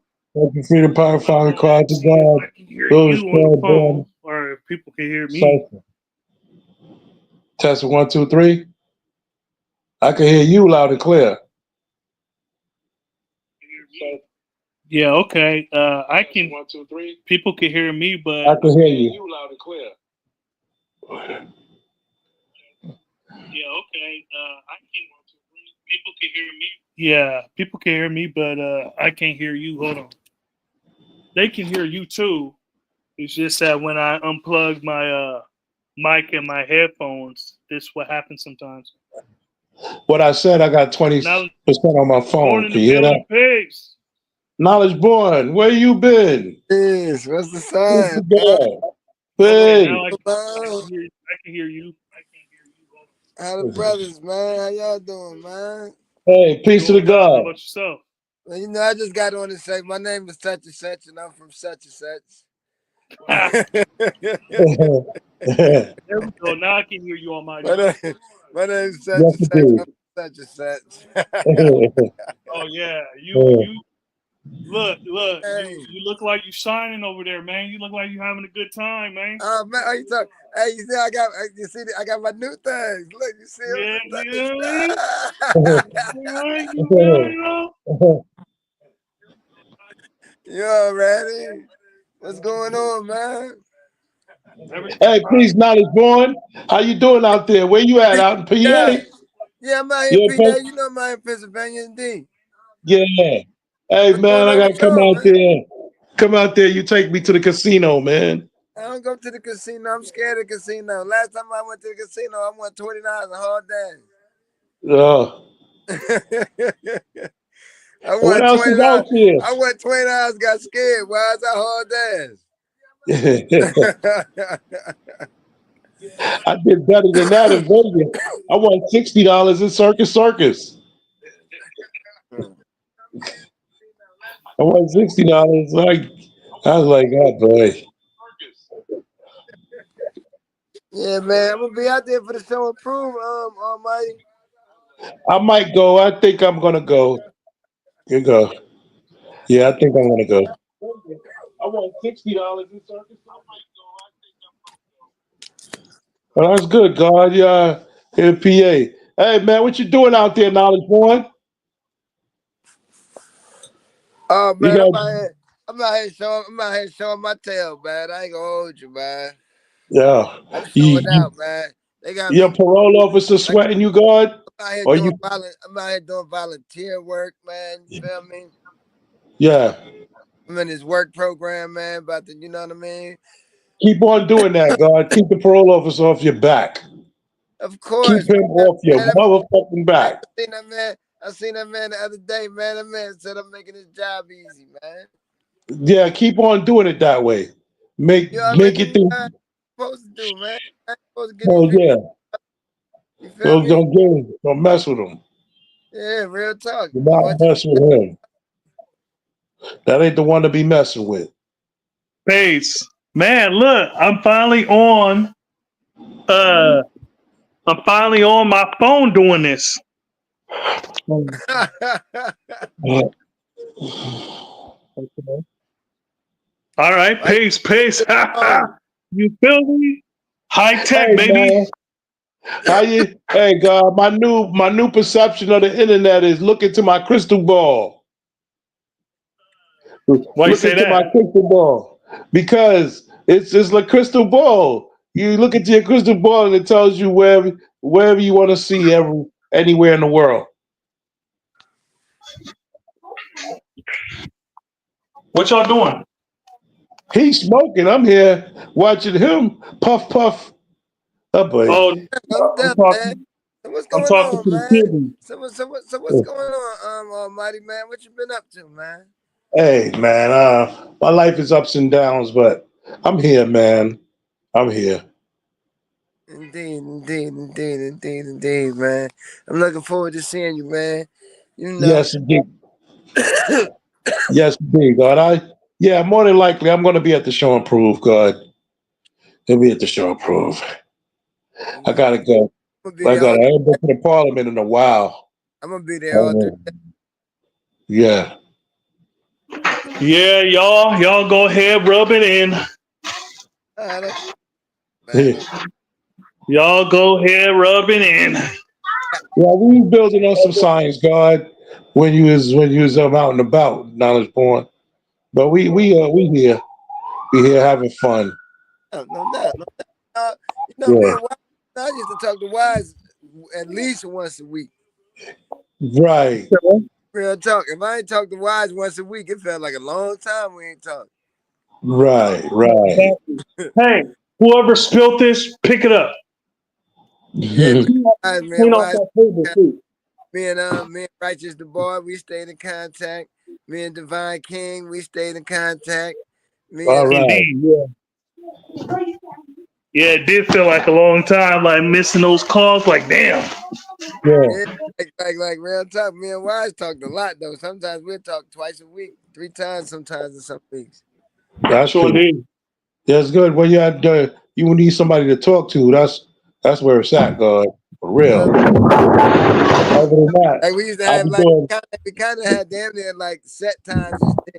freedom, power, Hold found, on. cry Let's to see if God. I can hear Those you on the spread phone, down, or if people can hear me. cipher. Test it, 1, 2, 3. I can hear you loud and clear. Yeah, okay. I can. 1, 2, 3. People can hear me, I but can hear you. loud and clear. Yeah, okay. I can. People can hear me. Yeah, people can hear me, but I can't hear you. Hold on. They can hear you too. It's just that when I unplug my mic and my headphones, this is what happens sometimes. What I said, I got 20% Now, on my born phone. in Can the you hear that? building, pigs. Knowledge born, where you been? Yes, what's the Peace sign? to God. Okay, Hey. now I Hello. can hear you. I can hear you. I can hear you. How the brothers, man? How y'all doing, man? Hey, peace to the Doing well. How God. about yourself? Well, you know, I just got on to say my name is such and such, and I'm from such and such. Yes, There we go. Now I can hear you, Almighty. my name is such and such. indeed. I'm from such and such. Oh yeah, Hey, you look Hey. you look like you shining over there, man. You look like you having a good time, man. Oh man, how you talking? Hey, you see, I got my new things. Look, you see them? Yeah, The you know what I mean? You know? You already? What's going on, man? Everything hey, fine. peace, knowledge born. How you doing out there? Where you at? Out in PA? Yeah, yeah, I'm out here in You in PA. Pen- You know, I'm out in Pennsylvania, indeed. Yeah. Hey, What's man, going I on gotta with come y'all, out man? there. Come out there. You take me to the casino, man. I don't go to the casino. I'm scared of the casino. Last time I went to the casino, I won $20 a hard Uh, day. I what won else is out $20. there? I won $20. Got scared. Why is that hard I did better than that in Vegas. I won $60 in Circus Circus. I won $60. I was like, oh boy. Yeah, man. I'm gonna be out there for the show and prove, Almighty. I might go. I think I'm gonna go. You go. Yeah, I think I'm gonna go. I won $60 in Circus. Well, that's good, God. Yeah, in PA. Hey man, what you doing out there, Knowledge One? Oh You man, got I'm out here showing my tail, man. I ain't gonna hold you, man. yeah. I'm showing You out, man. They got me your parole officer like sweating you, God? Or you I'm out here doing volunteer work, man. You feel me? yeah. I'm in this work program, man, about to, you know what I mean? Keep on doing that, God. Keep the parole officer off your back. Of Keep course, him man. off your Man, motherfucking I back. seen that man. I seen that man the other day, man. That man said I'm making his job easy, man. Yeah, keep on doing it that way. You Make already it know through. what I'm supposed to do, man. I'm supposed to get these Oh people. yeah. You feel me? Don't mess with him. Yeah, real talk. Do I not went to mess with him. That ain't the one to be messing with. Peace. Man, look, uh I'm finally on my phone doing this. Yeah. All right, Why peace. you You feel me? High tech, Hey baby. man, how you? Hey God, my new perception of the internet is look into my crystal ball. Why you Look say into my that? crystal ball because it's just like crystal ball. You look into your crystal ball and it tells you wherever you want to see anywhere in the world. What y'all doing? He's smoking. I'm here watching him puff puff. Oh boy. Oh, I'm I'm done, man. talking. So what's I'm going talking on, to the man? kiddies. So what's going on, Almighty man? What you been up to, man? Hey, man. My life is ups and downs, but I'm here, man. I'm here. Indeed, man. I'm looking forward to seeing you, man. You know. Yes, indeed. Yes, indeed, God. Yeah, more than likely, I'm going to be at the show and prove, God. He'll be at the show and prove. I I'm gotta go. gonna be I there all. ain't been to the Parliament in a while. I'm gonna be there all Uh, through. yeah. Yeah, y'all go ahead, rub it in. That's man. Yeah, Look, Y'all go ahead, rub it in. we was building on some science, God, when you was out and about, knowledge born. But we here. We here having fun. no doubt, no doubt. Me Yeah. and Wise, I used to talk to Wise at least once a week. Right. Real talk. If I ain't talk to Wise once a week, it felt like a long time we ain't talked. Right. Right. Hey, whoever spilt this, pick it up. Yeah, yeah. me Clean and off Wise, that table too. me and Righteous the Boy, we stayed in contact. Me and Divine King, we stayed in contact. Me All and right. Indeed, yeah. Yeah, it did feel like a long time, like missing those calls. Like, damn. Yeah. yeah, like real talk. Me and Wise talked a lot though. Sometimes we'll talk twice a week, 3 times sometimes in some weeks. That's Sure true. did. That's good. When you need somebody to talk to, that's where it's at, God. For real. Uh, Other than that, like we used to I'll have be like doing we kind of had damn near like set times and shit.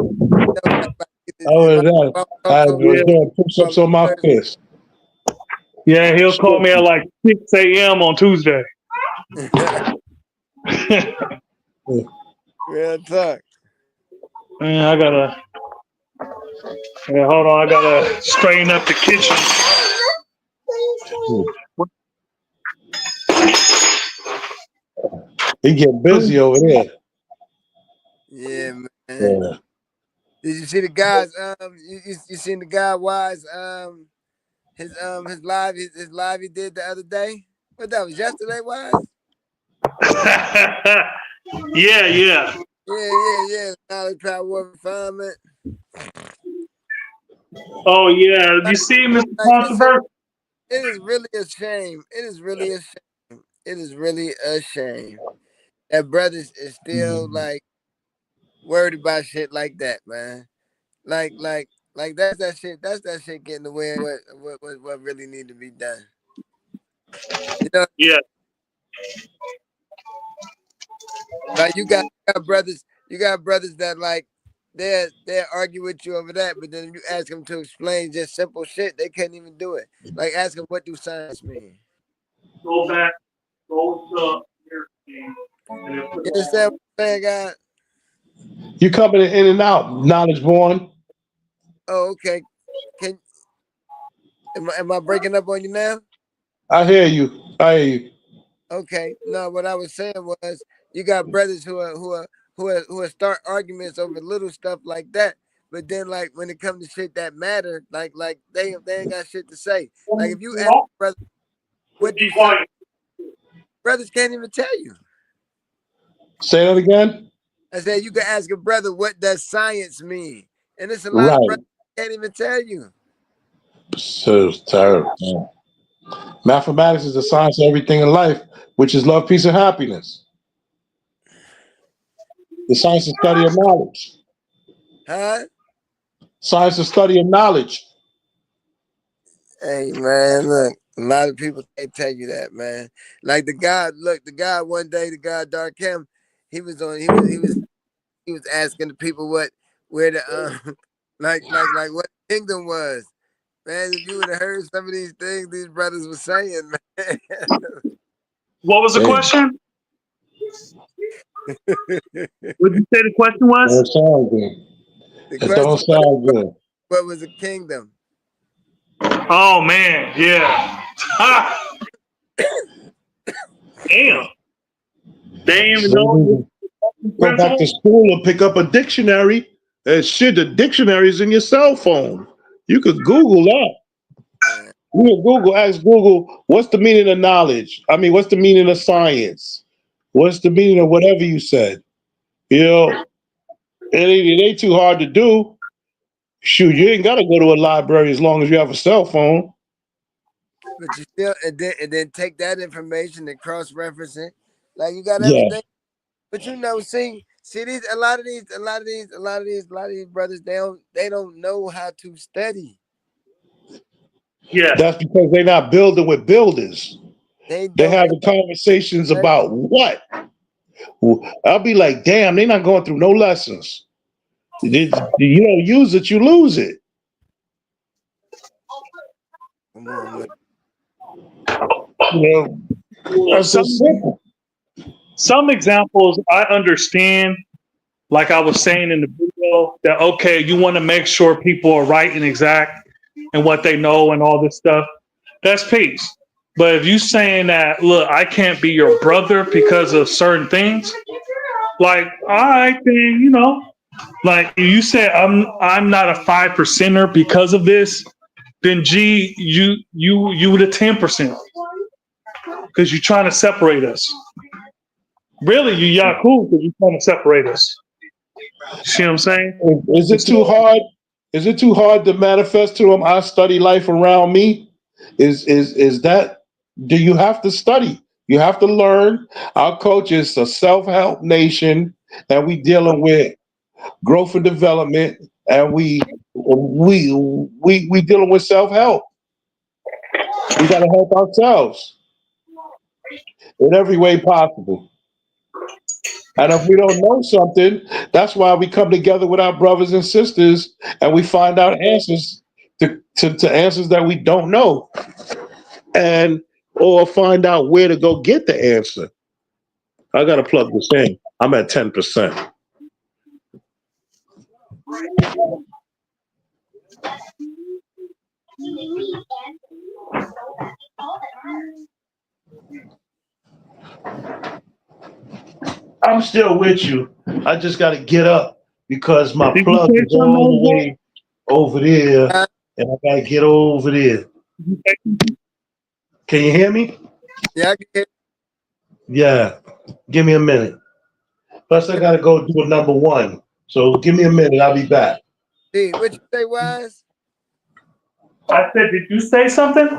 other If than I that, talk I to him was Yeah. doing push-ups on my fist. Yeah, he'll call me at like 6 a.m. on Tuesday. real talk. Man, I gotta. Yeah, hold on. I gotta straighten up the kitchen. He get busy over there. Yeah, man. Yeah. Did you see the guys? You seen the guy Wise? His live he did the other day. What that was yesterday, Wise? Yeah, yeah. Yeah. Knowledge, power, refinement. Oh, yeah. You see, Mr. Like Controversy? it is really a shame. It is really a shame. It is really a shame that brothers is still like worried about shit like that, man. Like, like, like that's that shit. That's that shit getting in the way of what really need to be done. You know, Yeah. like you got brothers. You got brothers that like they argue with you over that, but then if you ask them to explain just simple shit, they can't even do it. Like ask them what do science mean. Go back. Go to your team. And then put You that understand what I'm saying, God? You coming in and out, knowledge born. Oh, okay. Can am I breaking up on you now? I hear you. I hear you. Okay. No, what I was saying was you got brothers who are start arguments over little stuff like that. But then like when it comes to shit that matter, like they ain't got shit to say. Like if you ask brother what be do science quiet. brothers can't even tell you. Say that again. I said you can ask a brother what does science mean? And it's a lot of Right. brothers can't even tell you. So it's terrible. Yeah. Mathematics is the science of everything in life, which is love, peace, and happiness. The science of study of knowledge. Huh? Science of study of knowledge. Hey man, look, a lot of people can't tell you that, man. Like the guy one day, the guy Dark Kim, he was on, he was asking the people where the like what the kingdom was. Man, if you would have heard some of these things these brothers were saying, man. What was the Damn. question? The What did you say the question was? Don't sound good. It don't question was sound good. what was a kingdom? Oh, man. Yeah. Ha! Damn. They ain't even So know you the go back to principle? school and pick up a dictionary. And shit, the dictionary's in your cell phone. You could Google that. Google, ask Google, what's the meaning of knowledge? I mean, what's the meaning of science? What's the meaning of whatever you said? You know, it ain't too hard to do. Shoot, you ain't got to go to a library as long as you have a cell phone. But you still and then take that information and cross reference it. Like you got Yeah, everything. But you know, see these a lot of these brothers, they don't know how to study. Yeah. that's because they're not building with builders. They They're don't know having conversations that. about what? I'll be like, damn, they're not going through no lessons. You don't use it, you lose it. Come on, man. You know, Well, that's so simple. some examples I understand, like I was saying in the video, that okay, you want to make sure people are right and exact and what they know and all this stuff. That's peace. But if you saying that, look, I can't be your brother because of certain things, like, all right, then like you said, I'm not a 5%er because of this. Then G, you the 10% because you're trying to separate us. Really, you Yaku because you're trying to separate us. See what I'm saying? Is it too hard? Is it too hard to manifest to them? I study life around me. Is that? Do you have to study? You have to learn. Our coach is a self-help nation, and we dealing with growth and development, and we dealing with self-help. We got to help ourselves in every way possible. And if we don't know something, that's why we come together with our brothers and sisters and we find out answers to answers that we don't know. And or find out where to go get the answer. I gotta plug this in. I'm at 10%. I'm still with you. I just gotta get up because my Did you plug say is something, all the OJ? way over there. Uh, And I gotta get over there. Can you hear me? yeah, I can Yeah. Give me a minute. Plus, I got to go do a number one. So give me a minute. I'll be back. see what you say, Wise. I said, did you say something?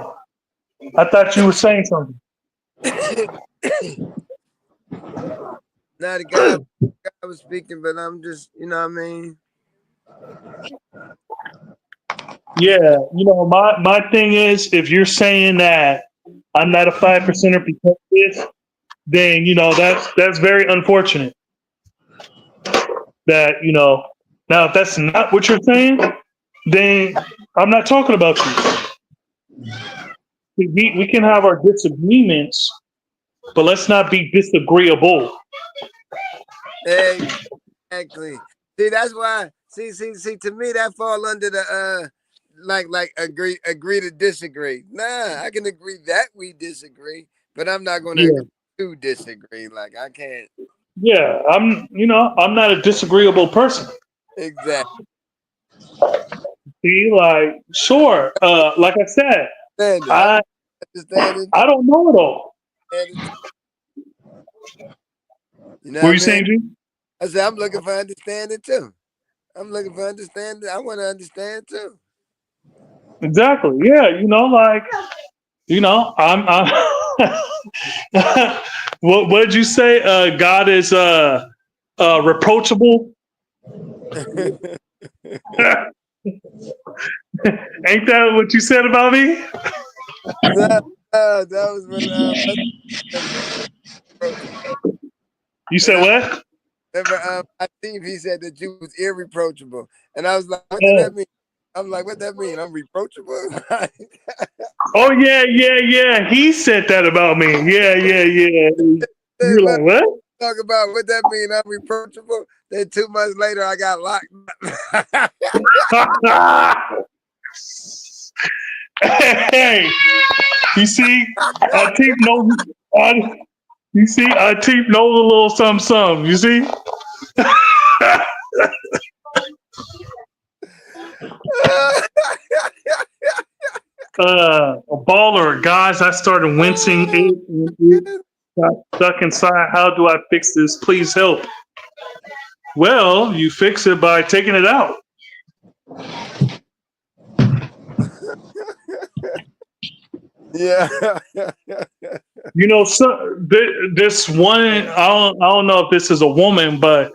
I thought you were saying something. Now the guy was speaking, but I'm just, you know what I mean? Yeah, my thing is, if you're saying that I'm not a 5%er because of this, then that's very unfortunate. That now if that's not what you're saying, then I'm not talking about you. We can have our disagreements, but let's not be disagreeable. Exactly. See, that's why. See. To me, that fall under the like agree to disagree. Nah, I can agree that we disagree, but I'm not going to Yeah, agree to disagree. Like I can't. yeah. I'm not a disagreeable person. Exactly. See, like, sure. Like I said, Understand it. I Understand it. I don't know it all. You know What what are I you mean? saying, G? I said I'm looking for understanding too. I'm looking for understanding. I want to understand too. Exactly. Yeah. Like, I'm what did you say? God is reproachable. Ain't that what you said about me? No, that was when approachable. You And said I what? remember I think he said that you was irreproachable, and I was like, "What does that Oh, mean?" I'm like, "What that mean? I'm reproachable?" oh yeah, yeah, yeah. He said that about me. Yeah, yeah, yeah. Hey, You're look, like, what? talk about what that mean. I'm reproachable. Then 2 months later, I got locked. Hey, you see, I teeth know. You see, I teeth knows a little something, something. You see? A baller, guys. I started wincing. It got stuck inside. How do I fix this? Please help. Well, you fix it by taking it out. Yeah. You know, so this one. I don't know if this is a woman, but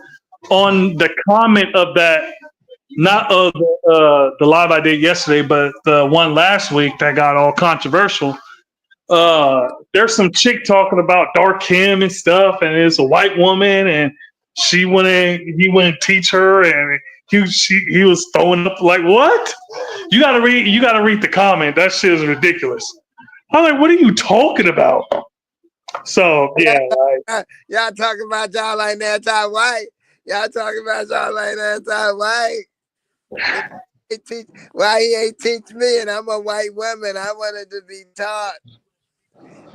on the comment of that, not of the live I did yesterday, but the one last week that got all controversial. There's some chick talking about dark Kim and stuff, and it's a white woman, and he wouldn't teach her, and he was throwing up like, what? You gotta read the comment. That shit is ridiculous. I'm like, what are you talking about? So yeah, Y'all talking about y'all like anti-white. Y'all talking about y'all like anti-white. Why he ain't teach me? And I'm a white woman. I wanted to be taught.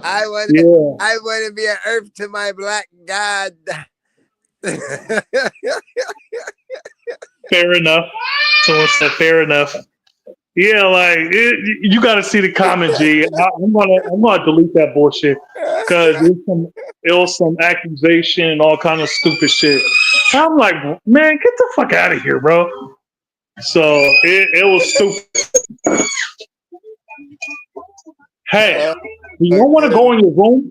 I want to be an earth to my black God. fair enough. Someone said fair enough. Yeah, like you got to see the comment, G. I'm gonna delete that bullshit because it was some accusation and all kind of stupid shit. I'm like, man, get the fuck out of here, bro. So it was stupid. Hey, you don't want to go in your room?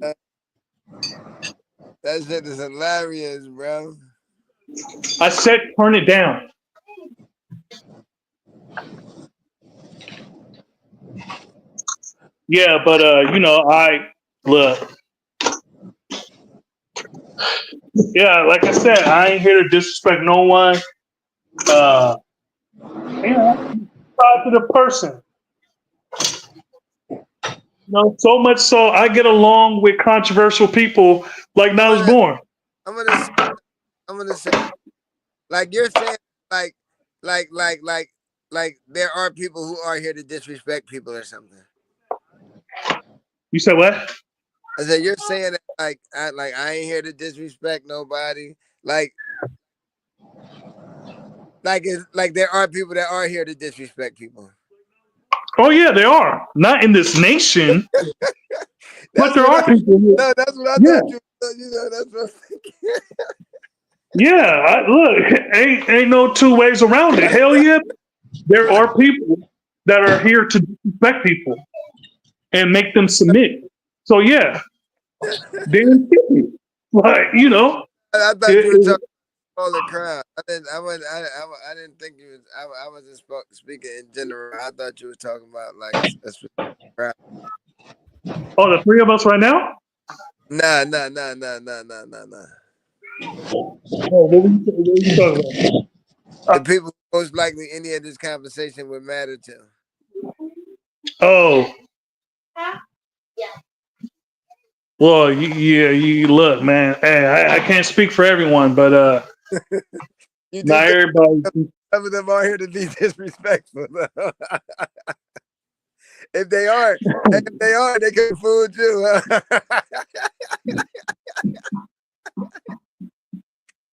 That shit is hilarious, bro. I said turn it down. Yeah, but I look. Yeah, like I said, I ain't here to disrespect no one. To the person. So much so I get along with controversial people like Knowledge Born. I'm gonna say, like you're saying, like there are people who are here to disrespect people or something. You said what? I said you're saying that I ain't here to disrespect nobody. Like it's like there are people that are here to disrespect people. Oh yeah, they are. Not in this nation. But there are people. No, that's what I thought you. That's what I'm thinking. Yeah, look, ain't no two ways around it. Hell yeah, there are people that are here to disrespect people and make them submit. So yeah, then like I thought you were talking all the crowd. I didn't think you was. I wasn't speaking in general. I thought you were talking about like a specific crowd. Oh, the three of us right now? Nah. Oh, what were you talking The about? people most likely any of this conversation would matter to. Oh. Well, you look, man. Hey, I can't speak for everyone, but not everybody. Some of them are here to be disrespectful. If they are, they can fool you.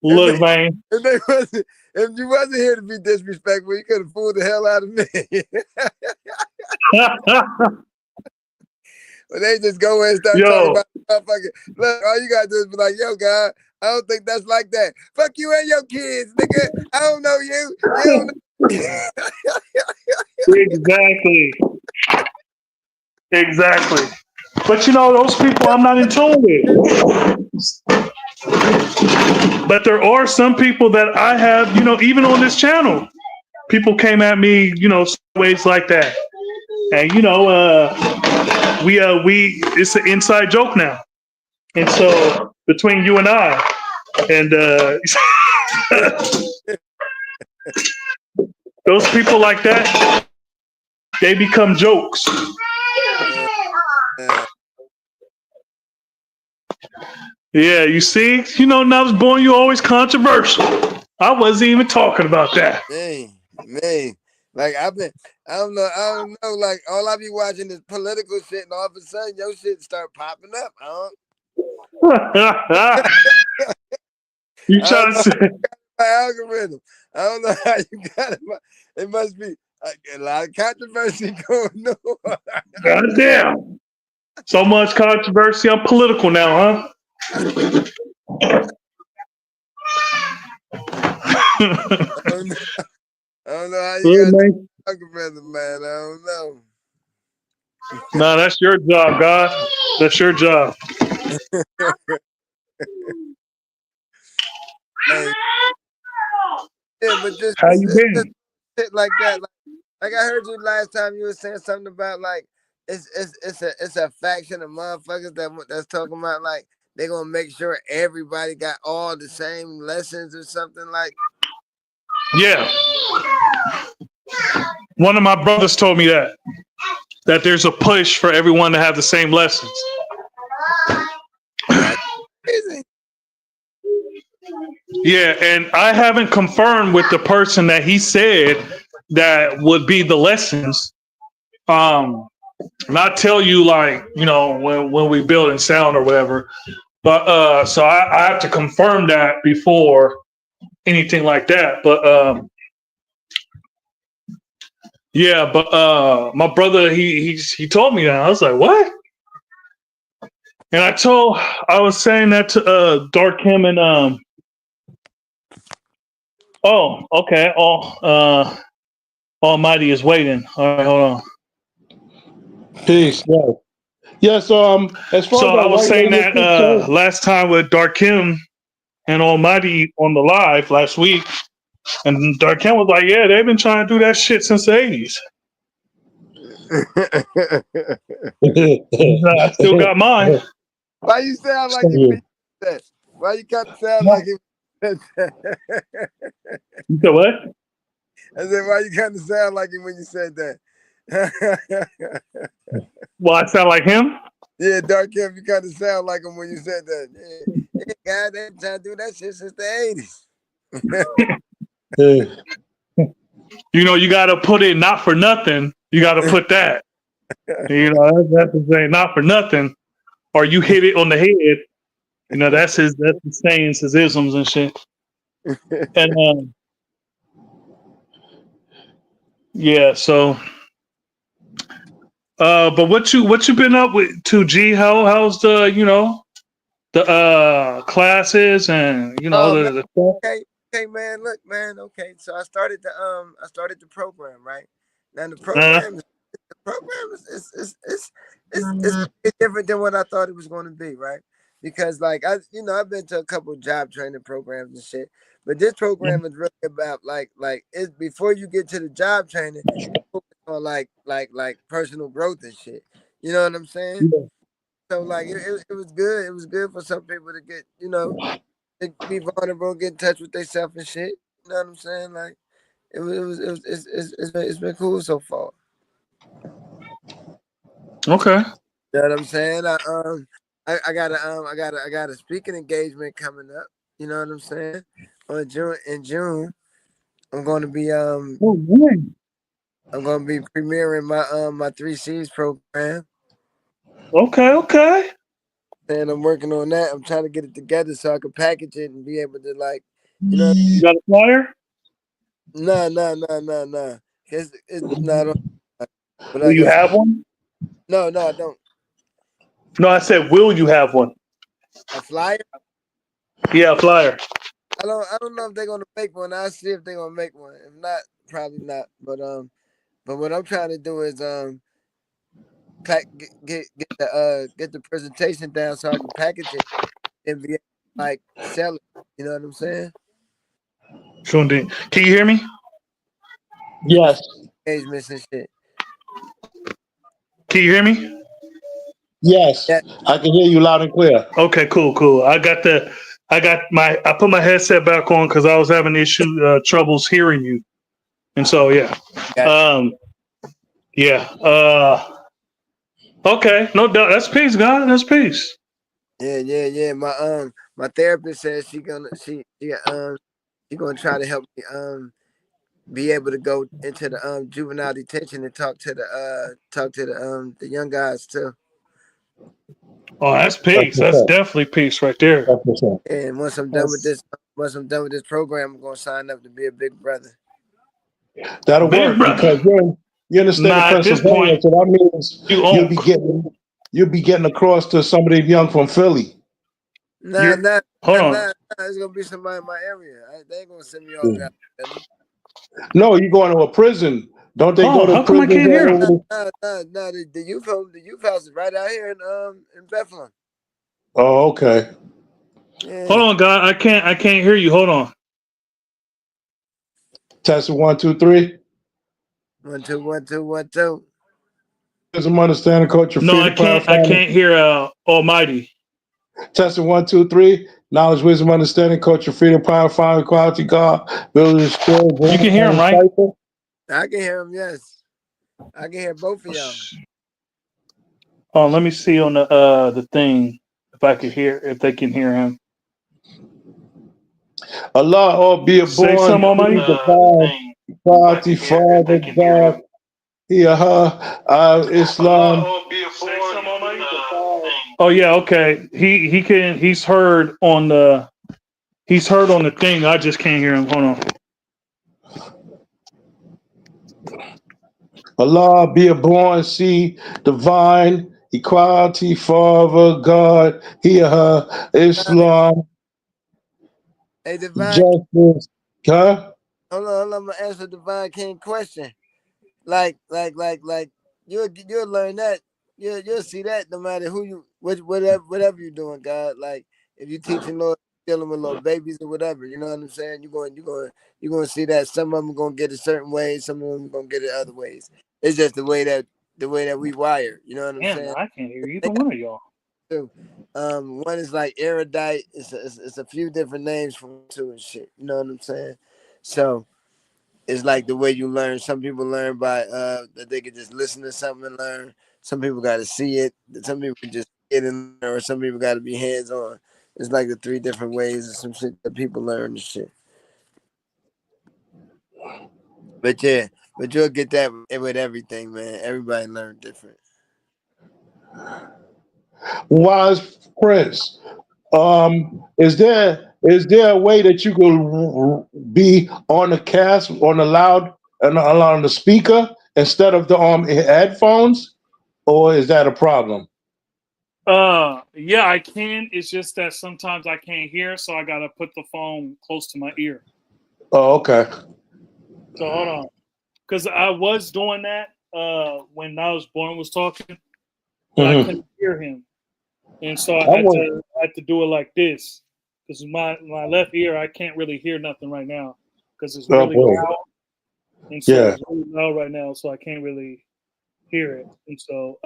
Look, man. If you wasn't here to be disrespectful, you could have fooled the hell out of me. But they just go and start talking about motherfucker. Look, all you gotta do is be like, yo, God, I don't think that's like that. Fuck you and your kids, nigga. I don't know you. You don't know. Exactly. But those people I'm not in tune with. But there are some people that I have, even on this channel, people came at me, ways like that. And we it's an inside joke now. And so between you and I, and those people like that, they become jokes. Yeah, you see, Knowledge Born, you always controversial. I wasn't even talking about that. Man. Like I don't know. Like all I be watching is political shit, and all of a sudden your shit start popping up. You trying to say my algorithm? I don't know how you got it. It must be. A lot of controversy going on. Goddamn. So much controversy. I'm political now, huh? I don't know, I don't know how you Yeah, got to man. talk about it, man. I don't know. Nah, that's your job, God. That's your job. Hey, yeah, but just How you just been? shit like that. Like I heard you last time you were saying something about like it's a faction of motherfuckers that's talking about like they gonna make sure everybody got all the same lessons or something like. Yeah. One of my brothers told me that there's a push for everyone to have the same lessons. That's crazy. Yeah, and I haven't confirmed with the person that he said that would be the lessons. Not tell you like, when we build in sound or whatever. But so I have to confirm that before anything like that. But yeah, but my brother he told me that. I was like, what? And I was saying that to Dark Kim and oh, okay. Almighty is waiting. All right, hold on. Peace. Yeah. Yeah. So as far So as I that was white saying man is that concerned, last time with Dark Kim and Almighty on the live last week, and Dark Kim was like, "Yeah, they've been trying to do that shit since the '80s." I still got mine. Why you sound like it yeah. when you said that? Why you kind of sound like it? When you said that? You said what? I said, why you kind of sound like it when you said that? Well, I sound like him. Yeah, Dark Kemp, you kind of sound like him when you said that. Yeah, God, they been trying to do that shit since the 80s. You got to put it not for nothing. You got to put that. That's the thing. Not for nothing, or you hit it on the head. That's his sayings, his isms and shit. And yeah, so but what you been up with to G? How's the classes and Oh man, the stuff? okay, man. Look, man. Okay, so I started the program, right? Now the Uh, program is different than what I thought it was going to be, right? Because like I've been to a couple of job training programs and shit, but this program is really about like it's before you get to the job training, it's focused on like personal growth and shit. You know what I'm saying? yeah. So like it was good. It was good for some people to get to be vulnerable, get in touch with themselves and shit. You know what I'm saying? Like it's been cool so far. Okay. You know what I'm saying? I got a speaking engagement coming up. You know what I'm saying? In June, I'm going to be Oh, man. I'm going to be premiering my 3Cs program, Okay. Okay. and I'm working on that. I'm trying to get it together so I can package it and be able to like, you know, You got a flyer? no. It's not on, but Will like you I said, have one? no, I don't. No, I said, will you have one? A flyer? Yeah, a flyer. I don't know if they're gonna make one. I'll see if they're gonna make one. If not, probably not. But what I'm trying to do is get the presentation down so I can package it and be able to, like sell it. You know what I'm saying? Shundi. Can you hear me? And Yes. engagements and shit. Can you hear me? Yes. Yeah, I can hear you loud and clear. Okay, cool. I put my headset back on because I was having troubles hearing you. And so, yeah. got Um, yeah. Okay. No doubt. That's peace, God. That's peace. yeah. My therapist says she gonna try to help me be able to go into the juvenile detention and talk to the young guys too. Oh, that's That's peace. what's That's up. definitely peace right there. That's what's up. And once I'm done with this program, I'm gonna sign up to be a big brother. That'll Big work because brother. you're in the state of Nah, at this Pennsylvania, point, so that means you you'll own. be getting across to somebody young from Philly. Nah, You're. Hold on. It's gonna be somebody in my area. They ain't gonna send me all the way out to Philly. No, you going to a prison. Don't they Oh, go to how come I prisons can't hear all him? over No. The youth home, the youth house is right out here in Bethlehem. Oh, okay. Hold Yeah. on, God. I can't hear you. Hold on. Test it 1, 2, 3. 1 2 1 2 1 2. Wisdom, understanding, culture, No, free to I power, can't. I family. can't hear Almighty. Test it 1, 2, 3. Knowledge, wisdom, understanding, culture, freedom, power, family, quality, God, building, You can hear him, right? cipher. I can hear him. Yes, I can hear both of y'all. Oh, let me see on the thing if I could hear if they can hear him. Allah, all be a Say born, some, Almighty. divine, quality, Father, God, Islam. Oh yeah, okay. He can. He's heard on the. He's heard on the thing. I just can't hear him. Hold on. Allah be a born, see, divine, equality, Father, God, Islam, Hey, Divine, justice, huh? hold on. I'm gonna answer Divine King question. Like, you'll learn that. You'll see that no matter who you, whatever you're doing, God. Like, if you're teaching Lord, dealing with little babies or whatever, you know what I'm saying? You're going to see that some of them gonna get it certain ways, some of them gonna get it other ways. It's just the way that we wire. You know what I'm Damn, saying? I can't hear either one of y'all. Too. One is like erudite. It's a few different names for two and shit. You know what I'm saying? So it's like the way you learn. Some people learn by that they can just listen to something and learn. Some people got to see it. Some people can just get in there, or some people got to be hands on. It's like the three different ways of some shit that people learn and shit. But yeah, but you'll get that with everything, man. Everybody learn different. Wise Prince, is there a way that you could be on the cast, on the loud, and on the speaker instead of the headphones, or is that a problem? Yeah, I can. It's just that sometimes I can't hear, so I gotta put the phone close to my ear. Oh, okay. So hold on, because I was doing that when Niles Born was talking, but I Mm-hmm. couldn't hear him, and so I want. I had to do it like this because my left ear I can't really hear nothing right now because it's Oh really boy. loud, and so Yeah. it's really loud right now, so I can't really hear it, and so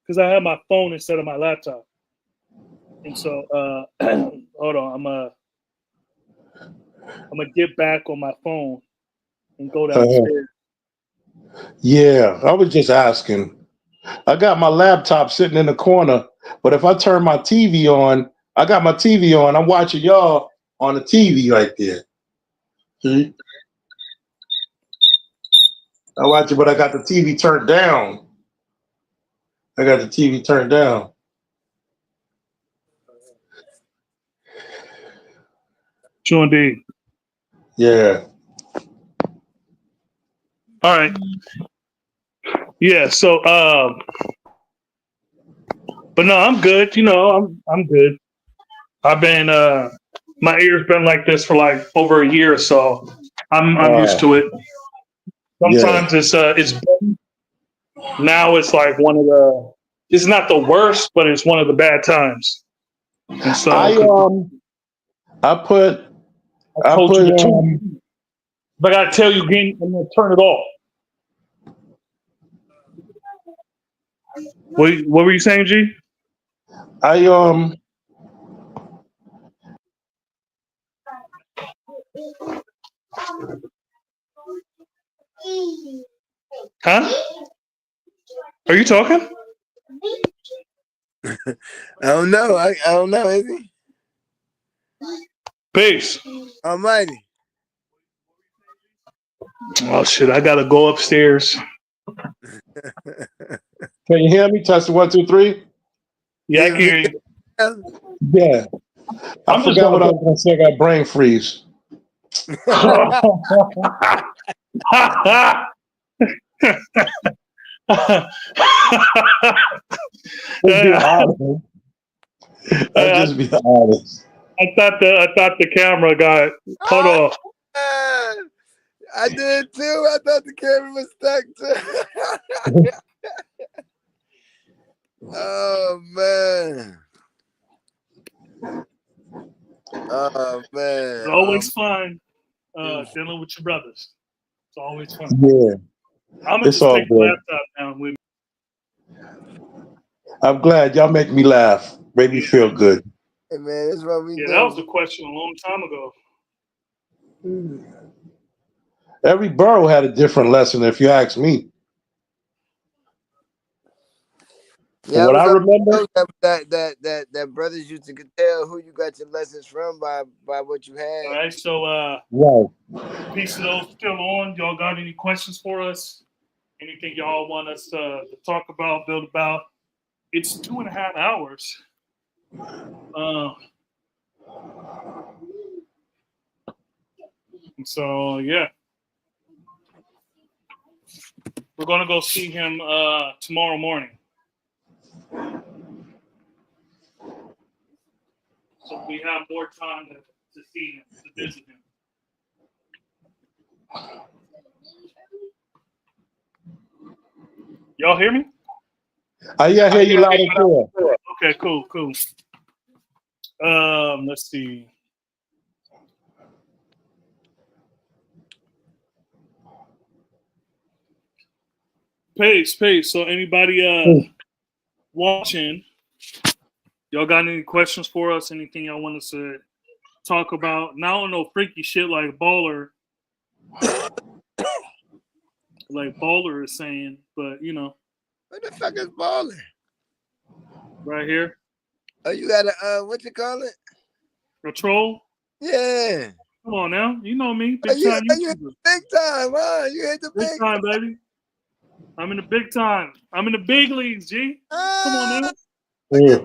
because I have my phone instead of my laptop, and so hold on, I'm gonna get back on my phone and go Uh, downstairs. yeah. I was just asking. I got my laptop sitting in the corner, but if I turn my TV on, I got my TV on. I'm watching y'all on the TV right there. See? I watch it, but I got the TV turned down. I got the TV turned down. Sure indeed. Yeah. All right. Yeah. So, but no, I'm good. You know, I'm good. I've been my ear's been like this for like over a year, so I'm used to it. Yeah. Sometimes it's now it's like one of the it's not the worst, but it's one of the bad times. And so I 'cause I put I I told you put to turn, but I gotta tell you again, I'm gonna turn it off. What were you saying, G? I Huh? Are you talking? I don't know. I don't know. Is he Peace. Almighty? Oh shit! I gotta go upstairs. can you hear me? Test 1, 2, 3. Yeah, I can hear you. Yeah. I I'm just forgot gonna what I go. was gonna say. I got brain freeze. Let's be honest. I'll just be honest. I thought the camera got cut off. I did too. I thought the camera was stuck too. Oh man. Oh man. It's always fun dealing with your brothers. It's always fun. Yeah, I'm gonna it's just all take the good. laptop down with me. I'm glad y'all make me laugh, make me feel good. Hey man, that's what we Yeah, do. that was a question a long time ago. Every borough had a different lesson, if you ask me. Yeah, What I remember, that brothers used to tell who you got your lessons from by what you All had. right, so right? piece of those still on. Y'all got any questions for us? Anything y'all want us to talk about, build about? It's 2.5 hours. So yeah, we're gonna go see him tomorrow morning. So we have more time to see him, to visit him. Y'all hear me? I hear you loud and clear. Okay, cool. Let's see. Pace. So anybody watching, y'all got any questions for us? Anything y'all want us to talk about? Now I don't know freaky shit like Baller is saying, but you know. What the fuck is balling? Right here. Oh, you got a what you call it? A troll? Yeah. Come on now. You know me. Oh, Big you time hit the YouTuber. big time, huh? You hit the Big big time, baby. I'm in the big time. I'm in the big leagues, G. Come on now. Yeah.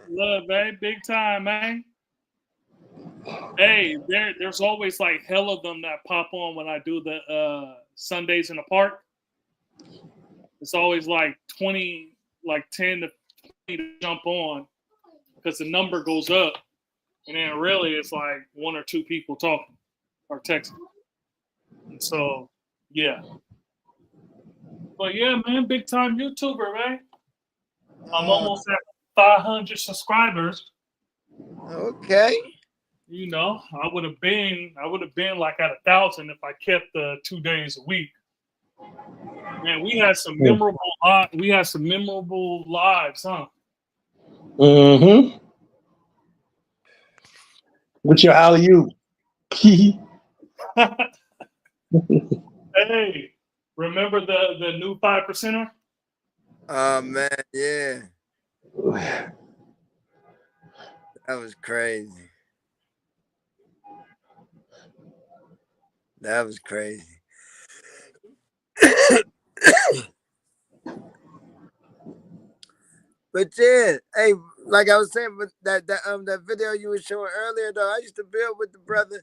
Love, man. Big time, man. Hey, there's always like hell of them that pop on when I do the Sundays in the park. It's always like 20, like 10 to 20 to jump on because the number goes up. And then really it's like one or two people talking or texting. And so, yeah. But yeah, man, big time YouTuber, man. I'm almost at 500 subscribers. Okay. You know, I would have been like at 1,000 if I kept 2 days a week. Man, we had some memorable lives, huh? Mm-hmm. What's your alley-oop? Hey, remember the new 5%er? Oh man, yeah. That was crazy. That was crazy. But yeah, hey, like I was saying, but that video you were showing earlier though, I used to build with the brother,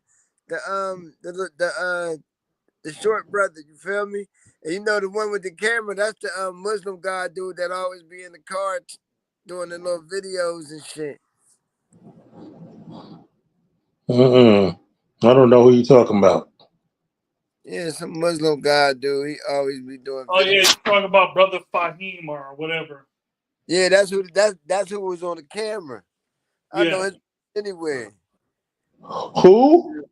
the short brother, you feel me? And you know the one with the camera, that's the Muslim guy dude that always be in the car doing the little videos and shit. I don't know who you're talking about. Yeah, some Muslim guy dude. He always be doing Oh videos. yeah, you're talking about Brother Fahim or whatever. Yeah, that's who was on the camera. I know Yeah. it anywhere. Who?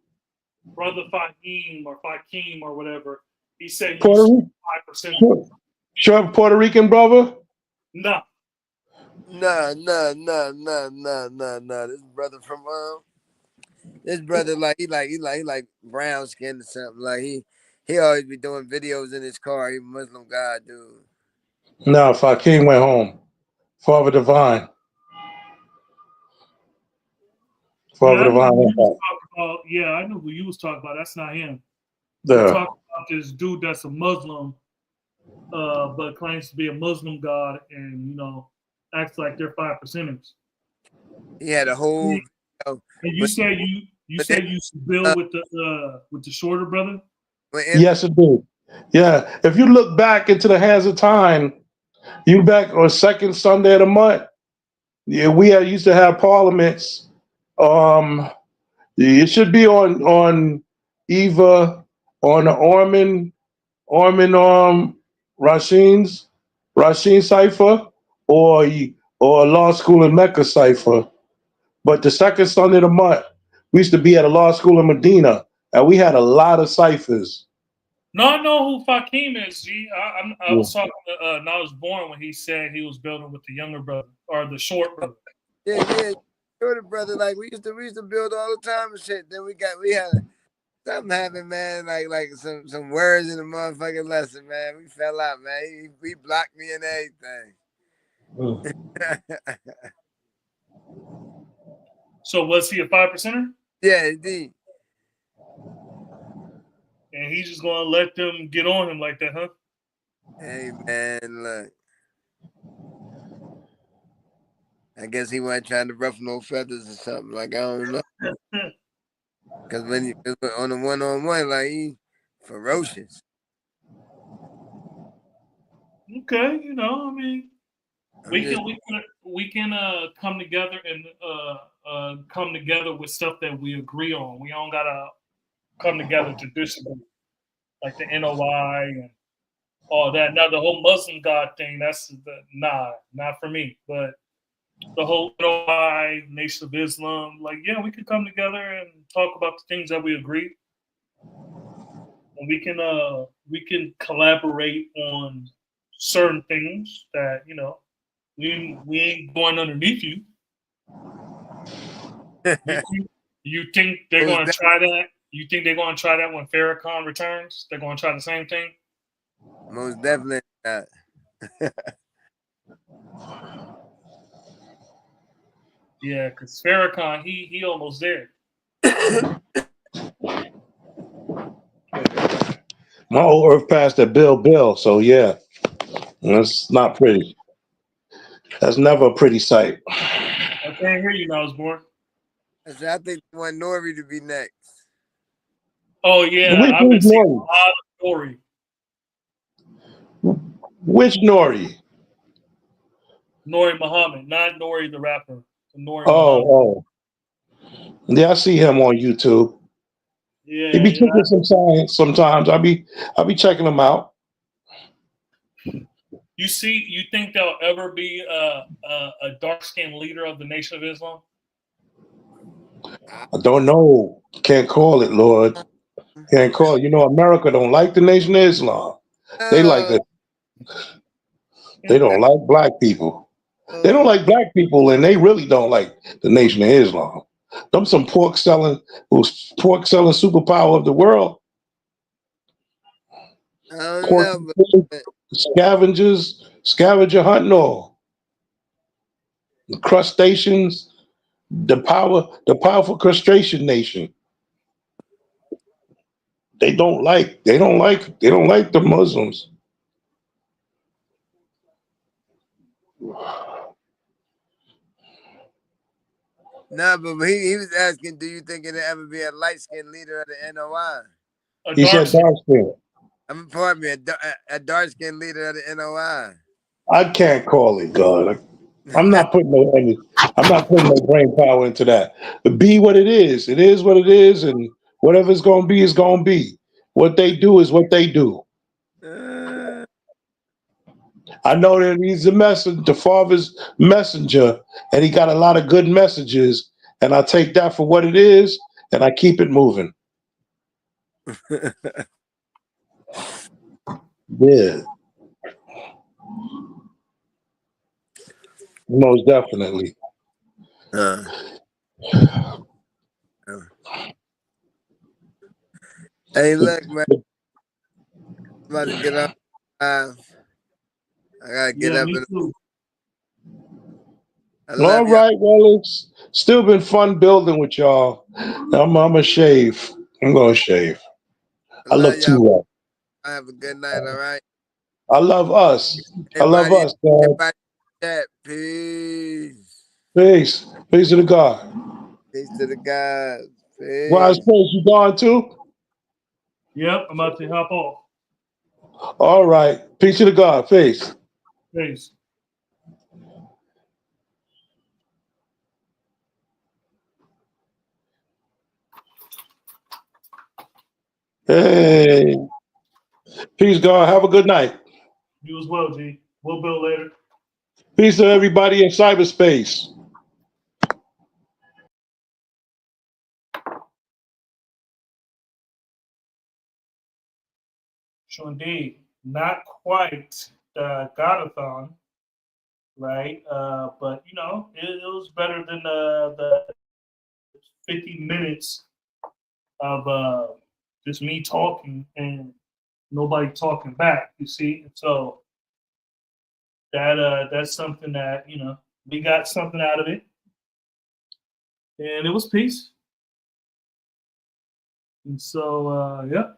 Brother Fahim or whatever. He said Puerto he's Rican? 5%. Sure, Puerto Rican brother? No. Nah. This brother like he like brown skin or something. Like he always be doing videos in his car. He Muslim guy dude. No, Fakim went home. Father Divine. Father Yeah, I knew Divine who went you was back. talking about. Yeah, I knew who you was talking about. That's not him. You're There. talking about this dude that's a Muslim, but claims to be a Muslim god and acts like they're 5%ers. He had a whole video. And you said you used to build with the shorter brother? Yes, it did. Yeah. If you look back into the hands of time, you back on second Sunday of the month. Yeah, used to have parliaments. Um, it should be on Eva on the Orman Rasheen cipher or or law school in Mecca cipher. But the second Sunday of the month, we used to be at a law school in Medina, and we had a lot of ciphers. No, I know who Fakim is. G. I Yeah. was talking to Knowledge Born when he said he was building with the younger brother or the short brother. Yeah. Shorter brother, like we used to build all the time and shit. Then we had something happen, man. Like some words in the motherfucking lesson, man. We fell out, man. He blocked me and everything. So was he a 5%er? Yeah, indeed. And he's just gonna let them get on him like that, huh? Hey, man, look. I guess he wasn't trying to ruffle no feathers or something. Like, I don't know. Because when he on the one-on-one, like, he ferocious. Okay, you know, I mean, I'm we just, can come together and come together with stuff that we agree on. We don't gotta come together to disagree, like the NOI and all that. Now the whole Muslim God thing, not for me. But the whole NOI, Nation of Islam, like yeah, we can come together and talk about the things that we agree, and we can collaborate on certain things that we ain't going underneath you. You think they're going to try that? You think they're going to try that when Farrakhan returns? They're going to try the same thing? most definitely not. Yeah, because Farrakhan, he almost there. My old Earth pastor Bill, so yeah, that's not pretty. That's never a pretty sight. I can't hear you now, Osborne. I said, I think they want Nori to be next. Oh yeah, Which I've been is seeing a Nori? lot of Nori. Which Nori? Nori Muhammad, not Nori the rapper. Nori Muhammad. Oh. Yeah, I see him on YouTube. He Yeah, be yeah. kicking some science sometimes. I be checking him out. You think there'll ever be a dark skinned leader of the Nation of Islam? I don't know. Can't call it, Lord. Can't call it. You know, America don't like the Nation of Islam. They like Oh, the. They don't like black people. They don't like black people, and they really don't like the Nation of Islam. Them some pork selling superpower of the world. I don't Pork know, but scavenger hunting all. The crustaceans, the powerful crustacean nation. They don't like the Muslims. no, but he was asking, do you think it'll ever be a light skinned leader of the NOI? A He dark said skin. dark skin. Pardon me, a dark skinned leader of the NOI. I can't call it God. I'm not putting I'm not putting no brain power into that. But be what it is. It is what it is, and whatever it's gonna be is gonna be. What they do is what they do. I know that he's the father's messenger, and he got a lot of good messages, and I take that for what it is, and I keep it moving. Yeah, most definitely. uh, hey, look, man, I'm about to get up. I gotta get Yeah, up me and too. I All love y'all. right, well, it's still been fun building with y'all. I'm gonna shave. I'm gonna shave. I I love look y'all. too rough. Have a good night, all right? I love us. I love Everybody, us, Dad. everybody, chat. Peace. Peace. Peace to the God. Peace to the guys. Wise Peace. place you gone to? Yep, I'm about to hop off. All right. Peace to God. Peace. Peace. Hey. Peace, God. Have a good night. You as well, G. We'll build later. Peace to everybody in cyberspace. So indeed, not quite the Godathon, right? But you know, it was better than the 50 minutes of just me talking and nobody talking back. You see, so that's something that we got something out of it, and it was peace. And so yeah.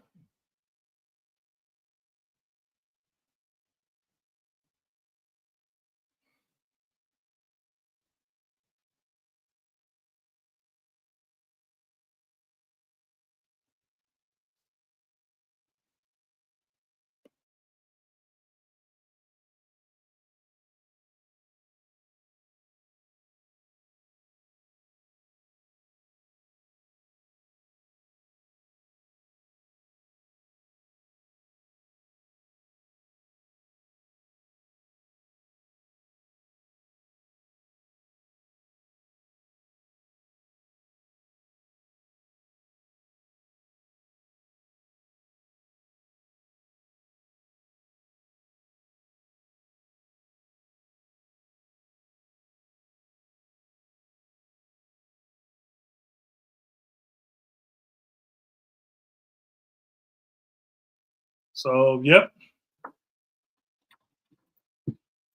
So yep.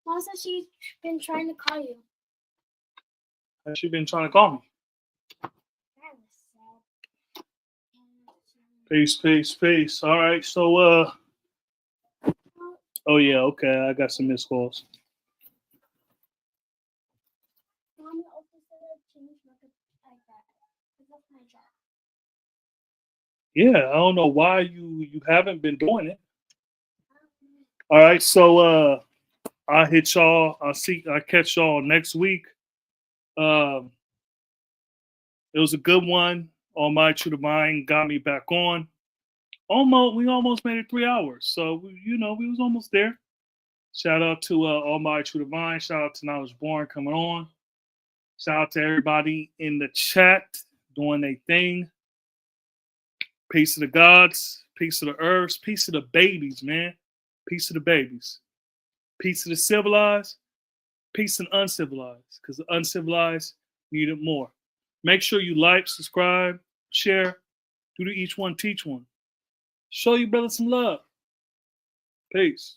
Mom said she's been trying to call you. Has she been trying to call me? That was sad. Peace, peace, peace. All right. So oh yeah, okay. I got some missed calls. Mommy also said I changed like that. That's my job. Yeah, I don't know why you haven't been doing it. All right, so I'll hit y'all. I catch y'all next week. Um, it was a good one. All my true divine got me back on. We almost made it 3 hours. So we was almost there. Shout out to all my true divine. Shout out to Knowledge Born coming on. Shout out to everybody in the chat doing their thing. Peace to the gods, peace to the earths, peace to the babies, man. Peace to the babies. Peace to the civilized, peace and uncivilized, because the uncivilized need it more. Make sure you like, subscribe, share, do to each one, teach one. Show your brother some love. Peace.